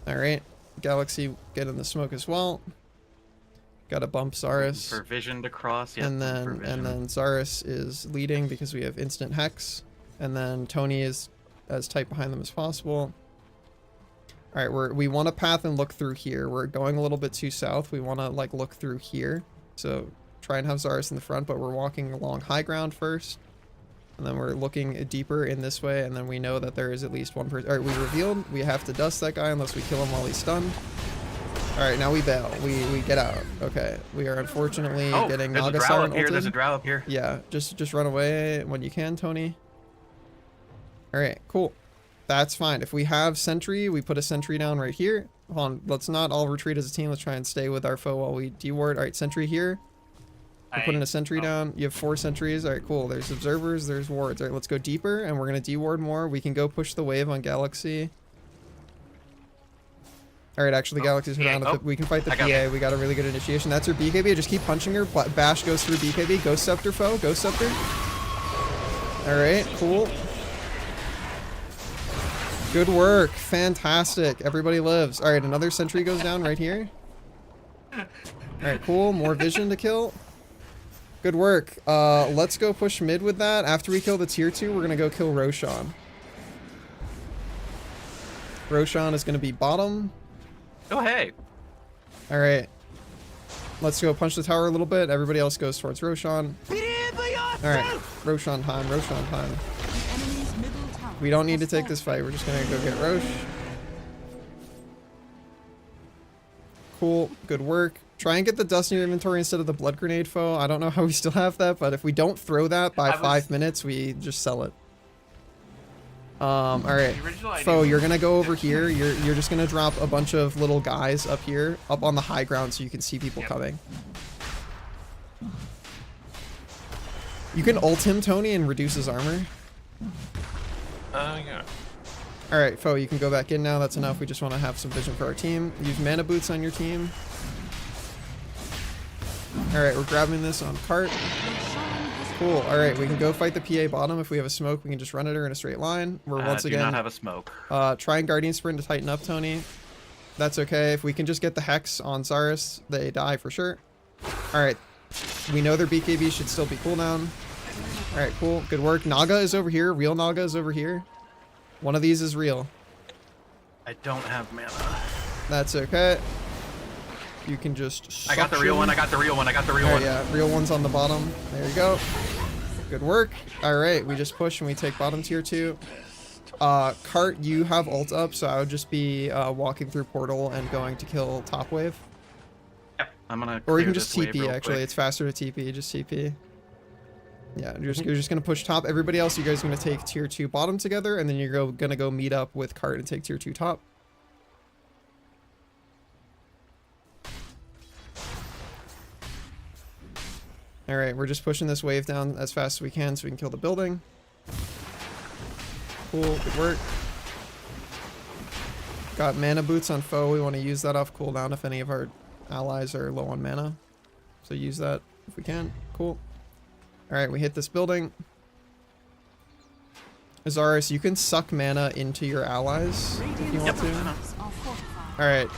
All right, Galaxy get in the smoke as well. Got to bump Zarus. For vision to cross. Yep, and then Zarus is leading because we have instant hex, and then Tony is as tight behind them as possible. All right, we want to path and look through here. We're going a little bit too south. We want to like look through here. So try and have Zarus in the front, but we're walking along high ground first. And then we're looking deeper in this way, and then we know that there is at least one person. All right, we revealed. We have to dust that guy unless we kill him while he's stunned. All right, now we bail. We get out. Okay, we are unfortunately getting Naga Siren ulted. There's a drow up here. Yeah, just run away when you can, Tony. All right, cool. That's fine. If we have sentry, we put a sentry down right here. Hold on, let's not all retreat as a team. Let's try and stay with our foe while we deward. All right, sentry here. We're putting a sentry down. You have 4 sentries. All right, cool. There's observers, there's wards. All right, let's go deeper, and we're going to deward more. We can go push the wave on Galaxy. All right, actually, Galaxy's around. We can fight the PA. We got a really good initiation. That's her BKB. Just keep punching her. Bash goes through BKB. Ghost Scepter foe. Ghost Scepter. All right, cool. Good work. Fantastic. Everybody lives. All right, another sentry goes down right here. All right, cool. More vision to kill. Good work. Let's go push mid with that. After we kill the tier 2, we're going to go kill Roshan. Roshan is going to be bottom. Oh, hey. All right. Let's go punch the tower a little bit. Everybody else goes towards Roshan. All right. Roshan time. Roshan time. We don't need to take this fight. We're just going to go get Rosh. Cool. Good work. Try and get the dust in your inventory instead of the blood grenade, foe. I don't know how we still have that, but if we don't throw that by 5 minutes, we just sell it. All right. Foe, you're gonna go over here. You're just gonna drop a bunch of little guys up here, up on the high ground, so you can see people coming. You can ult him, Tony, and reduce his armor. Yeah. All right, foe, you can go back in now. That's enough. We just want to have some vision for our team. Use mana boots on your team. All right, we're grabbing this on cart. Cool. All right, we can go fight the PA bottom. If we have a smoke, we can just run at her in a straight line. We're once do again. not have a smoke. Try and Guardian Sprint to tighten up, Tony. That's okay. If we can just get the Hex on Zarus, they die for sure. All right. We know their BKB should still be cooldown. All right, cool. Good work. Naga is over here. Real Naga is over here. One of these is real. I don't have mana. That's okay. You can just I got the real one. I got the real one. I got the real one. Yeah, real one's on the bottom. There you go. Good work. All right, we just push and we take bottom tier 2. Cart, you have ult up, so I would just be walking through portal and going to kill top wave. Yep, I'm gonna. Or you can just this wave TP. real Actually, quick. it's faster to TP. Just TP. Yeah, you're just gonna push top. Everybody else, you guys are gonna take tier 2 bottom together, and then you're gonna go meet up with Cart and take tier 2 top. All right, we're just pushing this wave down as fast as we can so we can kill the building. Cool, good work. Got mana boots on foe. We want to use that off cooldown if any of our allies are low on mana. So use that if we can. Cool. All right, we hit this building. Azarus, you can suck mana into your allies if you want to. All right.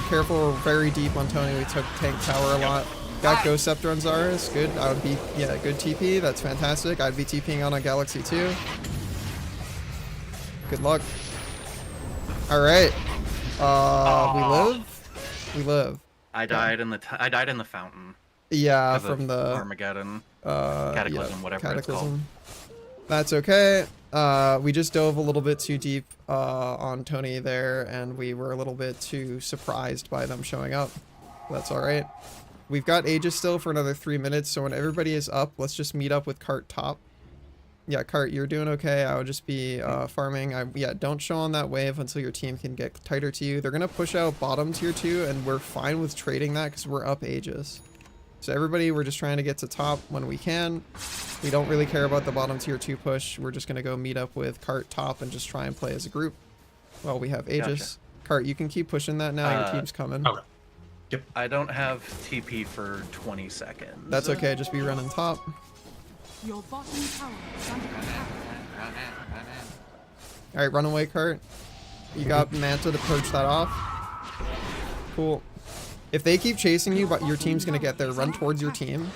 Careful, we're very deep on Tony. We took tank tower a lot. Got Ghost Scepter on Zarus. Good. I would be, yeah, good TP. That's fantastic. I'd be TPing on Galaxy too. Good luck. All right. We live. We live. I died in the I died in the fountain. Yeah, from the Armageddon. Cataclysm, yeah, whatever it's called. That's okay. We just dove a little bit too deep on Tony there, and we were a little bit too surprised by them showing up. That's all right. We've got Aegis still for another 3 minutes, so when everybody is up, let's just meet up with Cart top. Yeah, Cart, you're doing okay. I would just be farming. Yeah, don't show on that wave until your team can get tighter to you. They're going to push out bottom tier 2, and we're fine with trading that because we're up Aegis. So everybody, we're just trying to get to top when we can. We don't really care about the bottom tier 2 push. We're just going to go meet up with Cart top and just try and play as a group while we have Aegis. Gotcha. Cart, you can keep pushing that now. Your team's coming. Okay. Yep. I don't have TP for 20 seconds. That's okay. Just be running top. Your bottom tower is under attack. All right, run away, Cart. You got Manta to purge that off. Cool. If they keep chasing you, but your team's gonna get there, run towards your team.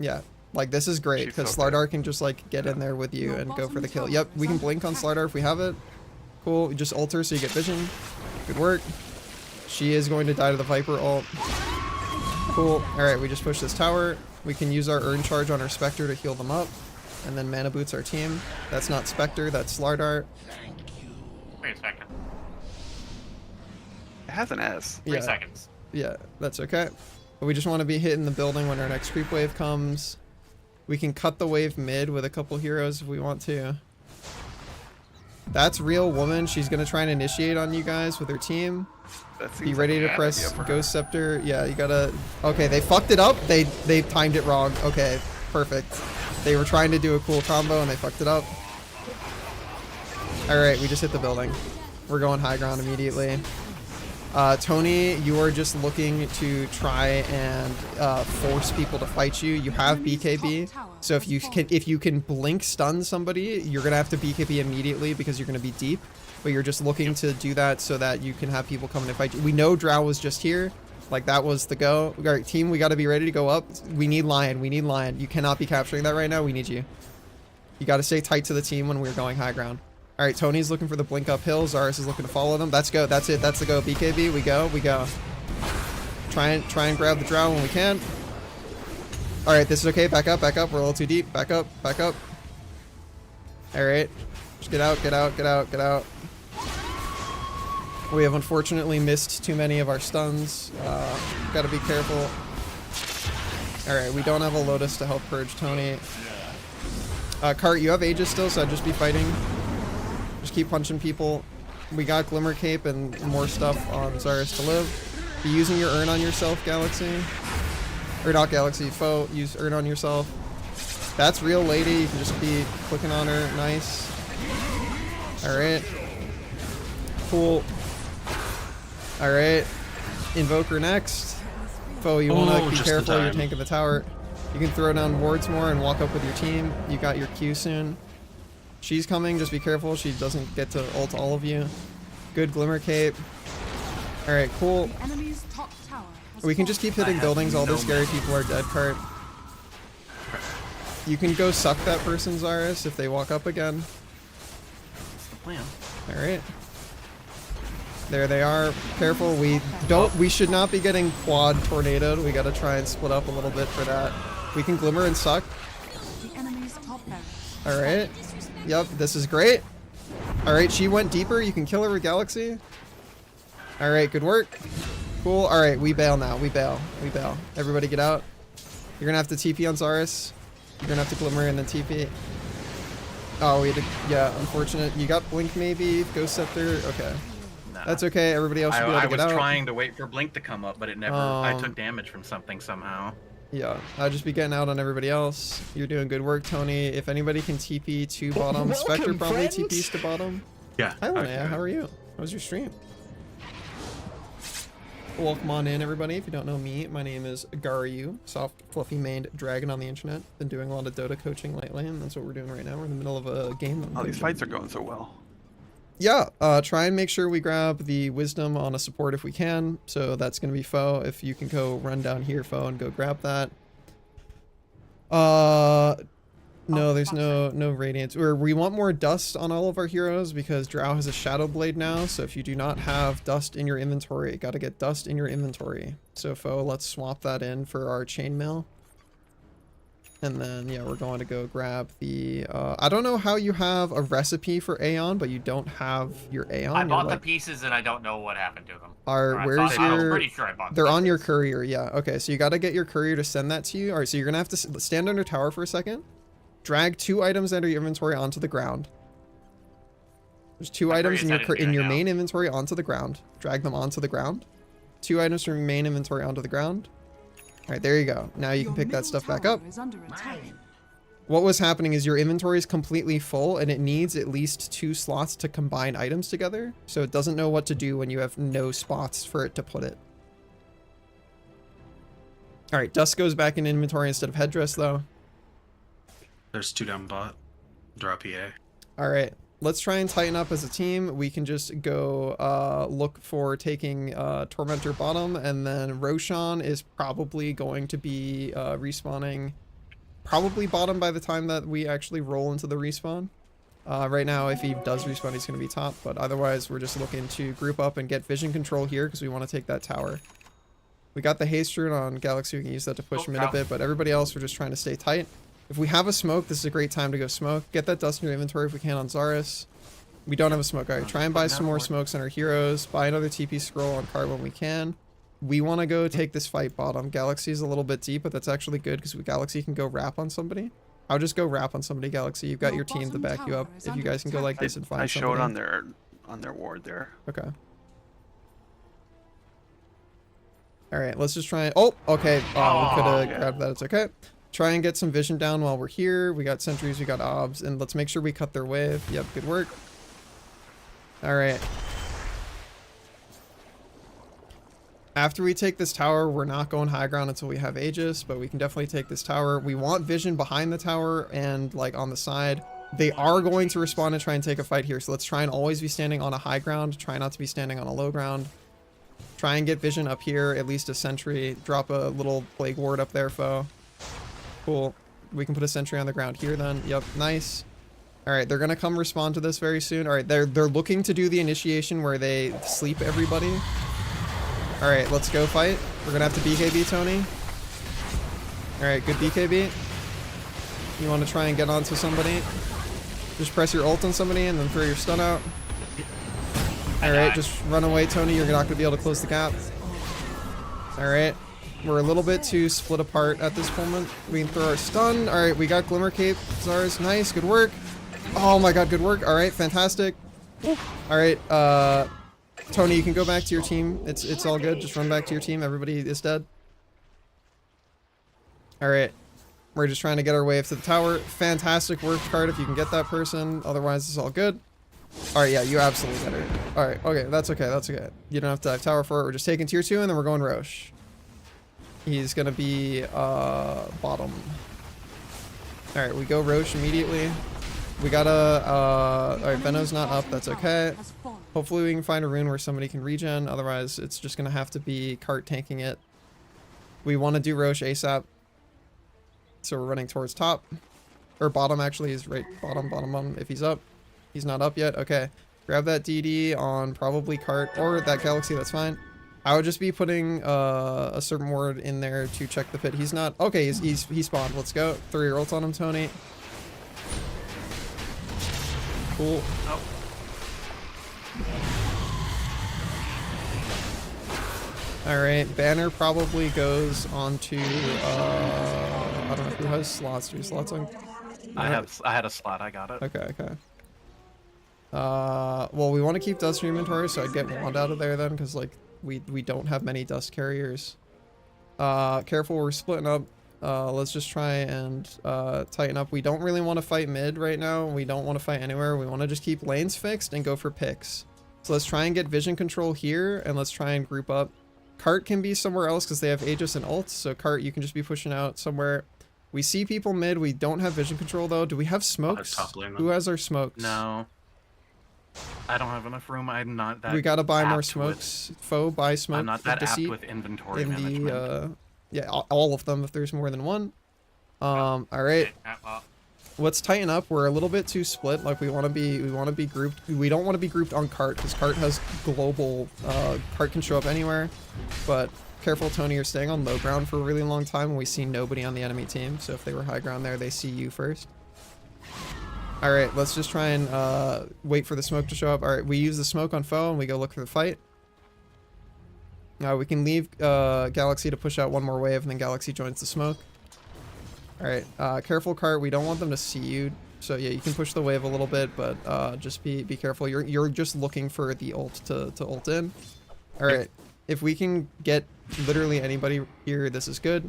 Yeah, like this is great because Slardar can just like get in there with you and go for the kill. Yep, we can blink on Slardar if we have it. Cool. You just ult her so you get vision. Good work. She is going to die to the Viper ult. Cool. All right, we just push this tower. We can use our Urn Charge on our Spectre to heal them up. And then Mana Boots our team. That's not Spectre, that's Slardar. Wait a second. It has an S. 3 seconds. Yeah, that's okay. But we just want to be hitting the building when our next creep wave comes. We can cut the wave mid with a couple heroes if we want to. That's Real Woman. She's going to try and initiate on you guys with her team. Be ready to press Ghost Scepter. Yeah, you gotta... Okay, they fucked it up. They timed it wrong. Okay, perfect. They were trying to do a cool combo and they fucked it up. Alright, we just hit the building. We're going high ground immediately. Tony, you are just looking to try and force people to fight you. You have BKB, so if you can blink stun somebody, you're gonna have to BKB immediately because you're gonna be deep. But you're just looking to do that so that you can have people come to fight you. We know Drow was just here. Like, that was the go. All right, team, we got to be ready to go up. We need Lion. We need Lion. You cannot be capturing that right now. We need you. You got to stay tight to the team when we're going high ground. All right, Tony's looking for the blink uphill. Zarus is looking to follow them. Let's go. That's it. That's the go. BKB. We go. We go. Try and grab the Drow when we can. All right, this is okay. Back up. Back up. We're a little too deep. Back up. Back up. All right. Just get out. Get out. Get out. Get out. We have unfortunately missed too many of our stuns. Gotta be careful. Alright, we don't have a Lotus to help purge Tony. Cart, you have Aegis still, so I'd just be fighting. Just keep punching people. We got Glimmer Cape and more stuff on Zarus to live. Be using your Urn on yourself, Galaxy. Or not Galaxy, Foe. Use Urn on yourself. That's real lady. You can just be clicking on her. Nice. Alright. Cool. Alright. Invoker next. Foe, you want to be careful. You're tanking the tower. You can throw down wards more and walk up with your team. You got your Q soon. She's coming. Just be careful. She doesn't get to ult all of you. Good Glimmer Cape. Alright, cool. We can just keep hitting buildings. All the scary people are dead, Cart. You can go suck that person, Zarus, if they walk up again. That's the plan. Alright. There they are. Careful, we should not be getting quad tornadoed. We gotta try and split up a little bit for that. We can glimmer and suck. Alright. Yep, this is great. Alright, she went deeper. You can kill her with Galaxy. Alright, good work. Cool. Alright, we bail now. We bail. We bail. Everybody get out. You're gonna have to TP on Zarus. You're gonna have to glimmer and then TP. Oh, we had to, yeah, unfortunate. You got Blink maybe? Ghost Scepter? Okay. Nah. That's okay. Everybody else should be able to get out. I was trying to wait for Blink to come up, but it never. I took damage from something somehow. Yeah, I'll just be getting out on everybody else. You're doing good work, Tony. If anybody can TP to bottom, Welcome, Spectre probably friends. TPs to bottom. Yeah. Hi, Linnea. How are you? How was your stream? Welcome on in, everybody. If you don't know me, my name is Garyu, soft, fluffy-maned dragon on the internet. Been doing a lot of Dota coaching lately, and that's what we're doing right now. We're in the middle of a game. Oh, these fights are going so well. Yeah, try and make sure we grab the wisdom on a support if we can. So that's going to be Foe. If you can go run down here, Foe, and go grab that. No, there's no radiance. Or we want more dust on all of our heroes because Drow has a Shadow Blade now. So if you do not have dust in your inventory, got to get dust in your inventory. So Foe, let's swap that in for our chainmail. And then, yeah, we're going to go grab the, I don't know how you have a recipe for Aeon, but you don't have your Aeon. I bought the pieces and I don't know what happened to them. Where's your, I'm pretty sure I bought them. They're on your courier, yeah. Okay, so you got to get your courier to send that to you. All right, so you're going to have to stand under tower for a second. Drag 2 items out of your inventory onto the ground. There's 2 items in your main inventory onto the ground. Drag them onto the ground. 2 items from your main inventory onto the ground. All right, there you go. Now you can pick that stuff back up. What was happening is your inventory is completely full and it needs at least 2 slots to combine items together. So it doesn't know what to do when you have no spots for it to put it. All right, dust goes back in inventory instead of headdress though. There's 2 down bot. Drop EA. All right, let's try and tighten up as a team. We can just go look for taking Tormentor bottom, and then Roshan is probably going to be respawning probably bottom by the time that we actually roll into the respawn. Right now, if he does respawn, he's going to be top, but otherwise we're just looking to group up and get vision control here because we want to take that tower. We got the haste rune on Galaxy. We can use that to push mid a bit, but everybody else, we're just trying to stay tight. If we have a smoke, this is a great time to go smoke. Get that dust in your inventory if we can on Zarus. We don't have a smoke. All right, try and buy some more smokes on our heroes. Buy another TP scroll on card when we can. We want to go take this fight bottom. Galaxy is a little bit deep, but that's actually good because Galaxy can go wrap on somebody. I'll just go wrap on somebody, Galaxy. You've got your team to back you up. If you guys can go like this and find somebody. I showed on their ward there. Okay. All right, let's just try and... Oh, okay. Oh, we could have grabbed that. It's okay. Try and get some vision down while we're here. We got sentries, we got obs, and let's make sure we cut their wave. Yep, good work. All right. After we take this tower, we're not going high ground until we have Aegis, but we can definitely take this tower. We want vision behind the tower and like on the side. They are going to respawn and try and take a fight here, so let's try and always be standing on a high ground. Try not to be standing on a low ground. Try and get vision up here, at least a sentry. Drop a little plague ward up there, Foe. Cool. We can put a sentry on the ground here then. Yep, nice. All right, they're gonna come respond to this very soon. All right, they're looking to do the initiation where they sleep everybody. All right, let's go fight. We're gonna have to BKB Tony. All right, good BKB. You want to try and get onto somebody? Just press your ult on somebody and then throw your stun out. Alright, just run away, Tony. You're not going to be able to close the gap. Alright. We're a little bit too split apart at this moment. We can throw our stun. Alright, we got Glimmer Cape. Zars, nice. Good work. Oh my god, good work. Alright, fantastic. Alright, Tony, you can go back to your team. It's all good. Just run back to your team. Everybody is dead. Alright. We're just trying to get our wave to the tower. Fantastic work, Card, if you can get that person. Otherwise, it's all good. Alright, yeah, you absolutely get it. Alright, okay, that's okay, that's okay. You don't have to dive tower for it. We're just taking tier 2, and then we're going Roche. He's gonna be, bottom. Alright, we go Roche immediately. We gotta, alright, Veno's not up, that's okay. Hopefully we can find a rune where somebody can regen, otherwise it's just gonna have to be Cart tanking it. We want to do Roche ASAP. So we're running towards top. Or bottom, actually. He's right bottom, if he's up. He's not up yet. Okay. Grab that DD on probably Cart or that Galaxy, that's fine. I would just be putting a certain word in there to check the pit. He's not... Okay, he spawned. Let's go. Throw your ult on him, Tony. Cool. Oh. Alright, Banner probably goes onto, I don't know who has slots. Do you have slots on? I had a slot, I got it. Okay, okay. Well, we want to keep dust in inventory, so I'd get Wand out of there then, because, like, we don't have many dust carriers. Careful, we're splitting up. Let's just try and, tighten up. We don't really want to fight mid right now. We don't want to fight anywhere. We want to just keep lanes fixed and go for picks. So let's try and get vision control here, and let's try and group up. Cart can be somewhere else because they have Aegis and ult, so Cart, you can just be pushing out somewhere. We see people mid. We don't have vision control, though. Do we have smokes? Who has our smokes? No. I don't have enough room. I'm not that. We gotta buy more smokes. Foe, buy smoke. I'm not that apt with inventory management. Yeah, all of them if there's more than one. Alright. Let's tighten up. We're a little bit too split. Like we want to be grouped. We don't want to be grouped on Cart because Cart has global. Cart can show up anywhere. But careful, Tony. You're staying on low ground for a really long time, and we see nobody on the enemy team. So if they were high ground there, they see you first. All right, let's just try and wait for the smoke to show up. All right, we use the smoke on foe, and we go look for the fight. Now we can leave Galaxy to push out one more wave, and then Galaxy joins the smoke. Alright, careful, Cart. We don't want them to see you. So yeah, you can push the wave a little bit, but just be careful. You're just looking for the ult to ult in. Alright, if we can get literally anybody here, this is good.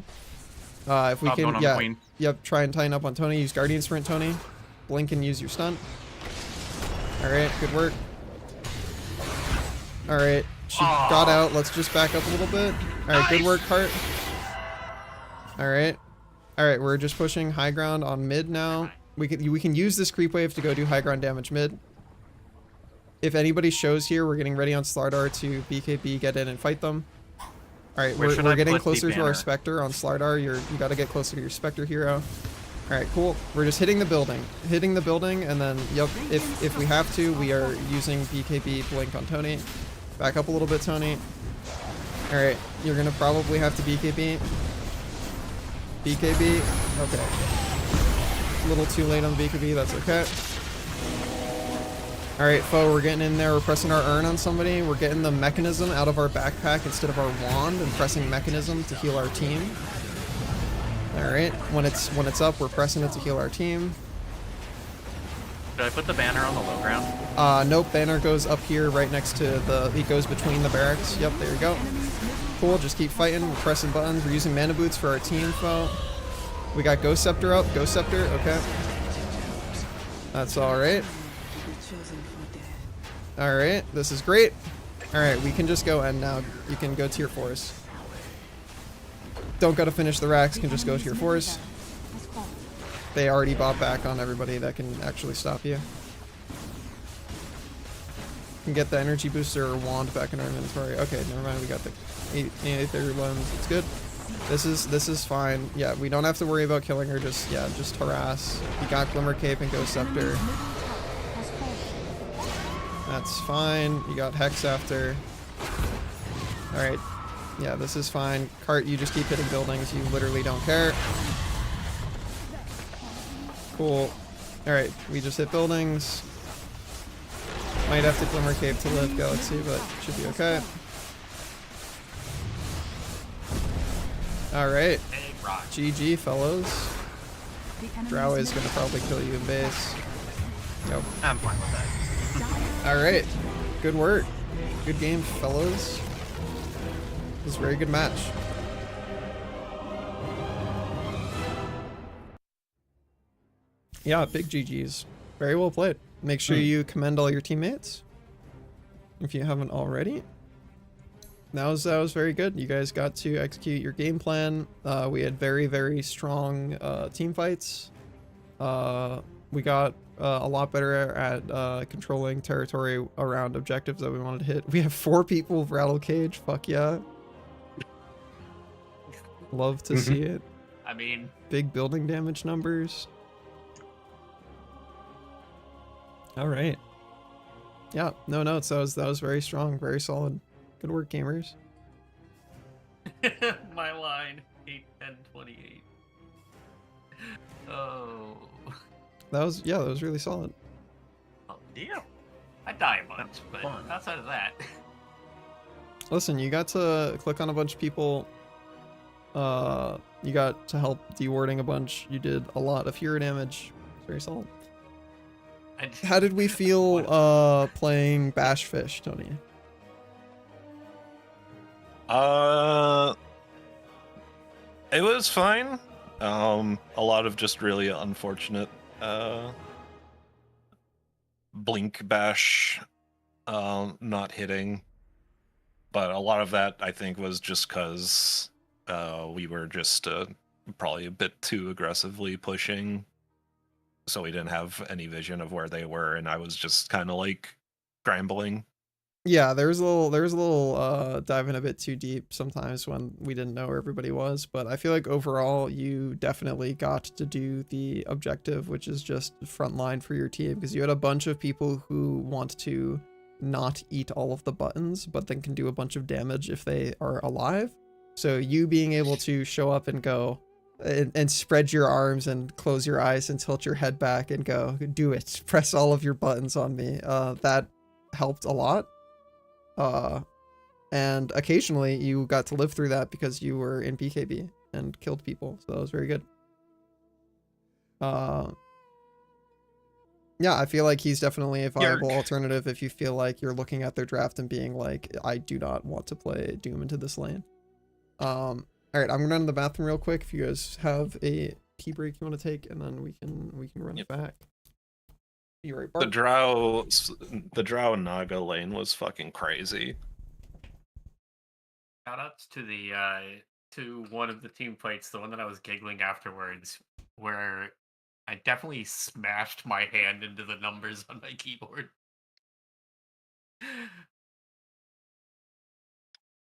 If we can, yeah, yep, try and tighten up on Tony. Use Guardian Sprint, Tony. Blink and use your stun. Alright, good work. Alright, she got out. Let's just back up a little bit. Alright, good work, Cart. Alright. Alright, we're just pushing high ground on mid now. We can use this creep wave to go do high ground damage mid. If anybody shows here, we're getting ready on Slardar to BKB, get in and fight them. Alright, we're getting closer to our Spectre on Slardar. You gotta get closer to your Spectre hero. Alright, cool. We're just hitting the building. Hitting the building, and then, yep, if we have to, we are using BKB Blink on Tony. Back up a little bit, Tony. Alright, you're gonna probably have to BKB. BKB, okay. A little too late on BKB, that's okay. Alright, foe, we're getting in there, we're pressing our urn on somebody, we're getting the mechanism out of our backpack instead of our wand and pressing mechanism to heal our team. Alright, when it's up, we're pressing it to heal our team. Did I put the banner on the low ground? Nope, banner goes up here right next to it goes between the barracks. Yep, there you go. Cool, just keep fighting, we're pressing buttons, we're using mana boots for our team foe. We got Ghost Scepter up, Ghost Scepter, okay. That's alright. Alright, this is great. Alright, we can just go end now. You can go tier 4s. Don't gotta finish the racks, can just go tier 4s. They already bought back on everybody that can actually stop you. Can get the energy booster or wand back in our inventory. Okay, never mind, we got the Aether lens. It's good. This is fine. Yeah, we don't have to worry about killing her, just harass. You got Glimmer Cape and Ghost Scepter. That's fine. You got Hex after. Alright. Yeah, this is fine. Cart, you just keep hitting buildings. You literally don't care. Cool. Alright, we just hit buildings. Might have to Glimmer Cape to live Galaxy, but should be okay. Alright. GG, fellas. Drow is gonna probably kill you in base. Nope. I'm fine with that. Alright. Good work. Good game, fellas. This was a very good match. Yeah, big GG's. Very well played. Make sure you commend all your teammates if you haven't already. That was very good. You guys got to execute your game plan. We had very strong team fights. We got a lot better at controlling territory around objectives that we wanted to hit. We have 4 people with Rattle Cage. Fuck yeah. Love to see it. I mean, big building damage numbers. All right. Yeah, no notes. That was very strong, very solid. Good work, gamers. my line 8, 10, 28. Oh. That was really solid. Oh, deal. I die a bunch, but outside of that. Listen, you got to click on a bunch of people. You got to help dewarding a bunch. You did a lot of hero damage. It's very solid. How did we feel playing Bashfish, Tony? It was fine. A lot of just really unfortunate blink bash not hitting. But a lot of that I think was just because we were just probably a bit too aggressively pushing. So we didn't have any vision of where they were, and I was just kind of like scrambling. Yeah, there was a little diving a bit too deep sometimes when we didn't know where everybody was, but I feel like overall you definitely got to do the objective, which is just frontline for your team, because you had a bunch of people who want to not eat all of the buttons, but then can do a bunch of damage if they are alive. So you being able to show up and go and spread your arms and close your eyes and tilt your head back and go, do it, press all of your buttons on me, that helped a lot. And occasionally you got to live through that because you were in BKB and killed people, so that was very good. Yeah, I feel like he's definitely a viable alternative if you feel like you're looking at their draft and being like, I do not want to play Doom into this lane. Alright, I'm gonna run to the bathroom real quick if you guys have a tea break you want to take, and then we can run it back. Be right back. The Drow Naga lane was fucking crazy. Shoutouts to the to one of the team fights, the one that I was giggling afterwards, where I definitely smashed my hand into the numbers on my keyboard.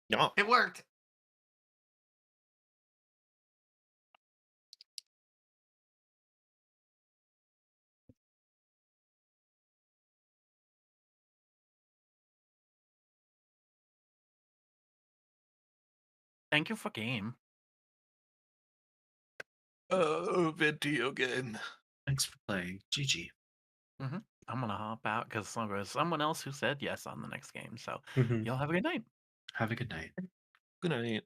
Yeah. It worked. Thank you for game. Video game. Thanks for playing. GG. I'm gonna hop out because there's someone else who said yes on the next game. So Mhm. y'all have a good night. Have a good night. Good night.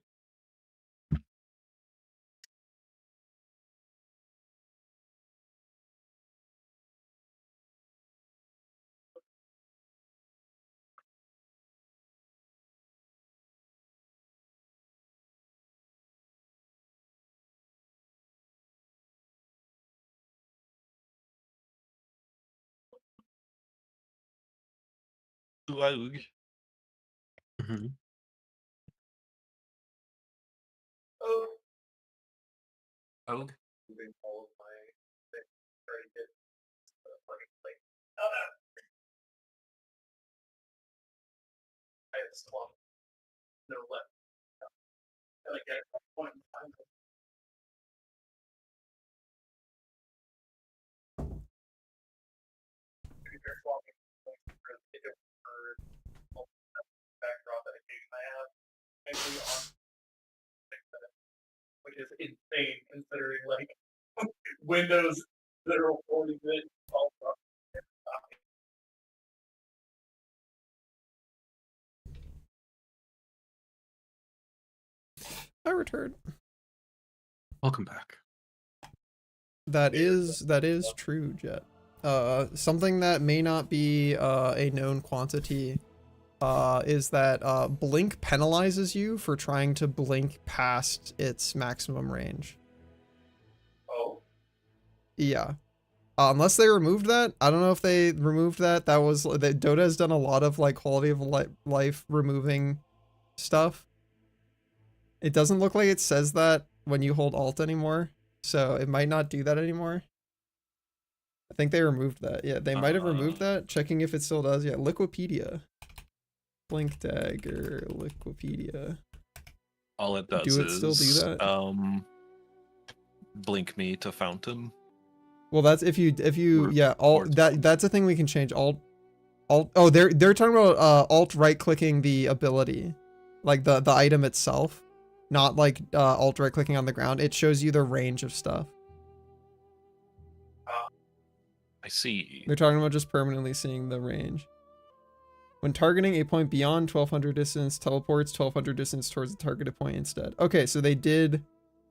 Rogue. Mhm. Oh. Which is insane considering like Windows literal 40-bit I returned. Welcome back. That is true, Jet. Something that may not be a known quantity is that blink penalizes you for trying to blink past its maximum range. Oh. Yeah. Unless they removed that. I don't know if they removed that. That was that Dota has done a lot of like quality of life removing stuff. It doesn't look like it says that when you hold Alt anymore, so it might not do that anymore. I think they removed that. Yeah, they might have removed that. Checking if it still does. Yeah, Liquipedia. Blink dagger, Liquipedia. All it does Do it is still do that? Blink me to fountain. Well, that's if you yeah, alt that's a thing we can change. Alt oh, they're talking about alt right clicking the ability. Like the item itself, not like alt right clicking on the ground. It shows you the range of stuff. I see. They're talking about just permanently seeing the range. When targeting a point beyond 1200 distance, teleports 1200 distance towards the targeted point instead. Okay, so they did.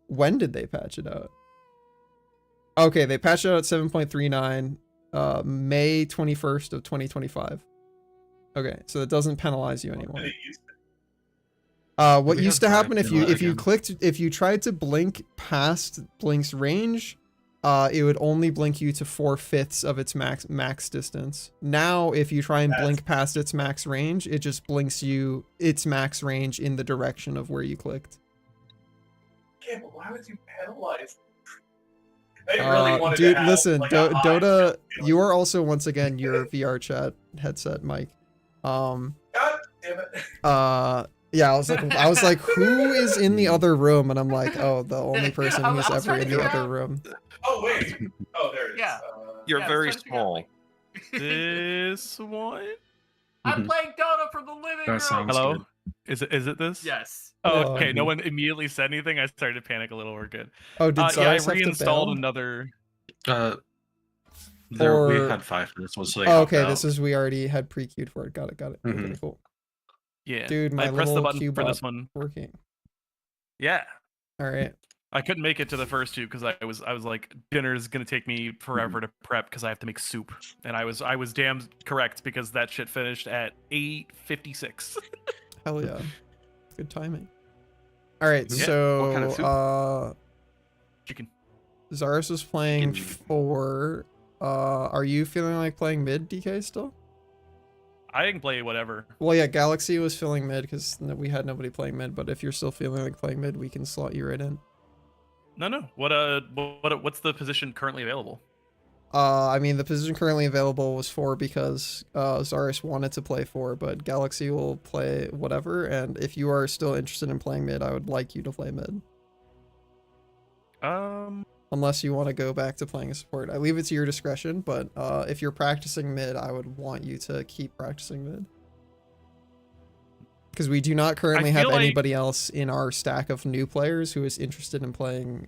When did they patch it out? Okay, they patched it out at 7.39, May 21st of 2025. Okay, so it doesn't penalize you anymore. What used to happen if you tried to blink past Blink's range, it would only blink you to 4/5 of its max distance. Now, if you try and blink past its max range, it just blinks you its max range in the direction of where you clicked. Yeah, but why would you penalize? They really wanted dude, to have, listen, like, Dota, you are also once again your VR chat headset, Mike. God damn it. Yeah, I was like, who is in the other room? And I'm like, oh, the only person who's ever in the other room. Oh wait. Oh, there it is. Yeah. You're very small. This one? I'm playing Dota from the living room. Hello? Good. Is it this? Yes. Oh, okay. No one immediately said anything. I started to panic a little. We're good. Oh, did yeah, I Cyrus have to reinstalled bail? another. We had 5 minutes. So oh, okay, this is we already had pre-queued for it. Got it. Okay, cool. Yeah, dude, my I pressed the little button cue for this bot one. working. Yeah. All right. I couldn't make it to the first two because I was like, dinner's gonna take me forever to prep because I have to make soup, and I was damn correct because that shit finished at 8:56. Hell yeah, good timing. All right, Yeah. so What kind of soup? Chicken. Zaris was playing 4. Are you feeling like playing mid, DK, still? I can play whatever. Well, yeah, Galaxy was feeling mid because we had nobody playing mid, but if you're still feeling like playing mid, we can slot you right in. No. What's the position currently available? I mean, the position currently available was 4 because Zaris wanted to play 4, but Galaxy will play whatever, and if you are still interested in playing mid, I would like you to play mid. Unless you want to go back to playing a support. I leave it to your discretion, but if you're practicing mid, I would want you to keep practicing mid. Because we do not currently have anybody else in our stack of new players who is interested in playing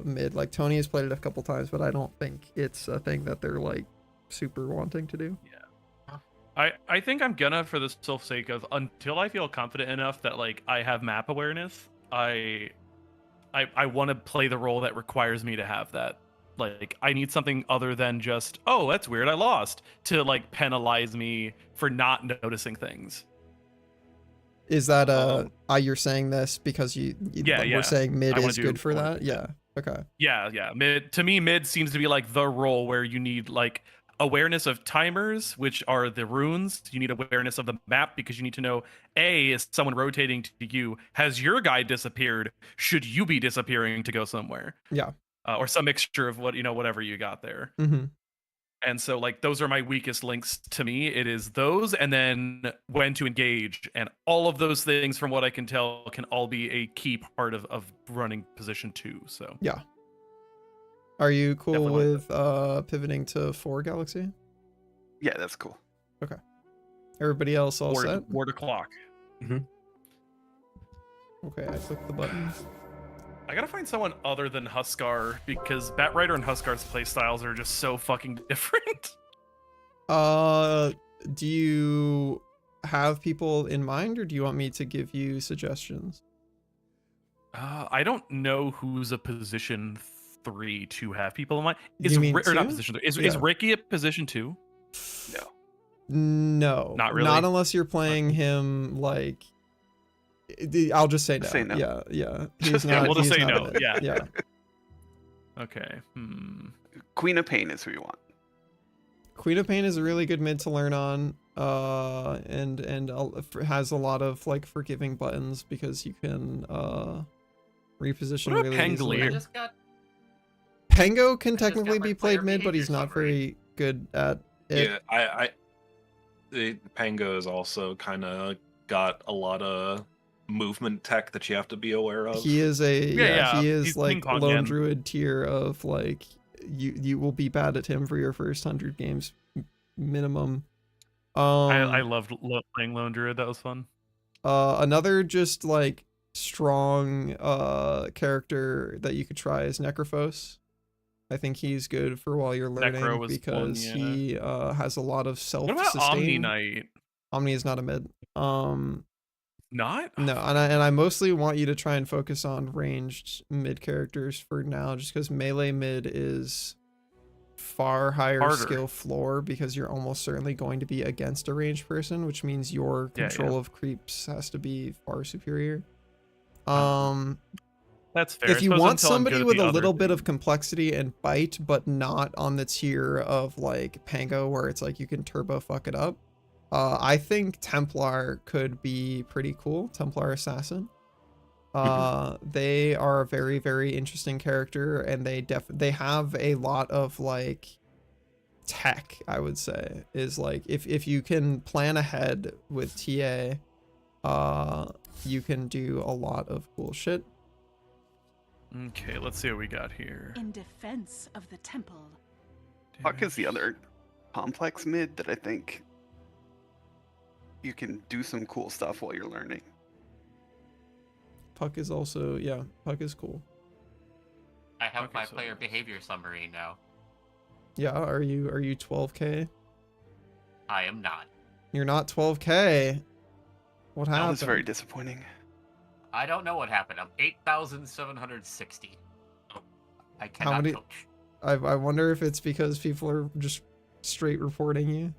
mid. Like, Tony has played it a couple times, but I don't think it's a thing that they're, like, super wanting to do. Yeah. I think I'm gonna, for the sole sake of, until I feel confident enough that, like, I have map awareness, I want to play the role that requires me to have that. Like, I need something other than just, oh, that's weird, I lost, to, like, penalize me for not noticing things. Is that you're saying this because we're saying mid is good for that? Yeah. Okay. Yeah. Mid seems to be like the role where you need like awareness of timers, which are the runes. You need awareness of the map because you need to know, A, is someone rotating to you? Has your guy disappeared? Should you be disappearing to go somewhere? Yeah. Or some mixture of whatever you got there. Mm-hmm. And so, like, those are my weakest links to me. It is those, and then when to engage. And all of those things, from what I can tell, can all be a key part of running position 2. So yeah. Are you cool Definitely with pivoting to 4 Galaxy? Yeah, that's cool. Okay. Everybody else all set? Ward o'clock. Okay, I clicked the button. I gotta find someone other than Huskar because Batrider and Huskar's playstyles are just so fucking different. Do you have people in mind, or do you want me to give you suggestions? I don't know who's a position 3 to have people in mind. Is You mean or not 2? position 3? Is Yeah. Ricky a position 2? No. No, Not really? not unless you're playing him like. I'll just say no. Say no. Yeah. Just He's yeah, not. we'll just he's say not no, a mid. yeah. Yeah. Okay. Queen of Pain is who you want. Queen of Pain is a really good mid to learn on. And has a lot of like forgiving buttons because you can reposition What about really Pangolier? easily. I just got Pango can just got technically my be player played mid, but he's behavior not summary. very good at it. Yeah, the Pango is also kind of got a lot of movement tech that you have to be aware of. He is Yeah, he is he's like ping pong lone man. druid tier of like you will be bad at him for your first 100 games minimum. I loved playing Lone Druid. That was fun. Another just like strong character that you could try is Necrophos. I think he's good for while you're learning Necro was fun, because yeah. he has a lot of What about Omni self-sustain. Knight? Omni is not a mid. Not? No, and I mostly want you to try and focus on ranged mid characters for now, just because melee mid is far higher Harder. skill floor because you're almost certainly going to be against a ranged person, which means your control of creeps has to be far superior. That's fair. If you I suppose want until I'm somebody good at with the a other little bit thing. of complexity and bite, but not on the tier of like Pango where it's like you can turbo fuck it up, I think Templar could be pretty cool. Templar Assassin. They are a very, very interesting character, and they have a lot of like tech, I would say, is like if you can plan ahead with TA, you can do a lot of cool shit. Okay, let's see what we got here. In defense of the temple. Puck is the other complex mid that I think you can do some cool stuff while you're learning. Puck is also, yeah, Puck is cool. I have Okay, my so- player behavior summary now. Yeah, are you 12k? I am not. You're not 12k. What That happened? was very disappointing. I don't know what happened. I'm 8,760. I cannot many- coach. I wonder if it's because people are just straight reporting you.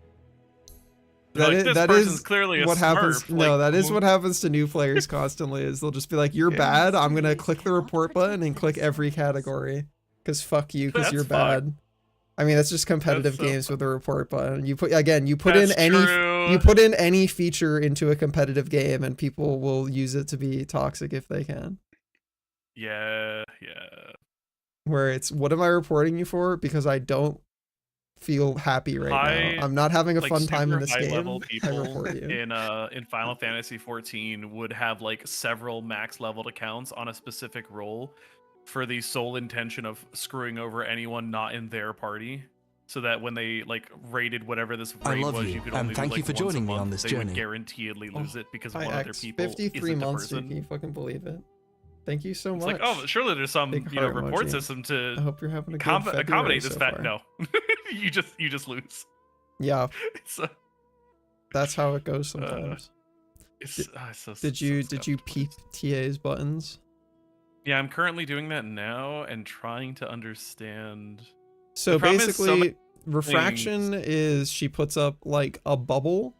They're like, "This that person's is clearly a what happens. Smurf," No, like, that is who- what happens to new players constantly. Is they'll just be like, "You're Yeah. bad. I'm gonna click the report button and click every category, cause fuck you, cause That's you're fucked. bad." I mean, that's just competitive That's so games with a report button. You put in That's any true. you put in any feature into a competitive game, and people will use it to be toxic if they can. Yeah. Where it's, what am I reporting you for? Because I don't feel happy right now. I'm not having a like, fun time in super this high-level game. I people report you. in Final Fantasy 14 would have like several max leveled accounts on a specific role for the sole intention of screwing over anyone not in their party, so that when they like raided whatever this I raid love was, you, you could and only thank do, you like, for once a joining me on month. this They journey. would guaranteedly lose it because Hi, one other X, people 53 isn't months, the dude. Can person. you fucking believe it? Thank you so It's much. like, oh, surely there's some Big report heart emoji. system to I hope you're having a good February accommodate this so fact. far. No, you just lose. Yeah, It's, that's how it goes sometimes. it's so, Did you peep TA's buttons? Yeah, I'm currently doing that now and trying to understand. So The problem is so basically, refraction is she puts up like a bubble,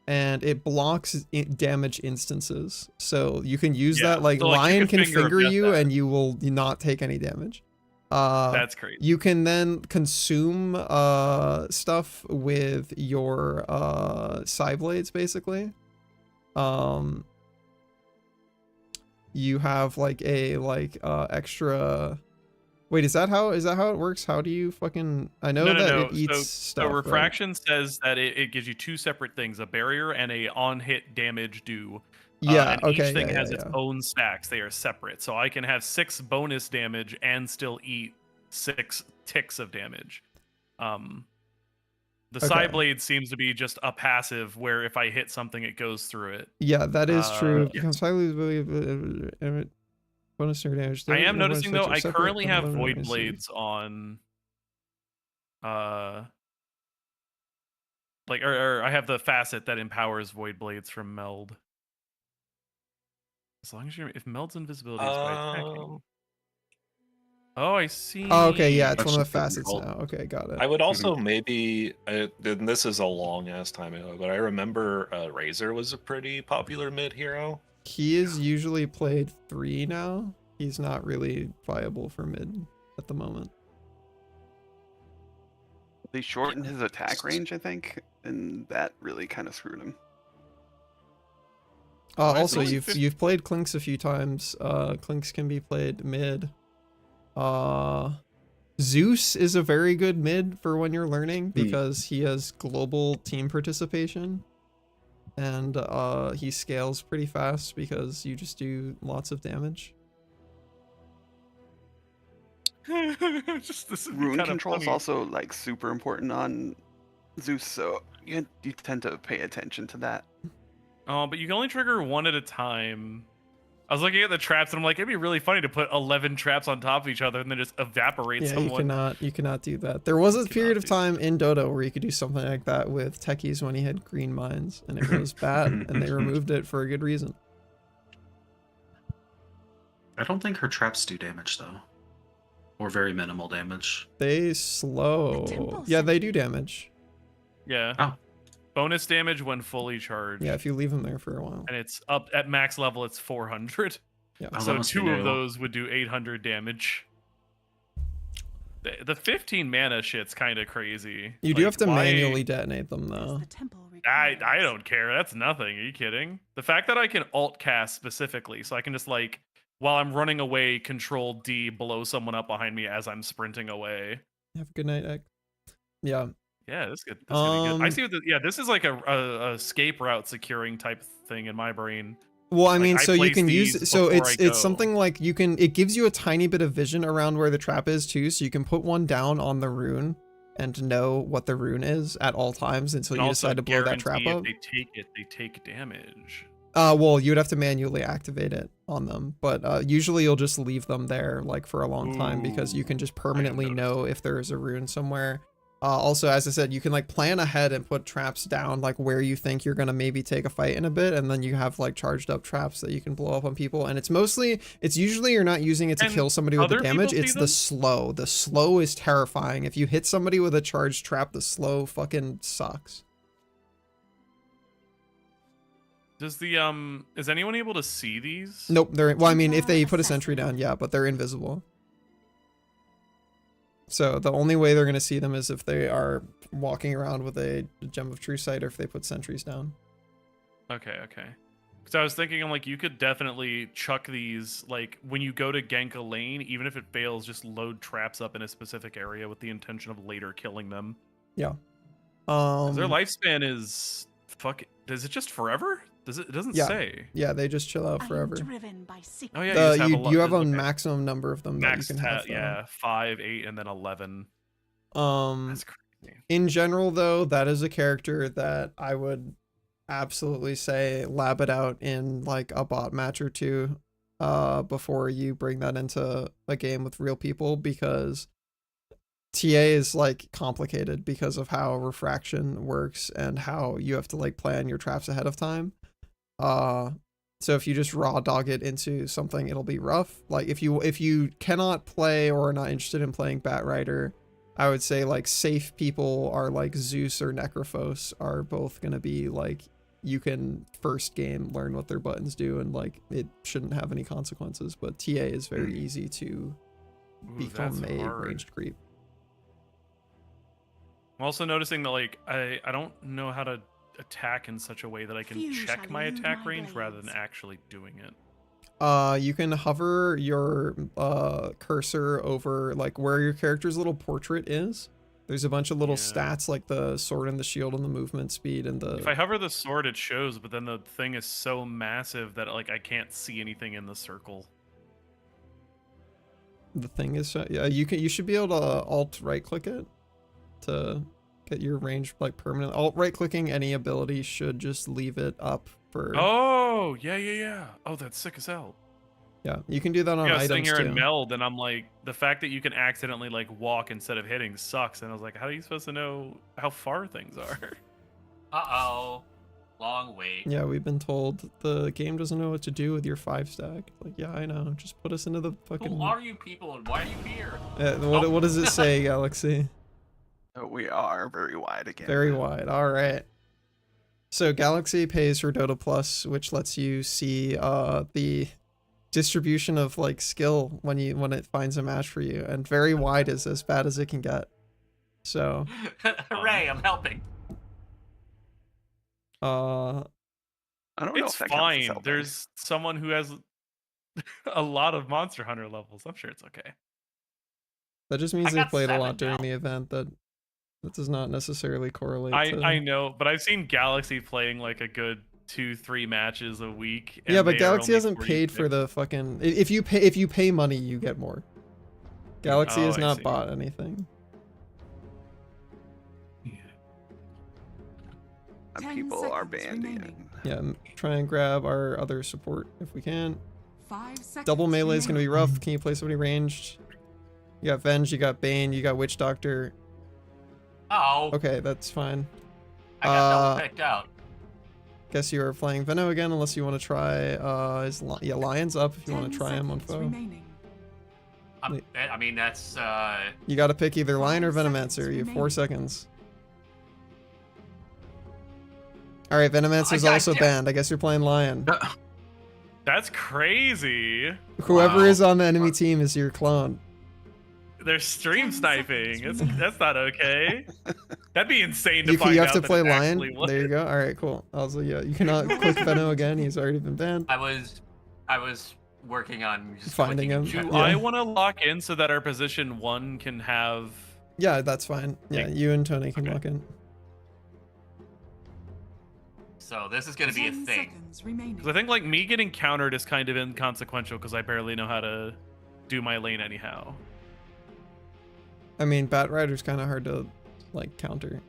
and it blocks damage instances. So you can use Yeah, that. Like so, like, you Lion can can finger finger vet you, that. and you will not take any damage. That's crazy. You can then consume stuff with your Psy blades, basically. You have like a extra. Wait, is that how it works? How do you fucking? I know that it eats stuff. So refraction says that it gives you two separate things: a barrier and a on-hit damage do. Yeah. And Okay. each thing yeah, has yeah, its yeah. own stacks. They are separate. So I can have 6 bonus damage and still eat 6 ticks of damage. The Okay. Psy Blade seems to be just a passive where if I hit something, it goes through it. Yeah, that is true. Yeah. Because bonus damage. I am No noticing bonus though, I effects are currently separate have from the Void bonus. Blades on. Or I have the facet that empowers Void Blades from Meld. As long as if Meld's invisibility is by attacking. Oh, I see. Oh, okay, yeah, it's That's one of the just the facets default. now. Okay, got it. I would also maybe, and this is a long ass time ago, but I remember Razor was a pretty popular mid hero. He is usually played 3 now. He's not really viable for mid at the moment. They shortened his attack range, I think, and that really kind of screwed him. Also, you've played Clinks a few times. Clinks can be played mid. Zeus is a very good mid for when you're learning because he has global team participation. And he scales pretty fast because you just do lots of damage. Rune control is also like super important on Zeus, so you tend to pay attention to that. Oh, but you can only trigger 1 at a time. I was looking at the traps and I'm like, it'd be really funny to put 11 traps on top of each other and then just evaporate someone. You cannot do that. There was a period of time in Dota where you could do something like that with techies when he had green mines, and it was bad, and they removed it for a good reason. I don't think her traps do damage though, or very minimal damage. They slow. Yeah, they do damage. Yeah. Oh. Bonus damage when fully charged. Yeah, if you leave them there for a while. And it's up at max level, it's 400. Yeah. So 2 of those would do 800 damage. The 15 mana shit's kind of crazy. You do have to manually detonate them though. I don't care. That's nothing. Are you kidding? The fact that I can alt cast specifically, so I can just like while I'm running away, Control D, blow someone up behind me as I'm sprinting away. Have a good night, Egg. Yeah. Yeah, this is good. This is gonna be good. I see what this is like a escape route securing type thing in my brain. Well, I mean, so you can use so it's something like it gives you a tiny bit of vision around where the trap is too, so you can put one down on the rune and know what the rune is at all times until you decide to blow that trap up. If they take it, they take damage. Well, you would have to manually activate it on them, but usually you'll just leave them there like for a long time because you can just permanently know if there is a rune somewhere. Also, as I said, you can like plan ahead and put traps down like where you think you're gonna maybe take a fight in a bit, and then you have like charged up traps that you can blow up on people. And it's usually you're not using it to kill somebody with the damage. It's the slow. The slow is terrifying. If you hit somebody with a charged trap, the slow fucking sucks. Does the is anyone able to see these? Nope. Well, I mean, if they put a sentry down, yeah, but they're invisible. So the only way they're going to see them is if they are walking around with a Gem of True Sight or if they put sentries down. Okay. Because I was thinking, I'm like, you could definitely chuck these, like, when you go to gank a lane, even if it fails, just load traps up in a specific area with the intention of later killing them. Yeah. Their lifespan is... Is it just forever? It doesn't say. Yeah, they just chill out forever. Oh yeah, you have a maximum number of them that you can have. Yeah, 5, 8, and then 11. That's crazy. In general, though, that is a character that I would absolutely say lab it out in like a bot match or two, before you bring that into a game with real people, because TA is like complicated because of how refraction works and how you have to like plan your traps ahead of time. So if you just raw dog it into something, it'll be rough. Like if you cannot play or are not interested in playing Bat Rider, I would say like safe people are like Zeus or Necrophos are both gonna be like, you can first game learn what their buttons do and like it shouldn't have any consequences. But TA is very easy to become a ranged creep. I'm also noticing that like I don't know how to attack in such a way that I can check my attack range rather than actually doing it. You can hover your cursor over like where your character's little portrait is. There's a bunch of little stats like the sword and the shield and the movement speed and the... If I hover the sword, it shows, but then the thing is so massive that like I can't see anything in the circle. The thing is, yeah, you should be able to alt right click it to get your range like permanent. Alt right clicking any ability should just leave it up for... Oh, yeah. Oh, that's sick as hell. Yeah, you can do that on items sitting here too. and meld, and I'm like, the fact that you can accidentally like walk instead of hitting sucks. And I was like, how are you supposed to know how far things are? Uh-oh. Long wait. Yeah, we've been told the game doesn't know what to do with your 5-stack. Like, yeah, I know. Just put us into the fucking... Who are you people and why are you here? What does it say, Galaxy? We are very wide again. Very wide. All right. So Galaxy pays for Dota Plus, which lets you see the distribution of like skill when it finds a match for you, and very wide is as bad as it can get. So hooray, I'm helping. I don't know It's if that counts as fine. helping. There's someone who has a lot of Monster Hunter levels. I'm sure it's okay. that just means I they got played a 7 lot during now. the event. That does not necessarily correlate to... I know, but I've seen Galaxy playing like a good 2-3 matches a week. Yeah, and but they are Galaxy only hasn't paid for 46. the fucking... If you pay money, you get more. Galaxy Oh, has I not see. bought anything. People are banding. Yeah, try and grab our other support if we can. 5 seconds. Double melee is gonna be rough. Can you play somebody ranged? You got Venge, you got Bane, you got Witch Doctor. Oh. Okay, that's fine. I got double picked out. Guess you are flying Veno again, unless you want to try. Lion's up if you want to try him on foe. I mean, that's. You got to pick either Lion or Venomancer. You have 4 seconds. All right, Venomancer's also banned. I guess you're playing Lion. That's crazy. Whoever is on the enemy team is your clone. They're stream sniping. That's not okay. That'd be insane to You find have out to that play it Lion. actually was. There you go. All right, cool. Also, yeah, you cannot click Veno again. He's already been banned. I was working on just Finding him. Do Yeah. I want to lock in so that our position 1 can have... Yeah, that's fine. Yeah, you and Tony can lock in. So this is gonna be a thing. Because I think like me getting countered is kind of inconsequential because I barely know how to do my lane anyhow. I mean, Bat Rider's kind of hard to like counter.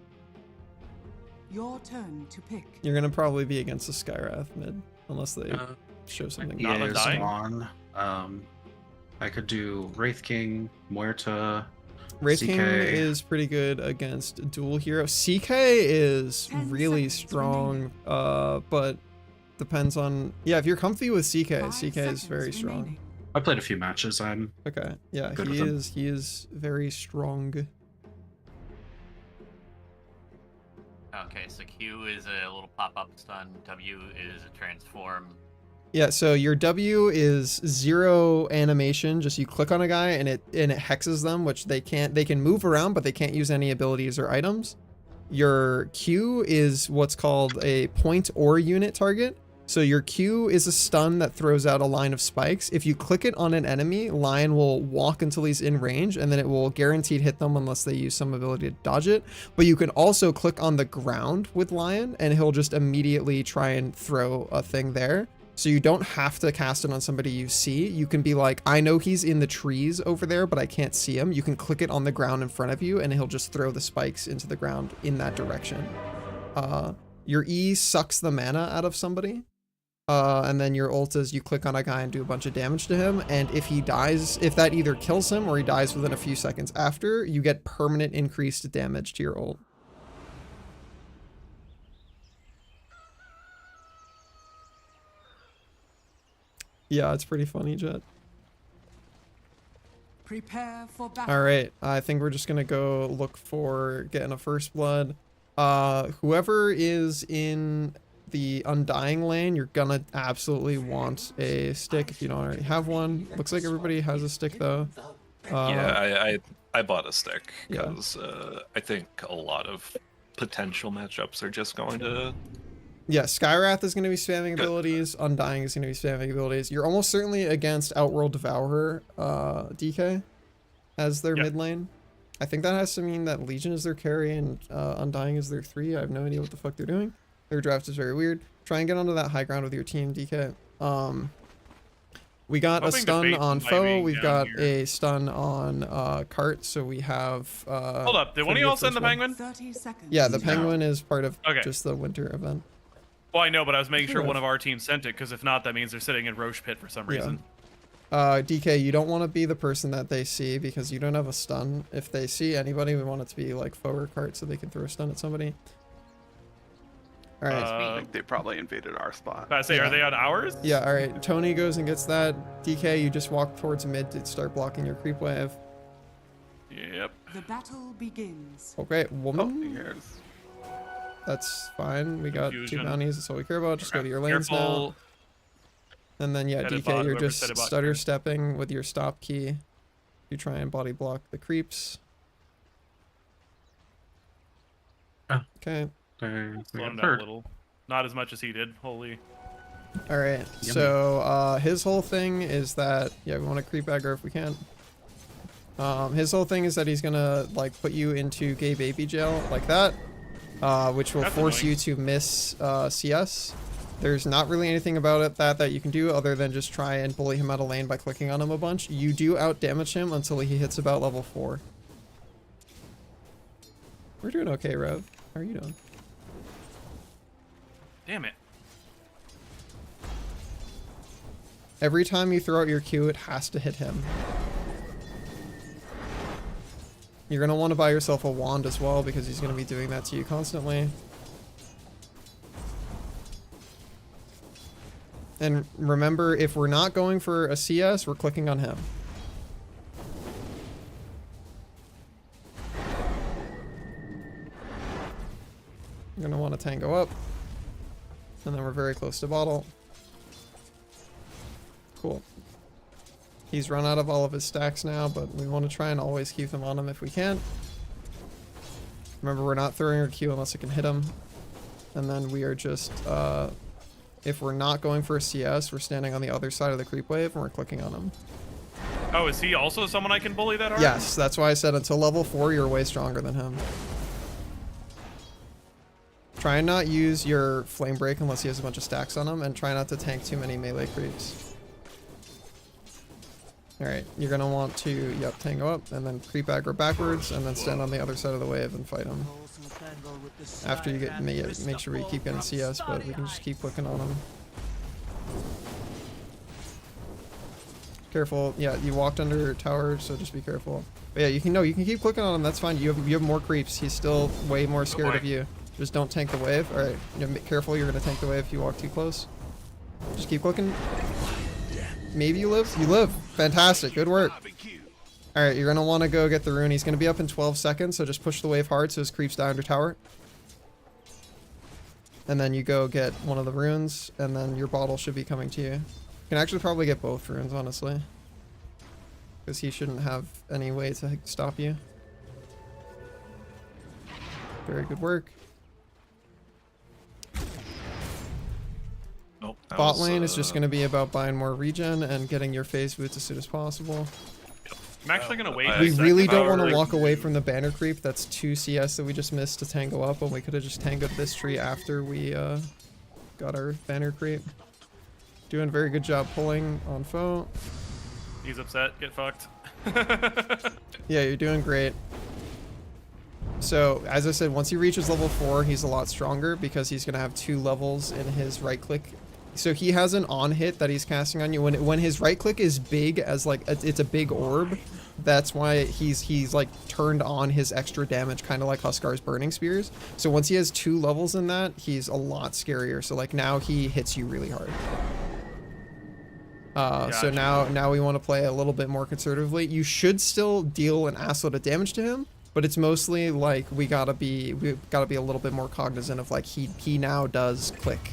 Your turn to pick. You're gonna probably be against the Skyrath mid, unless they show something. Yeah, Spawn. I could do Wraith King, Muerta. Wraith CK. King is pretty good against dual hero. CK is really strong, but depends on... Yeah, if you're comfy with CK, CK is very strong. I played a few matches. I'm okay. Yeah, good with him. he is very strong. Okay, so Q is a little pop-up stun. W is a transform. Yeah, so your W is 0 animation. Just you click on a guy and it hexes them, which they can move around, but they can't use any abilities or items. Your Q is what's called a point or unit target. So your Q is a stun that throws out a line of spikes. If you click it on an enemy, Lion will walk until he's in range, and then it will guaranteed hit them unless they use some ability to dodge it. But you can also click on the ground with Lion, and he'll just immediately try and throw a thing there. So you don't have to cast it on somebody you see. You can be like, I know he's in the trees over there, but I can't see him. You can click it on the ground in front of you, and he'll just throw the spikes into the ground in that direction. Your E sucks the mana out of somebody. And then your ult is you click on a guy and do a bunch of damage to him. And if he dies, if that either kills him or he dies within a few seconds after, you get permanent increased damage to your ult. Yeah, it's pretty funny, Jet. Prepare for battle. All right, I think we're just gonna go look for getting a first blood. Whoever is in the Undying lane, you're gonna absolutely want a stick if you don't already have one. Looks like everybody has a stick though. Yeah, I bought a stick Yeah. because I think a lot of potential matchups are just going to. Yeah, Skyrath is going to be spamming abilities. Undying is going to be spamming abilities. You're almost certainly against Outworld Devourer, DK, as their mid lane. I think that has to mean that Legion is their carry and Undying is their 3. I have no idea what the fuck they're doing. Their draft is very weird. Try and get onto that high ground with your team, DK. We got a stun on foe. We've got a stun on cart. So we have. Hold up. Did one of you all send the penguin? 30 seconds. Yeah, the penguin is part of Okay. just the winter event. Well, I know, but I was making sure Yeah. one of our teams sent it, because if not, that means they're sitting in Roche Pit for some reason. DK, you don't want to be the person that they see because you don't have a stun. If they see anybody, we want it to be like foe or cart so they can throw a stun at somebody. All right. I think they probably invaded our spot. I say, are they on ours? Yeah, all right. Tony goes and gets that. DK, you just walk towards mid to start blocking your creep wave. Yep. The battle begins. Okay, woman. Oh, here's... That's fine. We got Confusion. 2 bounties. That's all we care about. Just go to your lanes Careful. now. And then, yeah, Headed DK, bot, you're whoever just said about stutter turn. stepping with your stop key. You try and body block the creeps. Okay. Slowed him down a little. Not as much as he did. Holy. All right. So his whole thing is that, yeah, we want to creep aggro if we can. His whole thing is that he's gonna like put you into gay baby jail like that, which will force you to miss CS. There's not really anything about it that you can do other than just try and bully him out of lane by clicking on him a bunch. You do out damage him until he hits about level 4. We're doing okay, Rev. How are you doing? Damn it. Every time you throw out your Q, it has to hit him. You're going to want to buy yourself a wand as well because he's going to be doing that to you constantly. And remember, if we're not going for a CS, we're clicking on him. You're going to want to tango up. And then we're very close to bottle. Cool. He's run out of all of his stacks now, but we want to try and always keep them on him if we can. Remember, we're not throwing our Q unless it can hit him. And then we are just, if we're not going for a CS, we're standing on the other side of the creep wave and we're clicking on him. Oh, is he also someone I can bully that hard? Yes, that's why I said until level 4, you're way stronger than him. Try and not use your flame break unless he has a bunch of stacks on him, and try not to tank too many melee creeps. Alright, you're gonna want to, yep, tango up, and then creep aggro backwards, and then stand on the other side of the wave and fight him. After you get, make sure we keep getting CS, but we can just keep clicking on him. Careful, yeah, you walked under tower, so just be careful. But yeah, you can keep clicking on him, that's fine. You have more creeps, he's still way more scared of you. Just don't tank the wave. Alright, careful, you're gonna tank the wave if you walk too close. Just keep clicking. Maybe you live? You live! Fantastic, good work. Alright, you're gonna want to go get the rune. He's gonna be up in 12 seconds, so just push the wave hard so his creeps die under tower. And then you go get one of the runes, and then your bottle should be coming to you. You can actually probably get both runes, honestly. Because he shouldn't have any way to stop you. Very good work. Bot lane is just going to be about buying more regen and getting your phase boots as soon as possible. I'm actually going to wait. We really don't want to walk away from the banner creep. That's 2 CS that we just missed to tango up, and we could have just tangoed this tree after we got our banner creep. Doing a very good job pulling on foe. He's upset. Get fucked. Yeah, you're doing great. So, as I said, once he reaches level 4, he's a lot stronger because he's going to have 2 levels in his right click. So he has an on hit that he's casting on you. When his right click is big as like, it's a big orb, that's why he's like turned on his extra damage, kind of like Huskar's Burning Spears. So once he has 2 levels in that, he's a lot scarier. So like now he hits you really hard. So now we want to play a little bit more conservatively. You should still deal an assload of damage to him, but it's mostly like we gotta be a little bit more cognizant of like he now does click.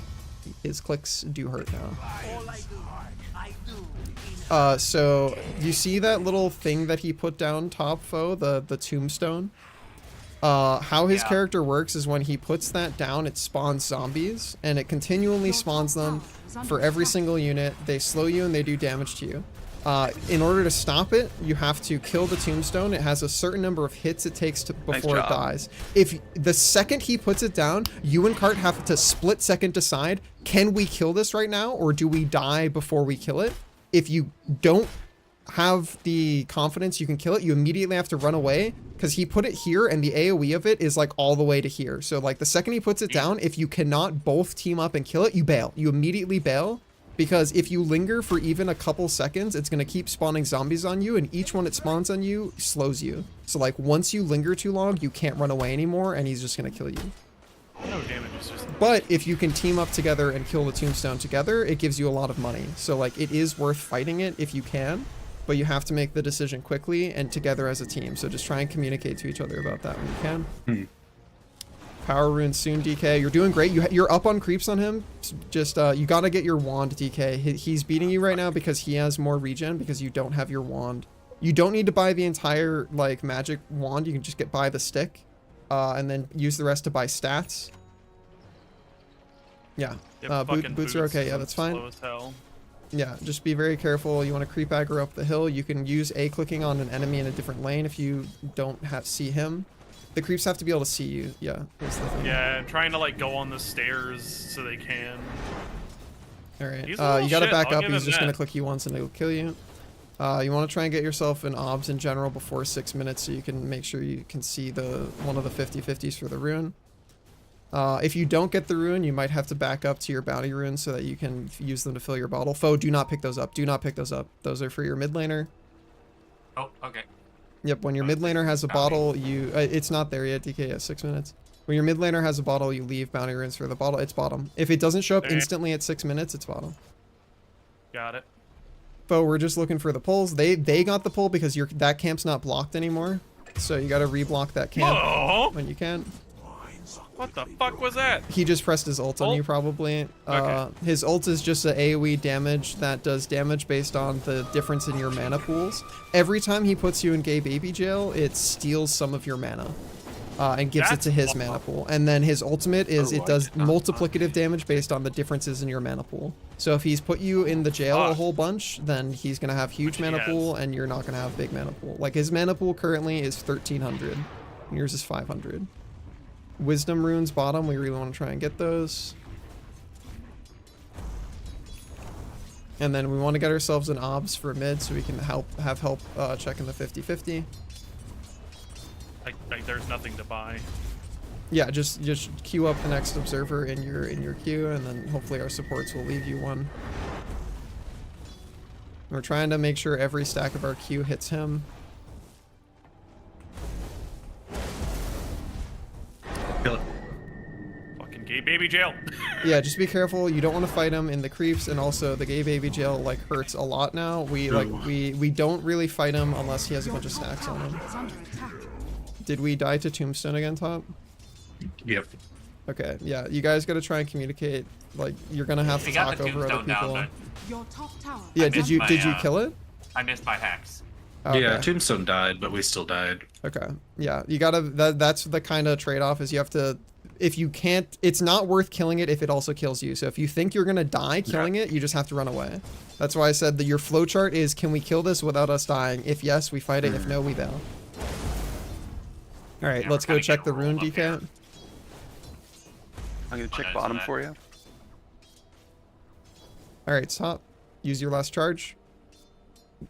His clicks do hurt now. So you see that little thing that he put down top, foe, the tombstone? How his character works is when he puts that down, it spawns zombies, and it continually spawns them for every single unit. They slow you and they do damage to you. In order to stop it, you have to kill the tombstone. It has a certain number of hits it takes before it dies. If the second he puts it down, you and Cart have to split second decide, can we kill this right now or do we die before we kill it? If you don't have the confidence you can kill it, you immediately have to run away because he put it here and the AoE of it is like all the way to here. So like the second he puts it down, if you cannot both team up and kill it, you bail. You immediately bail. Because if you linger for even a couple seconds, it's going to keep spawning zombies on you, and each one it spawns on you slows you. So like once you linger too long, you can't run away anymore, and he's just going to kill you. No damage, it's just But if you can team up together and kill the tombstone together, it gives you a lot of money. So like it is worth fighting it if you can, but you have to make the decision quickly and together as a team. So just try and communicate to each other about that when you can. Power rune soon, DK. You're doing great. You're up on creeps on him. Just you gotta get your wand, DK. He's beating you right now because he has more regen because you don't have your wand. You don't need to buy the entire like magic wand. You can just buy the stick, and then use the rest to buy stats. Yeah. Boots are okay. Yeah, that's fine. Slow as hell. Yeah, just be very careful. You want to creep aggro up the hill. You can use A clicking on an enemy in a different lane if you don't see him. The creeps have to be able to see you. Yeah, that's the thing. Yeah, and trying to like go on the stairs so they can. All right. You gotta back up. He's just gonna click you once and it'll kill you. You want to try and get yourself an obs in general before 6 minutes so you can make sure you can see one of the 50/50s for the rune. If you don't get the rune, you might have to back up to your bounty runes so that you can use them to fill your bottle. Foe, do not pick those up. Do not pick those up. Those are for your mid laner. Oh, okay. Yep, when your mid laner has a bottle, it's not there yet, DK, yeah, 6 minutes. When your mid laner has a bottle, you leave bounty runes for the bottle. It's bottom. If it doesn't show up instantly at 6 minutes, it's bottom. Got it. But we're just looking for the pulls. They got the pull because that camp's not blocked anymore. So you gotta reblock that camp when you can. What the fuck was that? He just pressed his ult on you probably. Okay. His ult is just an AoE damage that does damage based on the difference in your mana pools. Every time he puts you in gay baby jail, it steals some of your mana. And gives it to his mana pool. And then his ultimate is it does multiplicative damage based on the differences in your mana pool. So if he's put you in the jail a whole bunch, then he's going to have huge mana pool and you're not going to have big mana pool. Like his mana pool currently is 1300. And yours is 500. Wisdom runes bottom, we really want to try and get those. And then we want to get ourselves an obs for mid so we can have help checking the 50/50. Like there's nothing to buy. Yeah, just queue up the next observer in your queue, and then hopefully our supports will leave you one. We're trying to make sure every stack of our queue hits him. Kill it. Fucking gay baby jail. Yeah, just be careful. You don't want to fight him in the creeps, and also the gay baby jail like hurts a lot now. We don't really fight him unless he has a bunch of stacks on him. Did we die to tombstone again, Top? Yep. Okay, yeah, you guys got to try and communicate. Like you're gonna have to talk over other people. Your top tower. Yeah, did you kill it? I missed by hacks. Okay. Yeah, tombstone died, but we still died. Okay. Yeah, you gotta. That's the kind of trade-off is you have to. If you can't, it's not worth killing it if it also kills you. So if you think you're gonna die killing it, you just have to run away. That's why I said that your flowchart is: can we kill this without us dying? If yes, we fight it. If no, we bail. All right, let's go check the rune, DK. I'm gonna check bottom for you. All right, stop. Use your last charge.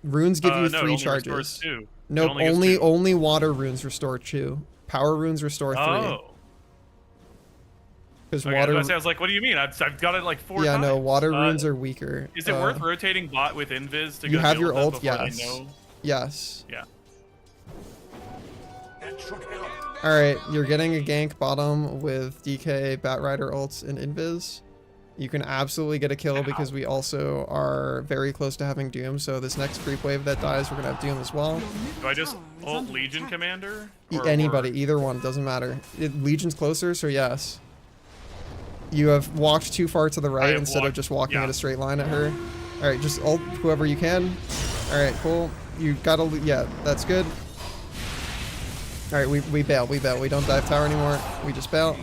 Runes give you 3 charges. Nope, only water runes restore 2. Power runes restore 3. Oh. Because water. I was like, what do you mean? I've got it like 4 times. Yeah, no, water runes are weaker. Is it worth rotating bot with invis to you go have your deal with ult? them before Yes. they know? Yes. Yeah. All right, you're getting a gank bottom with DK, Batrider ults, and invis. You can absolutely get a kill because we also are very close to having Doom. So this next creep wave that dies, we're gonna have Doom as well. Do I just ult Legion Commander? Anybody, either one, doesn't matter. Legion's closer, so yes. You have walked too far to the right instead of just walking in a straight line at her. All right, just ult whoever you can. All right, cool. You gotta, yeah, that's good. All right, we bail. We don't dive tower anymore. We just bail.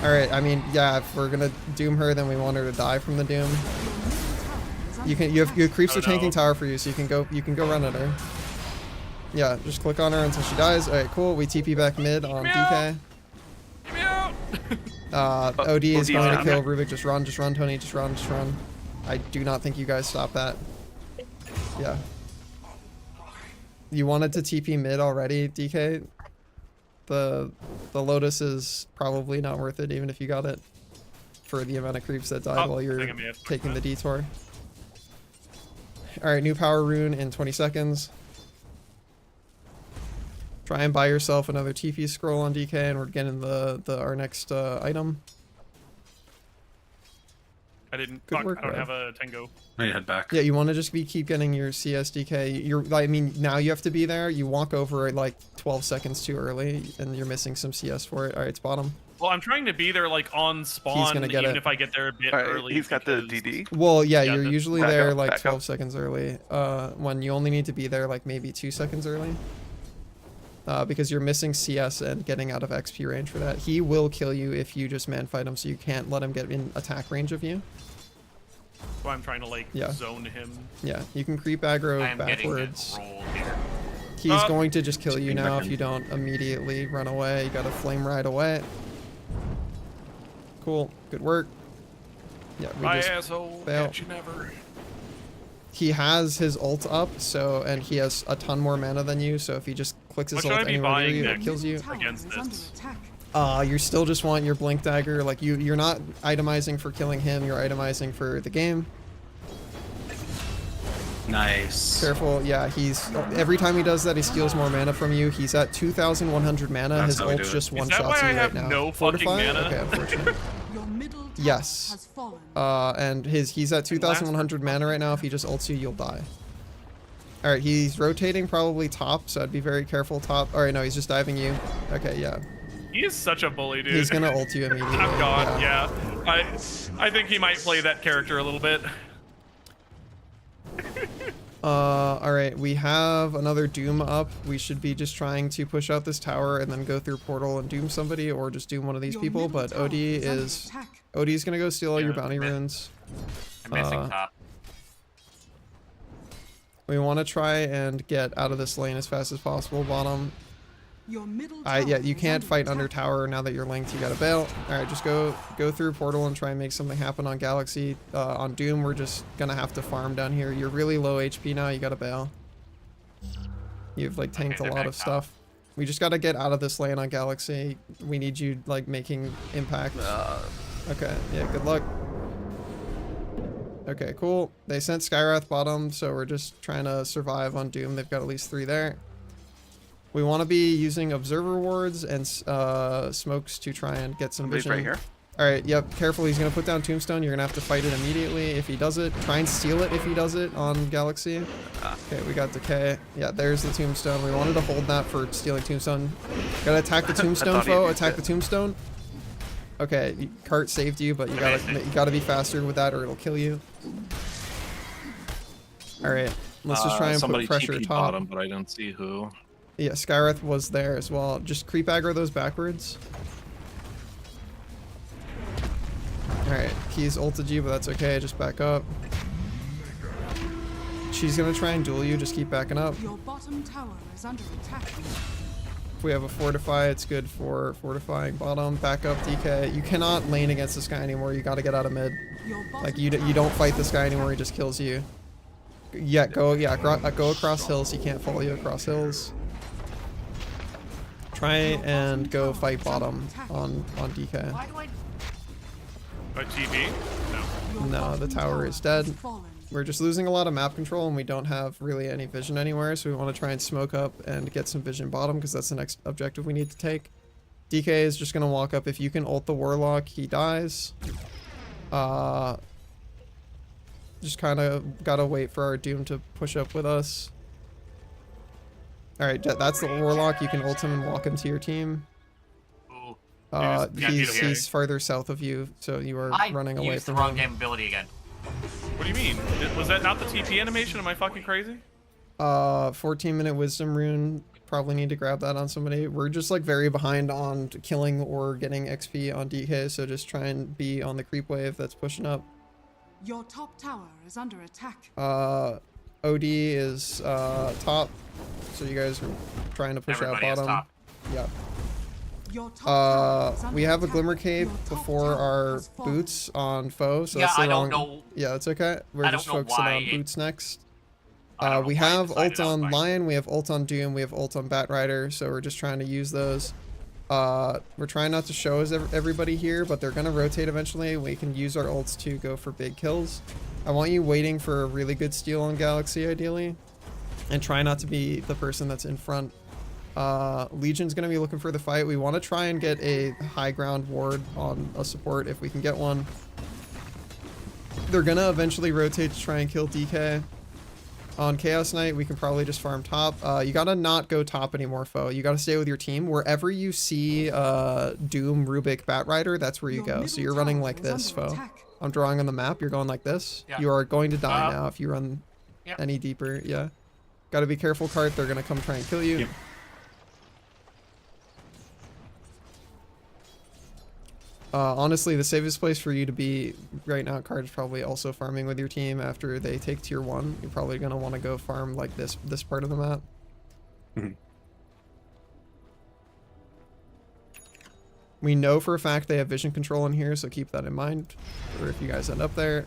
All right, I mean, yeah, if we're gonna doom her, then we want her to die from the doom. Your creeps are tanking tower for you, so you can go run at her. Yeah, just click on her until she dies. All right, cool. We TP back mid on DK. Get me out! OD is going to kill Rubik. Just run, Tony. Just run. I do not think you guys stop that. Yeah. You wanted to TP mid already, DK? The Lotus is probably not worth it, even if you got it. For the amount of creeps that died while you're taking the detour. Alright, new power rune in 20 seconds. Try and buy yourself another TP scroll on DK, and we're getting our next item. I didn't. Good Fuck, work, I don't Rev. have a Tengo. I need to head back. Yeah, you want to just keep getting your CSDK. I mean, now you have to be there. You walk over like 12 seconds too early, and you're missing some CS for it. All right, it's bottom. Well, I'm trying to be there like on spawn, gonna get even it. if I get there a bit All right, early. he's got the because- DD. Well, yeah, Yeah, you're the- usually Back there up, like back 12 up. seconds early. When you only need to be there like maybe 2 seconds early. Because you're missing CS and getting out of XP range for that. He will kill you if you just man fight him, so you can't let him get in attack range of you. So I'm trying to like Yeah. zone him. Yeah, you can creep aggro I'm getting backwards. rolled here. He's going to just kill you Back now in. if you don't immediately run away. You gotta flame ride away. Cool, good work. Yeah, we My just asshole. fail. Catch you never. He has his ult up, so, and he has a ton more mana than you, so if he just clicks his What should I ult be anywhere near buying you, it next? kills you. Tower against is under this. attack. You still just want your blink dagger. Like you're not itemizing for killing him. You're itemizing for the game. Nice. Careful. Yeah, every time he does that, he steals more mana from you. He's at 2,100 mana. That's His how we ult do it. just Is one that shots why you I right have now. no fucking Fortify? mana? Okay, unfortunate. Your middle tower Yes. has fallen. And he's at 2,100 mana right now. If he just ults you, you'll die. All right, he's rotating probably top, so I'd be very careful top. All right, no, he's just diving you. Okay, yeah. He is such a bully, dude. He's gonna ult you immediately. I'm gone. yeah. Yeah. I think he might play that character a little bit. All right, we have another Doom up. We should be just trying to push out this tower and then go through portal and Doom somebody, or just Doom one of these Your people. middle But tower OD under is attack. OD's gonna go steal all your Yeah, bounty I'm runes. I'm missing Uh, top. We want to try and get out of this lane as fast as possible. Bottom. Your middle Yeah, tower you is can't fight under attack. tower now that you're linked. You gotta bail. All right, just go through portal and try and make something happen on Galaxy. On Doom, we're just gonna have to farm down here. You're really low HP now. You gotta bail. You've like tanked Okay, a they're lot back of top. stuff. We just gotta get out of this lane on Galaxy. We need you like making impact. Okay, yeah, good luck. Okay, cool. They sent Skywrath bottom, so we're just trying to survive on Doom. They've got at least 3 there. We want to be using observer wards and smokes to try and get some Somebody's vision. right here. All right, yep, careful. He's going to put down Tombstone. You're going to have to fight it immediately if he does it. Try and steal it if he does it on Galaxy. Okay, we got Decay. Yeah, there's the Tombstone. We wanted to hold that for stealing Tombstone. Got to attack the Tombstone, thought he foe. used Attack it. the Tombstone. Okay, Cart saved you, but you gotta be faster with that or it'll kill you. All right, let's just try and somebody put pressure TP top. bottom, but I don't see who. Yeah, Skywrath was there as well. Just creep aggro those backwards. Alright, he's ulted you, but that's okay. Just back up. She's gonna try and duel you. Just keep backing up. Your bottom tower is under attack. If we have a fortify, it's good for fortifying bottom. Back up, DK. You cannot lane against this guy anymore. You gotta get out of mid. Your bottom Like, you don't fight this guy anymore. He just kills you. Yeah, go across hills. He can't follow you across hills. Try and go fight bottom on DK. Why do I? By TV? No. Your No, bottom the tower is dead. has fallen. We're just losing a lot of map control and we don't have really any vision anywhere, so we want to try and smoke up and get some vision bottom because that's the next objective we need to take. DK is just going to walk up. If you can ult the Warlock, he dies. Just kind of got to wait for our Doom to push up with us. Alright, that's the Warlock. You can ult him and walk into your team. Ooh. He's farther south of you, so you are I running away used the from wrong him. game ability again. What do you mean? Was that not the TP animation? Am I fucking crazy? 14-minute wisdom rune. Probably need to grab that on somebody. We're just like very behind on killing or getting XP on DK, so just try and be on the creep wave that's pushing up. Your top tower is under attack. OD is top, so you guys are trying to push Everybody out is bottom. top. Yeah. Your top tower is under We have a attack. glimmer cape Your top before tower our has fallen. boots on foe, so Yeah, that's the I don't wrong. know. Yeah, that's okay. We're I just don't know focusing why on it- boots next. I don't know We why I have decided ult I was on buying- Lion, we have ult on Doom, we have ult on Batrider, so we're just trying to use those. We're trying not to show as everybody here, but they're gonna rotate eventually. We can use our ults to go for big kills. I want you waiting for a really good steal on Galaxy, ideally, and try not to be the person that's in front. Legion's gonna be looking for the fight. We want to try and get a high ground ward on a support if we can get one. They're gonna eventually rotate to try and kill DK. On Chaos Knight, we can probably just farm top. You gotta not go top anymore, foe. You gotta stay with your team. Wherever you see Doom, Rubik, Batrider, that's where you go. So you're running like this, foe. I'm drawing on the map. You're going like this. Yeah. You are going to die now if you run any deeper. Yeah. Gotta be careful, Cart. They're gonna come try and kill you. Yep. Honestly, the safest place for you to be right now, Card, is probably also farming with your team after they take tier 1. You're probably going to want to go farm like this part of the map. Mm-hmm. We know for a fact they have vision control in here, so keep that in mind, or if you guys end up there.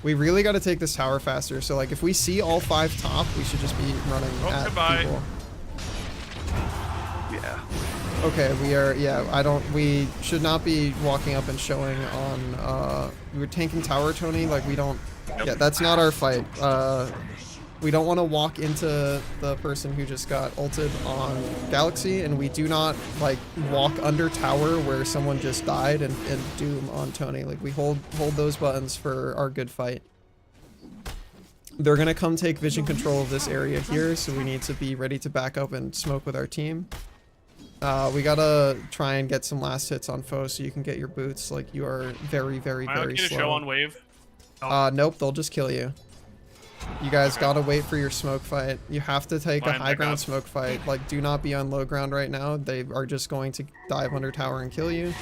We really got to take this tower faster, so like if we see all 5 top, we should just be running at people. Yeah. Okay, we are, we should not be walking up and showing on, we're tanking tower, Tony, like we don't, that's not our fight. We don't want to walk into the person who just got ulted on Galaxy, and we do not, like, walk under tower where someone just died and Doom on Tony. Like, we hold those buttons for our good fight. They're gonna come take vision control of this area here, so we need to be ready to back up and smoke with our team. We gotta try and get some last hits on foe so you can get your boots. Like, you are very, very, very slow. Show on wave? Nope, they'll just kill you. You guys gotta wait for your smoke fight. You have to take a high ground smoke fight. Like, do not be on low ground right now. They are just going to dive under tower and kill you.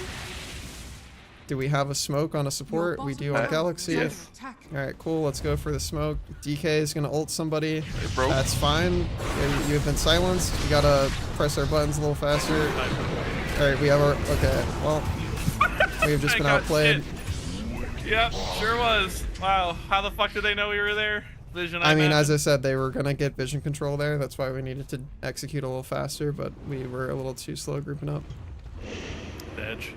Do we have a smoke on a support? We do on Galaxy. Yes. Alright, cool. Let's go for the smoke. DK is going to ult somebody. That's fine. You have been silenced. You got to press our buttons a little faster. Alright, we have our... Okay, well, we have just been outplayed. Yep, sure was. Wow, how the fuck did they know we were there? Vision, I mean, as I said, they were going to get vision control there. That's why we needed to execute a little faster, but we were a little too slow grouping up. Edge.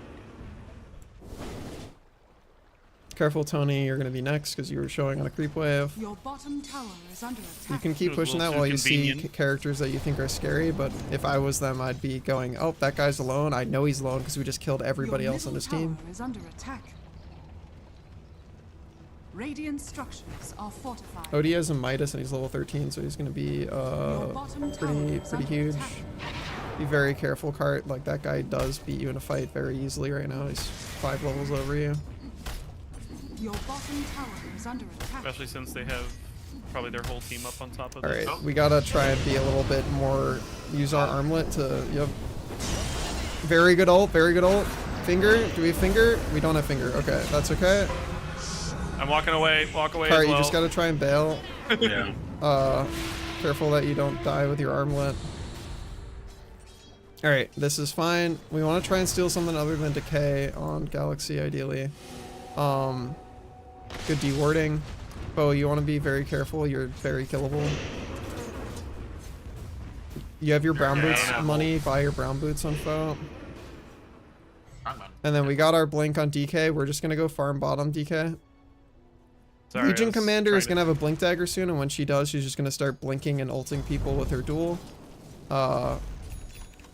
Careful, Tony, you're going to be next because you were showing on a creep wave. Your bottom tower is under attack. You can keep pushing that while you see characters that you think are scary, but if I was them, I'd be going, oh, that guy's alone. I know he's alone because we just killed everybody else on his team. Is under attack. Radiant structures are fortified. OD has a Midas and he's level 13, so he's going to be pretty huge. Be very careful, Cart. Like, that guy does beat you in a fight very easily right now. He's 5 levels over you. Your bottom tower is under attack. Especially since they have probably their whole team up on top of it. Alright, we gotta try and be a little bit more... Use our armlet to... Yep. Very good ult, very good ult. Finger? Do we have finger? We don't have finger. Okay, that's okay. I'm walking away. Walk away. Alright, well. you just gotta try and bail. Yeah. Careful that you don't die with your armlet. Alright, this is fine. We want to try and steal something other than decay on Galaxy, ideally. Good dewarding. Oh, you want to be very careful. You're very killable. You have your brown boots money. Buy your brown boots on foe. And then we got our blink on DK. We're just going to go farm bottom DK. Sorry, Legion Commander is going to have a blink dagger soon, and when she does, she's just going to start blinking and ulting people with her duel.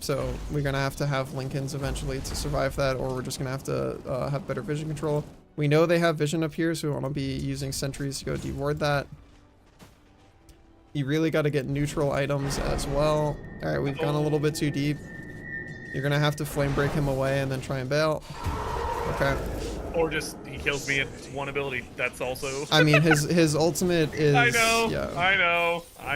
So we're going to have Lincolns eventually to survive that, or we're just going to have to have better vision control. We know they have vision up here, so we want to be using sentries to go deward that. You really got to get neutral items as well. Alright, we've gone a little bit too deep. You're going to have to flame break him away and then try and bail. Okay. Or just he kills me at one ability. That's also. I mean, his ultimate is. I know. Yeah. I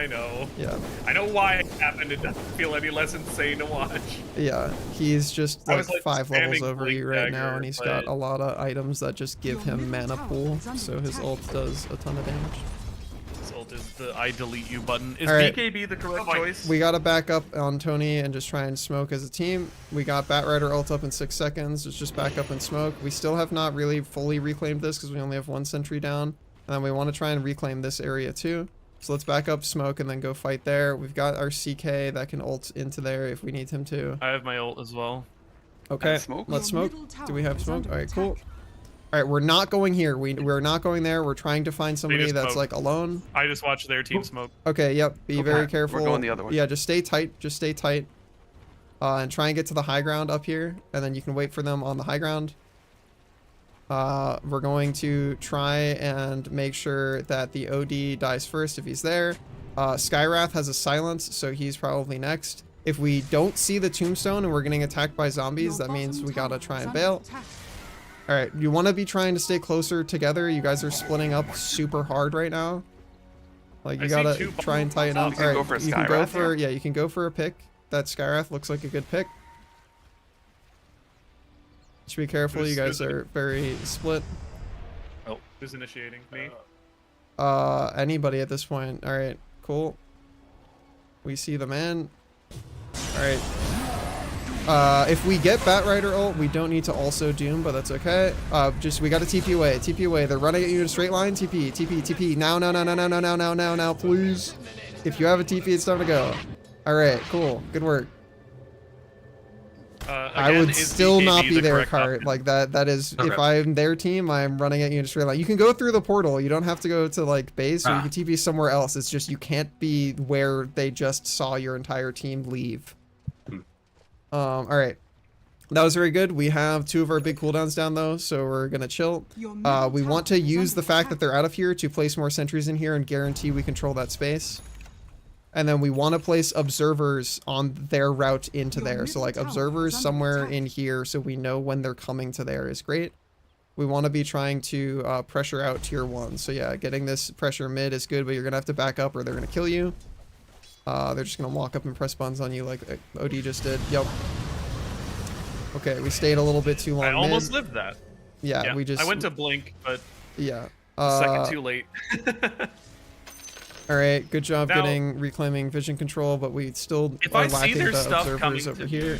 know. Yeah. I know why it happened. It doesn't feel any less insane to watch. Yeah, he's just like 5 levels over you right now, dagger, and he's got a lot of items that just give him mana pool, so his ult does a ton of damage. His ult is the I delete you button. Is Alright. BKB the correct choice? We gotta back up on Tony and just try and smoke as a team. We got Batrider ult up in 6 seconds. Let's just back up and smoke. We still have not really fully reclaimed this because we only have 1 sentry down. And then we want to try and reclaim this area too. So let's back up, smoke, and then go fight there. We've got our CK that can ult into there if we need him to. I have my ult as well. Okay, let's smoke. Do we have smoke? Alright, cool. All right, we're not going here. We're not going there. We're trying to find somebody that's smoke. like alone. I just watched their team smoke. Okay, yep. Be very careful. We're going the other way. Yeah, just stay tight. Just stay tight. And try and get to the high ground up here, and then you can wait for them on the high ground. We're going to try and make sure that the OD dies first if he's there. Skywrath has a silence, so he's probably next. If we don't see the tombstone and we're getting attacked by zombies, that means we gotta try and bail. All right, you want to be trying to stay closer together. You guys are splitting up super hard right now. Like, you gotta try and tighten up. All right, you can go for, yeah, you can go for a pick. That Skywrath looks like a good pick. Just be careful, you guys are very split. Oh, who's initiating? Me? Anybody at this point. All right, cool. We see the man. All right. If we get Batrider ult, we don't need to also Doom, but that's okay. We got to TP away. TP away. They're running at you in a straight line. TP, TP, TP. Now, please. If you have a TP, it's time to go. All right, cool. Good work. I would still not be there, Cart. Like that is, if I'm their team, I'm running at you in a straight line. You can go through the portal. You don't have to go to like base, or you can TP somewhere else. It's just you can't be where they just saw your entire team leave. All right. That was very good. We have 2 of our big cooldowns down though, so we're gonna chill. We want to use the fact that they're out of here to place more sentries in here and guarantee we control that space. And then we want to place observers on their route into there. So like observers somewhere in here so we know when they're coming to there is great. We want to be trying to pressure out tier 1. So yeah, getting this pressure mid is good, but you're going to have to back up or they're going to kill you. They're just going to walk up and press buttons on you like OD just did. Yep. Okay, we stayed a little bit too long. I almost lived that. Yeah, we just... I went to blink, but... Yeah. Second too late. All right, good job reclaiming vision control, but we still are lacking the observers over here.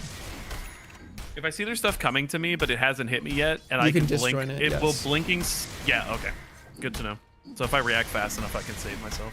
If I see their stuff coming to me, but it hasn't hit me yet, and I can blink, it will blinking. Yeah, okay, good to know. So if I react fast enough, I can save myself.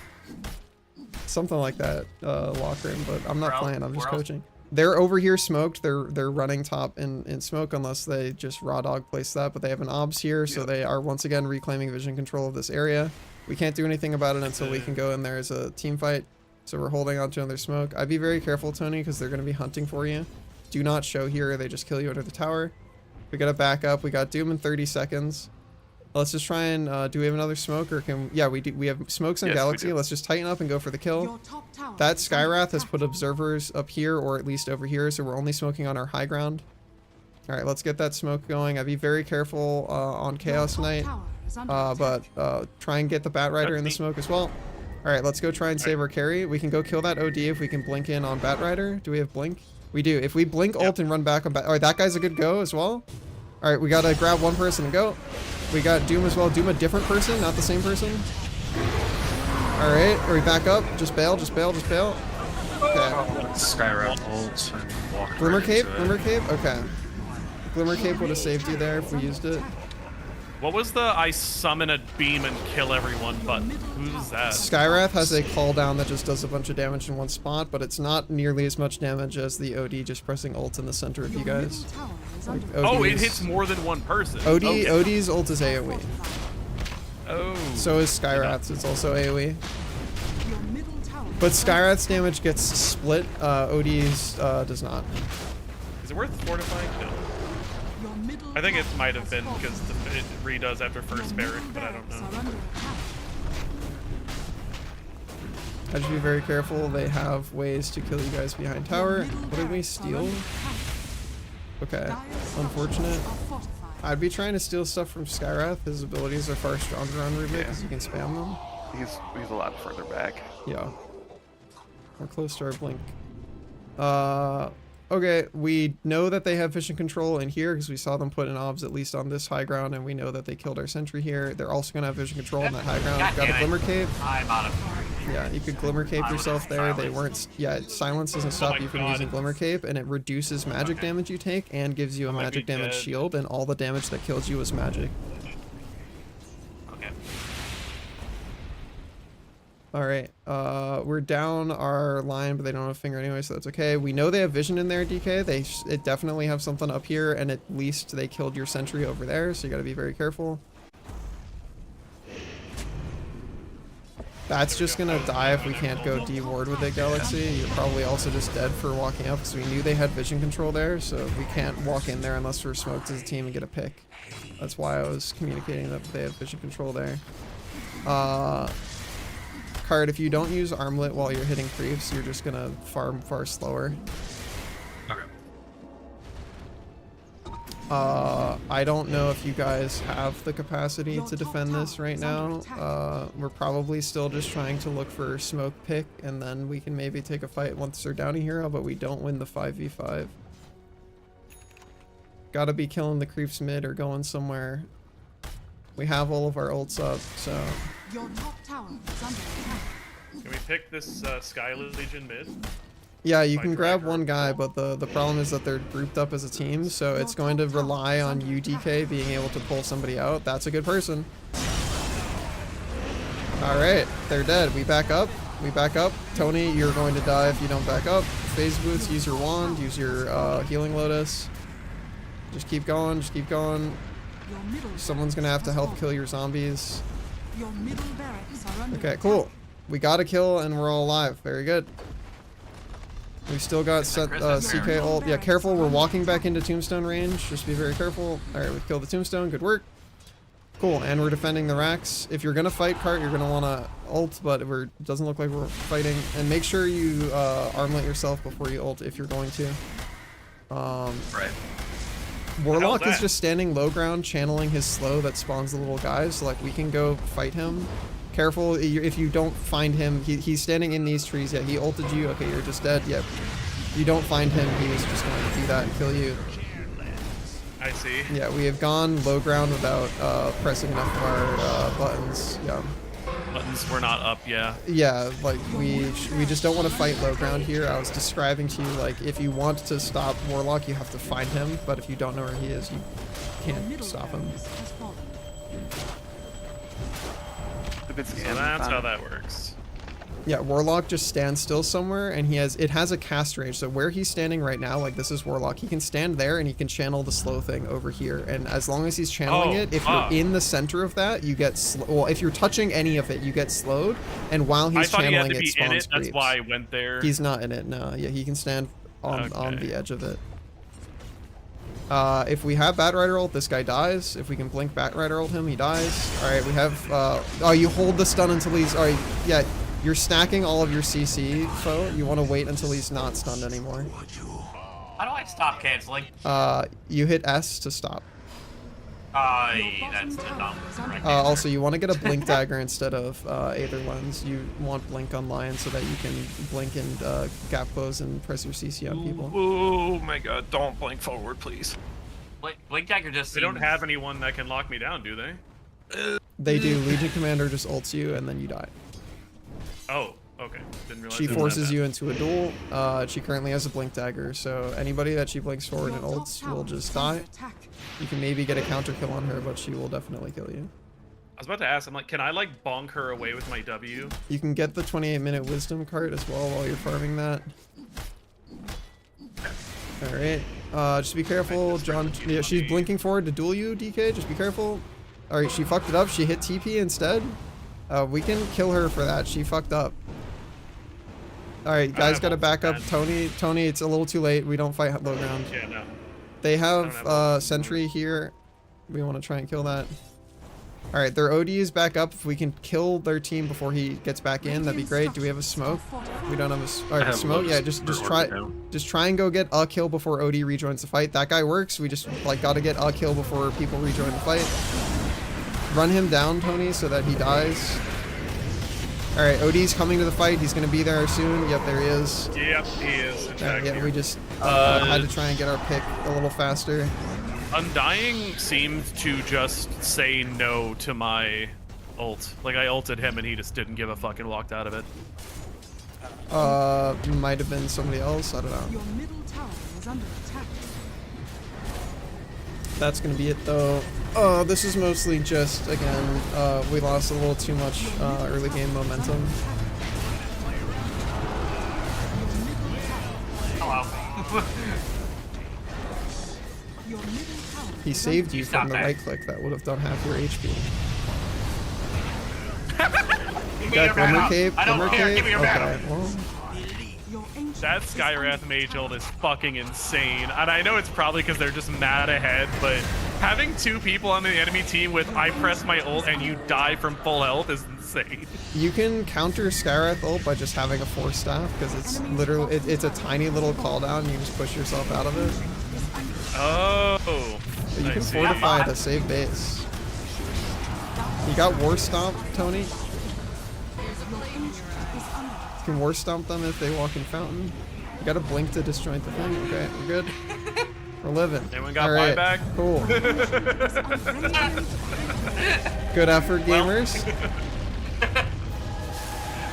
Something like that, locker room, but I'm not playing. I'm just coaching. They're over here smoked. They're running top in smoke unless they just raw dog place that, but they have an obs here, so they are once again reclaiming vision control of this area. We can't do anything about it until we can go in there as a team fight. So we're holding on to another smoke. I'd be very careful, Tony, because they're going to be hunting for you. Do not show here. They just kill you under the tower. We got to back up. We got Doom in 30 seconds. Let's just try and, do we have another smoke or can, yeah, we do. We have smokes on Galaxy. Let's just tighten up and go for the kill. That Skywrath has put observers up here or at least over here. So we're only smoking on our high ground. All right, let's get that smoke going. I'd be very careful, on Chaos Knight. But try and get the Batrider in the smoke as well. All right, let's go try and save our carry. We can go kill that OD if we can blink in on Batrider. Do we have blink? We do. If we blink ult and run back on All right, that guy's a good go as well. All right, we got to grab one person and go. We got Doom as well. Doom a different person, not the same person. All right, are we back up? Just bail, just bail, just bail. Okay. Skyrock ult and walk Glimmer Cape, Glimmer Cape? Okay. Glimmer Cape would have saved you there if we used it. What was the I summon a beam and kill everyone button? Who's that? Skywrath has a call down that just does a bunch of damage in one spot, but it's not nearly as much damage as the OD just pressing ult in the center of you guys. Like, oh, it hits more than one person. OD's ult is AoE. Oh. So is Skywrath's. It's also AoE. But Skywrath's damage gets split. OD's does not. Is it worth fortifying? No. I think it might have been because it redoes after first barrack, but I don't know. I should be very careful. They have ways to kill you guys behind tower. What did we steal? Okay, unfortunate. I'd be trying to steal stuff from Skywrath. His abilities are far stronger on Rubik because you can spam them. He's a lot further back. Yeah. We're close to our blink. Okay, we know that they have vision control in here because we saw them put in obs at least on this high ground, and we know that they killed our sentry here. They're also going to have vision control on that high ground. Got a Glimmer Cape. I'm out of Yeah, you could Glimmer Cape yourself there. They weren't... Yeah, silence doesn't stop you from using Glimmer Cape, and it reduces magic damage you take and gives you a magic damage shield, and all the damage that kills you is magic. Okay. All right. We're down our line, but they don't have a finger anyway, so that's okay. We know they have vision in there, DK. They definitely have something up here, and at least they killed your sentry over there, so you got to be very careful. That's just gonna die if we can't go D-ward with it, Galaxy. You're probably also just dead for walking up, because we knew they had vision control there, so we can't walk in there unless we're smoked as a team and get a pick. That's why I was communicating that they have vision control there. Card, if you don't use armlet while you're hitting creeps, you're just gonna farm far slower. Okay. I don't know if you guys have the capacity to defend this right now. We're probably still just trying to look for smoke pick, and then we can maybe take a fight once they're down a hero, but we don't win the 5v5. Gotta be killing the creeps mid or going somewhere. We have all of our ults up, so... Your top tower is under attack. Can we pick this Sky Legion mid? Yeah, you can grab one guy, but the problem is that they're grouped up as a team, so it's going to rely on you, DK, being able to pull somebody out. That's a good person. Alright, they're dead. We back up. We back up. Tony, you're going to die if you don't back up. Phase boots, use your wand, use your healing lotus. Just keep going, just keep going. Someone's going to have to help kill your zombies. Your middle barracks are under Okay, cool. We got a kill and we're all alive. Very good. We still got CK ult. Yeah, careful. We're walking back into tombstone range. Just be very careful. Alright, we killed the tombstone. Good work. Cool. And we're defending the racks. If you're going to fight, Cart, you're going to want to ult, but it doesn't look like we're fighting. And make sure you armlet yourself before you ult if you're going to. Right. Warlock is just standing low ground, channeling his slow that spawns the little guys, so like we can go fight him. Careful, if you don't find him, he's standing in these trees. Yeah, he ulted you. Okay, you're just dead. Yep. You don't find him, he is just going to do that and kill you. I see. Yeah, we have gone low ground without pressing enough of our buttons. Yeah. Buttons were not up, yeah. Yeah, like we just don't want to fight low ground here. I was describing to you, like, if you want to stop Warlock, you have to find him, but if you don't know where he is, you can't stop him. So that's how that works. Yeah, Warlock just stands still somewhere, and it has a cast range. So where he's standing right now, like this is Warlock, he can stand there and he can channel the slow thing over here. And as long as he's channeling it, if you're in the center of that, you get well, if you're touching any of it, you get slowed. And while he's channeling it, spawns creeps. That's why I went there. He's not in it, no. Yeah, he can stand on the edge of it. If we have Batrider ult, this guy dies. If we can blink Batrider ult him, he dies. Alright, we have, oh, you hold the stun until he's, alright, yeah, you're stacking all of your CC, foe. You want to wait until he's not stunned anymore. How do I stop canceling? You hit S to stop. That's the dumb. Also, you want to get a blink dagger instead of Aether Lens. You want blink on Lion so that you can blink and gap close and press your CC on people. Oh my god, don't blink forward, please. Blink dagger just They don't have anyone that can lock me down, do they? They do. Legion Commander just ults you and then you die. Oh, okay. Didn't realize she forces you into a duel. She currently has a blink dagger, so anybody that she blinks forward and ults will just die. You can maybe get a counter kill on her, but she will definitely kill you. I was about to ask, I'm like, can I like bonk her away with my W? You can get the 28-minute wisdom card as well while you're farming that. Alright. Just be careful, John. Yeah, she's blinking forward to duel you, DK. Just be careful. Alright, she fucked it up. She hit TP instead. We can kill her for that. She fucked up. Alright, guys gotta back up. Tony, it's a little too late. We don't fight low ground. Yeah, no. They have sentry here. We want to try and kill that. Alright, their OD is back up. If we can kill their team before he gets back in, that'd be great. Do we have a smoke? We don't have a alright, smoke. Yeah, just try and go get a kill before OD rejoins the fight. That guy works. We just like gotta get a kill before people rejoin the fight. Run him down, Tony, so that he dies. Alright, OD's coming to the fight. He's going to be there soon. Yep, there he is. Yep, he is. Yeah, we just had to try and get our pick a little faster. Undying seemed to just say no to my ult. Like, I ulted him and he just didn't give a fuck and walked out of it. Might have been somebody else. I don't know. Your middle tower is under attack. That's going to be it, though. This is mostly just, again, we lost a little too much early game momentum. He saved you from the that. right click that would have done half your HP. Give me Got your Glimmer mana. Cape? I don't Glimmer care. Cape? Give me your mana. Okay, well, That Skywrath Mage ult is fucking insane. And I know it's probably because they're just mad ahead, but having two people on the enemy team with I press my ult and you die from full health is insane. you can counter Skywrath ult by just having a Force Staff, because it's literally, it's a tiny little cooldown, you just push yourself out of it. Oh. But you I can see. fortify to save base. You got War Stomp, Tony? You can War Stomp them if they walk in Fountain. You got a Blink to disjoint the thing. Okay, we're good. We're living. Anyone got All right, buyback? cool. Good effort, gamers.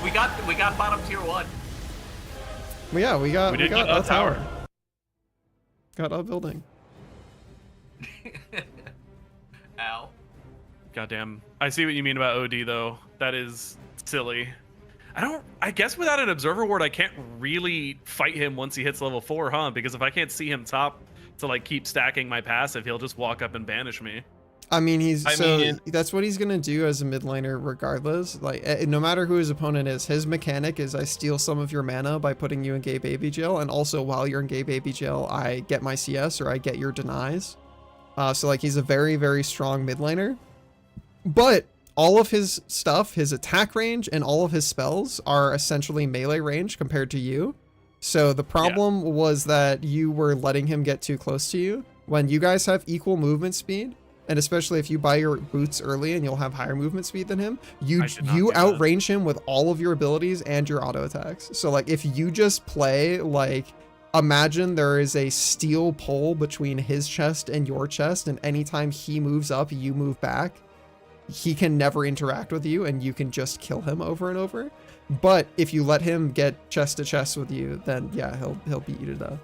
We got bottom tier 1. Well, yeah, we got did get a a tower. Got a building. Ow. Goddamn. I see what you mean about OD though. That is silly. I guess without an observer ward I can't really fight him once he hits level 4, huh? Because if I can't see him top to like keep stacking my passive, he'll just walk up and banish me. I mean, that's what he's gonna do as a mid laner regardless. Like, no matter who his opponent is, his mechanic is I steal some of your mana by putting you in gay baby jail, and also while you're in gay baby jail, I get my CS or I get your denies. So like, he's a very, very strong mid laner. But all of his stuff, his attack range and all of his spells are essentially melee range compared to you. So the problem was that you were letting him get too close to you. When you guys have equal movement speed, and especially if you buy your boots early and you'll have higher movement speed than him, you outrange him with all of your abilities and your auto attacks. So like, if you just play like, imagine there is a steel pole between his chest and your chest, and anytime he moves up, you move back. He can never interact with you and you can just kill him over and over. But if you let him get chest to chest with you, then yeah, he'll beat you to death.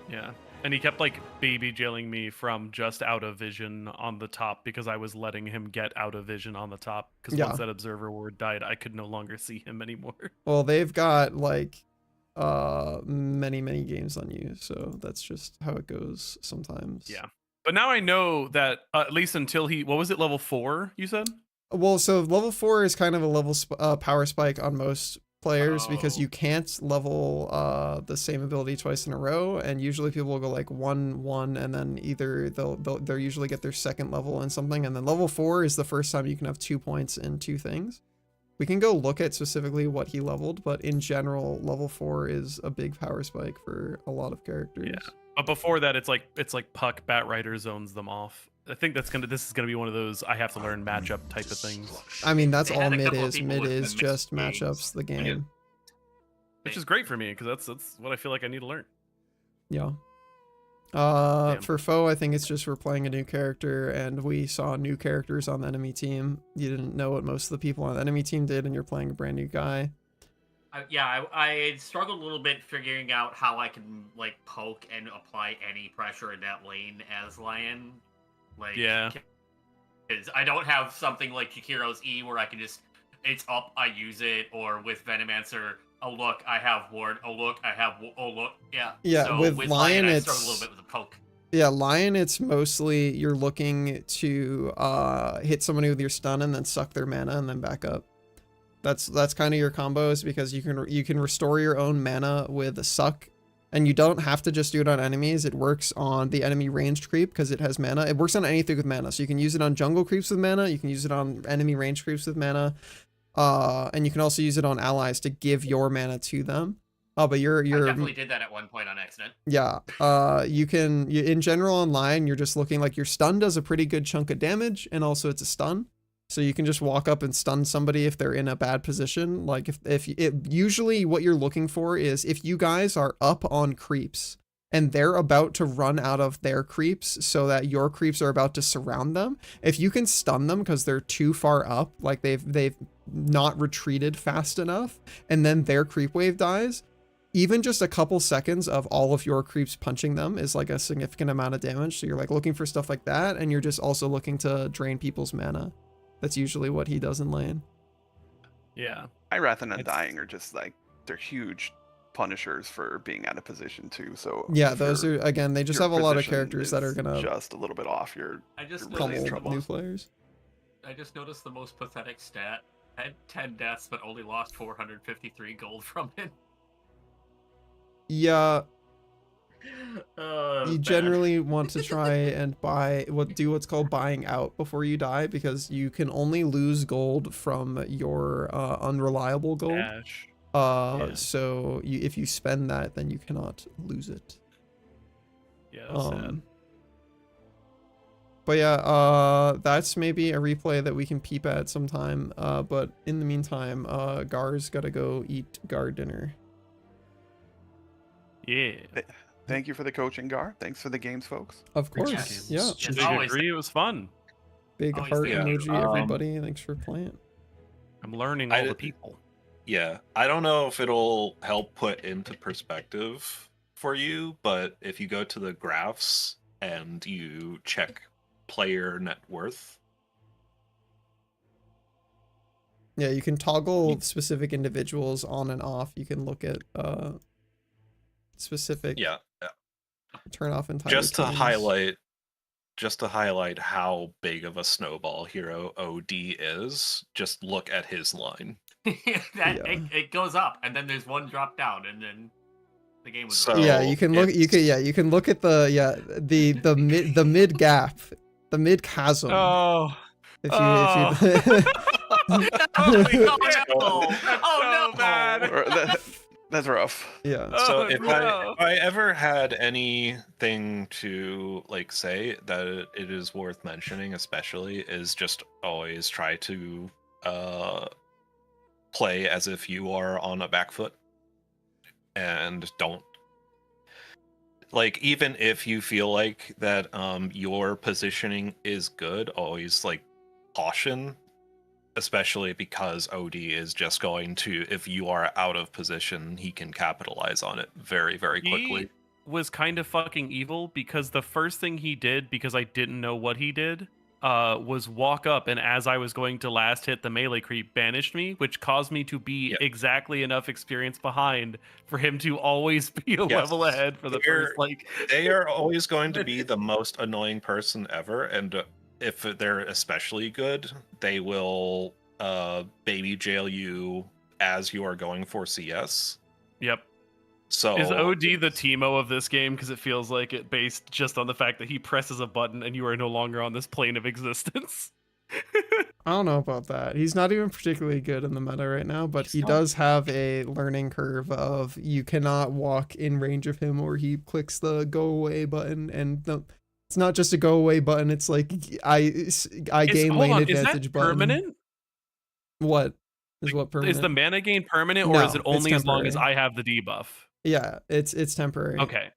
Yeah. And he kept like baby jailing me from just out of vision on the top because I was letting him get out of vision on the top. Because once that observer ward died, I could no longer see him anymore. Well, they've got like many games on you, so that's just how it goes sometimes. Yeah. But now I know that at least until what was it, level 4, you said? Well, so level 4 is kind of a level power spike on most players because you can't level the same ability twice in a row, and usually people will go like 1-1, and then either they'll usually get their second level in something, and then level 4 is the first time you can have 2 points in 2 things. We can go look at specifically what he leveled, but in general, level 4 is a big power spike for a lot of characters. Yeah. But before that, it's like Puck Batrider zones them off. I think this is gonna be one of those I have to learn matchup type of things. I mean, that's all mid is. Mid is just matchups the game. Which is great for me because that's what I feel like I need to learn. Yeah. For foe, I think it's just we're playing a new character and we saw new characters on the enemy team. You didn't know what most of the people on the enemy team did, and you're playing a brand new guy. I struggled a little bit figuring out how I can like poke and apply any pressure in that lane as Lion. Like, because I don't have something like Kikiro's E where I can just, it's up, I use it, or with Venomancer, oh look, I have ward, oh look, I have, oh look, yeah. Yeah, so with Lion, I it's struggle a little bit with the poke. Yeah, Lion, it's mostly you're looking to hit somebody with your stun and then suck their mana and then back up. That's kind of your combos, because you can restore your own mana with a suck, and you don't have to just do it on enemies. It works on the enemy ranged creep because it has mana. It works on anything with mana, so you can use it on jungle creeps with mana. You can use it on enemy ranged creeps with mana, and you can also use it on allies to give your mana to them. Oh, but you're I definitely did that at one point on accident. Yeah, in general online, you're just looking like your stun does a pretty good chunk of damage, and also it's a stun. So you can just walk up and stun somebody if they're in a bad position. Like usually what you're looking for is if you guys are up on creeps and they're about to run out of their creeps so that your creeps are about to surround them. If you can stun them because they're too far up, like they've not retreated fast enough, and then their creep wave dies, even just a couple seconds of all of your creeps punching them is like a significant amount of damage. So you're like looking for stuff like that, and you're just also looking to drain people's mana. That's usually what he does in lane. Yeah. Irath and Undying are just like, they're huge punishers for being out of position too. So Yeah, if those your- are again. They just your have a lot of position characters that are is gonna just a little bit off. You're really in pummel trouble. new players. I just noticed the most pathetic stat. Had 10 deaths, but only lost 453 gold from it. Yeah, That's you bad. generally want to try and do what's called buying out before you die, because you can only lose gold from your unreliable gold. Dash. So if you spend that, then you cannot lose it. Yeah, that's sad. But yeah, that's maybe a replay that we can peep at sometime. But in the meantime, Gar's gotta go eat Gar dinner. Yeah. Thank you for the coaching, Gar. Thanks for the games, folks. Of course, yeah. Big agree, it was fun. Big always heart thank you. emoji, everybody. Thanks for playing. I'm learning all the people. Yeah, I don't know if it'll help put into perspective for you, but if you go to the graphs and you check player net worth. Yeah, you can toggle specific individuals on and off. You can look at specific. Yeah. Turn off entire. Just to teams. highlight how big of a snowball hero OD is. Just look at his line. It goes up, and then there's one drop down, and then the game was. So Yeah, you can look. You can look at the mid gap, the mid chasm. Oh. If you Oh no, man. That's rough. Yeah. So if I ever had anything to say that it is worth mentioning, especially, is just always try to play as if you are on a back foot, and don't even if you feel like that your positioning is good, always caution. Especially because OD is just going to, if you are out of position, he can capitalize on it very, very quickly. He was kind of fucking evil because the first thing he did, because I didn't know what he did, was walk up, and as I was going to last hit the melee creep, banished me, which caused me to be exactly enough experience behind for him to always be a level ahead for the first They are always going to be the most annoying person ever, and if they're especially good, they will baby jail you as you are going for CS. Yep. So is OD the Teemo of this game? Because it feels like it based just on the fact that he presses a button and you are no longer on this plane of existence. I don't know about that. He's not even particularly good in the meta right now, but he does have a learning curve of you cannot walk in range of him, or he clicks the go away button, and it's not just a go away button. It's like I gain lane advantage button. Permanent? What is what permanent? Is the mana gain permanent, or is it only as long as I have the debuff? Yeah, it's temporary. Okay.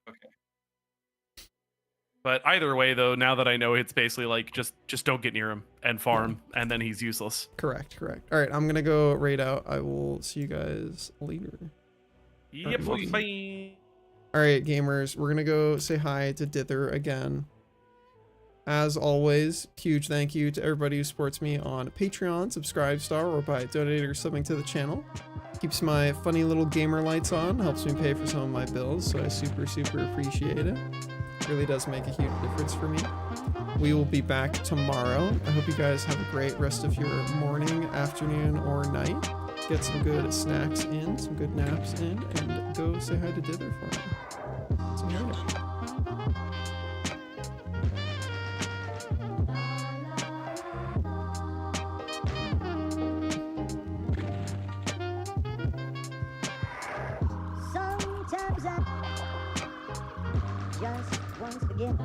But either way, though, now that I know, it's basically just don't get near him and farm, and then he's useless. Correct. All right, I'm gonna go raid out. I will see you guys later. Yep. Bye. All right, gamers, we're gonna go say hi to Dither again. As always, huge thank you to everybody who supports me on Patreon, Subscribe Star, or by donating or subbing to the channel. Keeps my funny little gamer lights on, helps me pay for some of my bills, so I super appreciate it. Really does make a huge difference for me. We will be back tomorrow. I hope you guys have a great rest of your morning, afternoon, or night. Get some good snacks in, some good naps in, and go say hi to Dither for me. See you later. Sometimes I just want to forget.